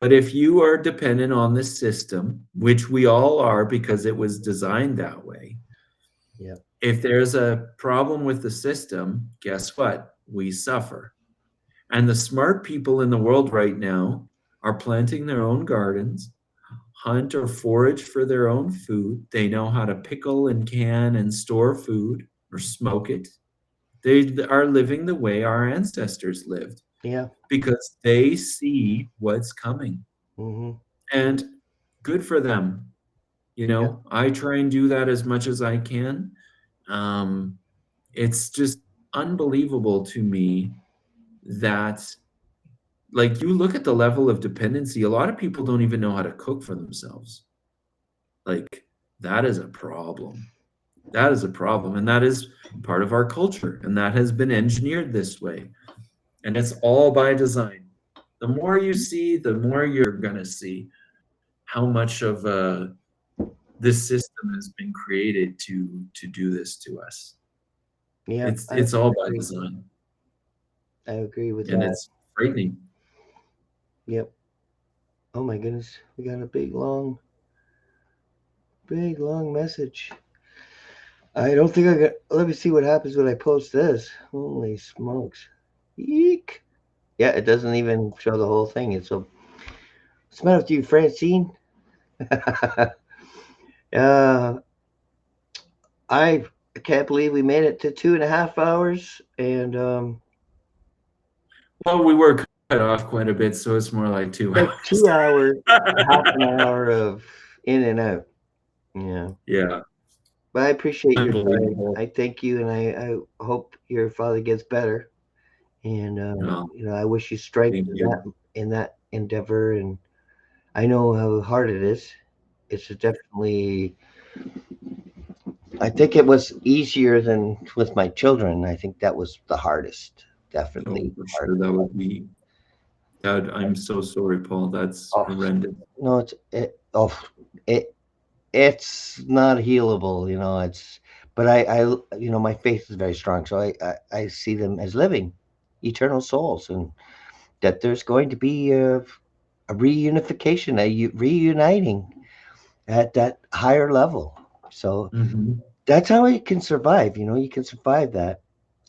But if you are dependent on the system, which we all are because it was designed that way, yep, if there's a problem with the system, guess what? We suffer. And the smart people in the world right now are planting their own gardens, hunt or forage for their own food. They know how to pickle and can and store food or smoke it. They are living the way our ancestors lived yeah, because they see what's coming. mm-hmm, And good for them. You yeah. know, I try and do that as much as I can. Um, it's just unbelievable to me that, like, you look at the level of dependency, a lot of people don't even know how to cook for themselves. Like, that is a problem. That is a problem. And that is part of our culture. And that has been engineered this way. And it's all by design. The more you see, the more you're going to see how much of this system has been created to do this to us. Yeah, It's all by design, I agree with and that. it's frightening. Yep. Oh my goodness, we got a big long message. I don't think I got. Let me see what happens when I post this. Holy smokes! Eek. Yeah, it doesn't even show the whole thing. It's so. What's the matter with you, Francine? uh, I can't believe we made it to 2.5 hours, and Well, we were cut off quite a bit, so it's more like 2 like hours. 2 hours, half an hour of in and out. Yeah. Yeah, But I appreciate your time. unbelievable. I thank you, and I hope your father gets better. And Well, I wish you strength thank you. in that endeavor. And I know how hard it is. It's definitely. I think it was easier than with my children. I think that was the hardest. Oh, Definitely for hard. sure, that would be that. I'm so sorry, Paul. That's Oh horrendous. no, it it's not healable. It's. But my faith is very strong, so I see them as living, eternal souls, and that there's going to be a reunification, reuniting at that higher level. So Hmm. that's how you can survive. You can survive that.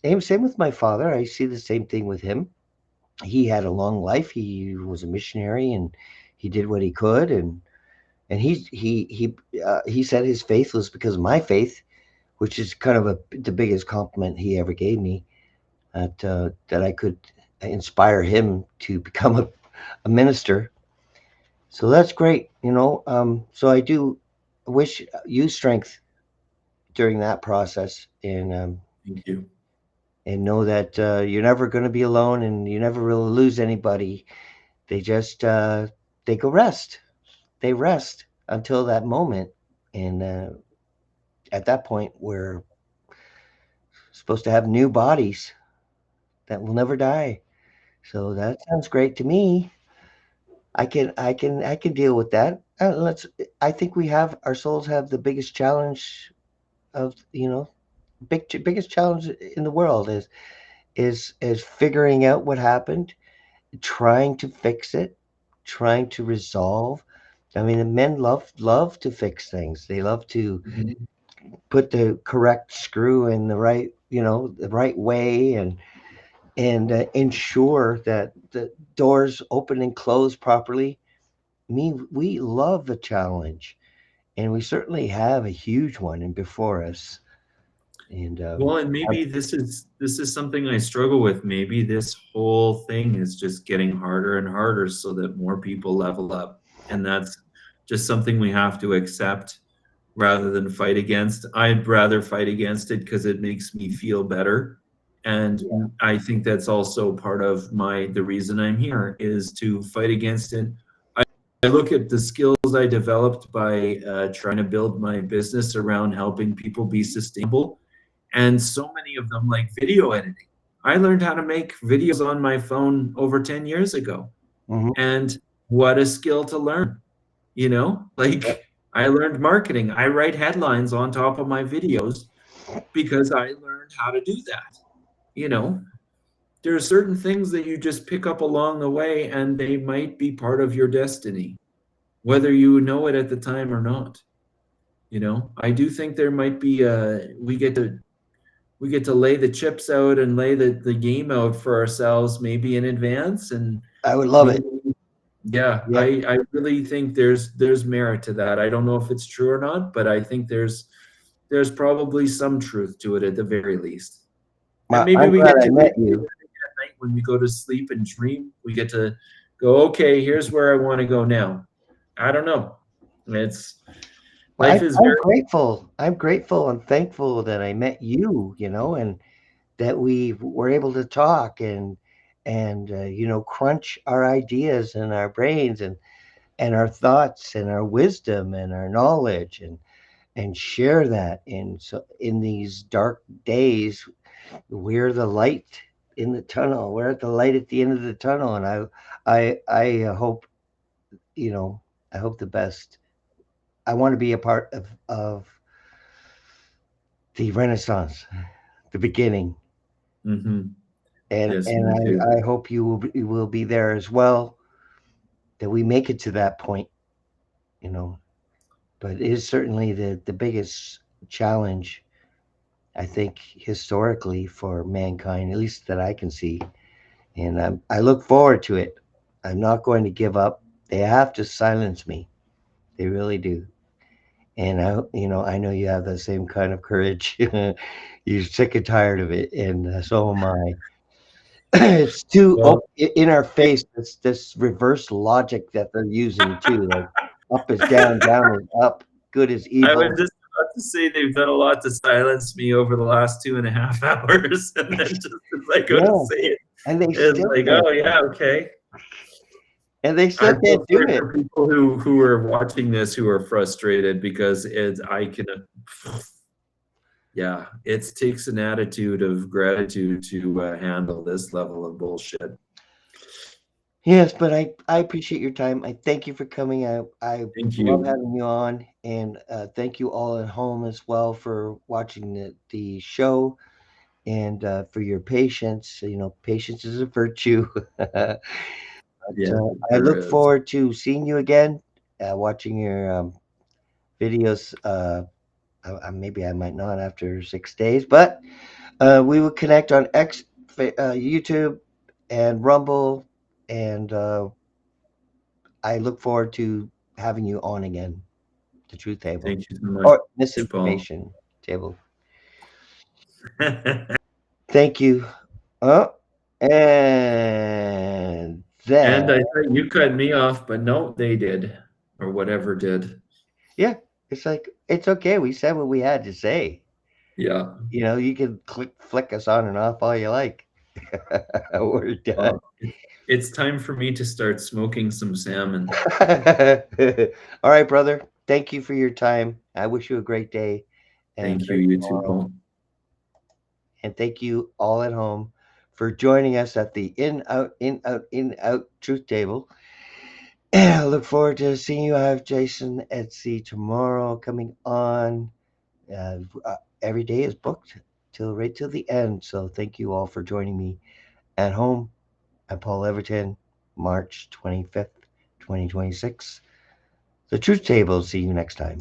And same with my father. I see the same thing with him. He had a long life. He was a missionary, and he did what he could. And he said his faith was because of my faith, which is kind of the biggest compliment he ever gave me. That I could inspire him to become a minister. So that's great. So I do wish you strength during that process, Thank you. and know that you're never going to be alone, and you never really lose anybody. They just they go rest. They rest until that moment, and at that point, we're supposed to have new bodies that will never die. So that sounds great to me. I can deal with that. Let's. I think we have our souls have the biggest challenge of biggest challenge in the world is figuring out what happened, trying to fix it, trying to resolve. I mean, men love to fix things. They love to Mhm. put the correct screw in the right way, and ensure that the doors open and close properly. We love a challenge, and we certainly have a huge one in before us. And Well, and maybe this is something I struggle with. Maybe this whole thing is just getting harder and harder so that more people level up. And that's just something we have to accept rather than fight against. I'd rather fight against it because it makes me feel better. And I think that's also part of the reason I'm here is to fight against it. I look at the skills I developed by trying to build my business around helping people be sustainable, and so many of them like video editing. I learned how to make videos on my phone over 10 years ago. mhm. And what a skill to learn, Yep. like I learned marketing. I write headlines on top of my videos because I learned how to do that. You know, there are certain things that you just pick up along the way and they might be part of your destiny, whether you know it at the time or not. I do think there might be we get to lay the chips out and lay the game out for ourselves maybe in advance, and I would love maybe, it. yeah, Yep. I really think there's merit to that. I don't know if it's true or not, but I think there's probably some truth to it at the very least. And Well, maybe I'm we glad get I to do met it you. at night when we go to sleep and dream. We get to go, okay, here's where I want to go now. I don't know. It's Well, life is I'm very grateful. I'm grateful and thankful that I met you, and that we were able to talk and crunch our ideas in our brains, and and our thoughts and our wisdom and our knowledge, and share that in these dark days. We're the light in the tunnel. We're at the light at the end of the tunnel, and I hope, you know, I hope the best. I want to be a part of the Renaissance, the beginning, Mm-hmm. Yes, and me too. I hope you will be there as well. That we make it to that point, you know. But it is certainly the biggest challenge, I think, historically for mankind, at least that I can see. And I look forward to it. I'm not going to give up. They have to silence me. They really do. And I know you have the same kind of courage. You're sick and tired of it, and so am I. It's too Well, in our face. This reverse logic that they're using too, like up is down, down is up, good is I was evil. just about to say they've done a lot to silence me over the last 2.5 hours, and then just as I go to Yeah, say it, and they it's still like, can't, oh yeah, okay. and they I still feel can't do sorry it. for people who are watching this who are frustrated because it's I can yeah, it takes an attitude of gratitude to handle this level of bullshit. Yes, but I appreciate your time. I thank you for coming out. I Thank love you. having you on, and thank you all at home as well for watching the show, and for your patience. You know, patience is a virtue. But Yeah, I there look is. forward to seeing you again, watching your videos. Maybe I might not after 6 days, but we will connect on YouTube, and Rumble, and I look forward to having you on again. The truth table Thank you so much, or Paul. misinformation table. Thank you. Oh, and then And I thought you cut me off, but no, they did, or whatever did. yeah, it's like it's okay. We said what we had to say. Yeah. You can flick us on and off all you like. We're done. Well, it's time for me to start smoking some salmon. All right, brother. Thank you for your time. I wish you a great day and a Thank you, great you too, tomorrow. Paul. And thank you all at home for joining us at the in out truth table. And I look forward to seeing you. I have Jason Etsy tomorrow coming on. Every day is booked right till the end. So thank you all for joining me at home. I'm Paul Everton, March 25th, 2026. The Truth Table. See you next time.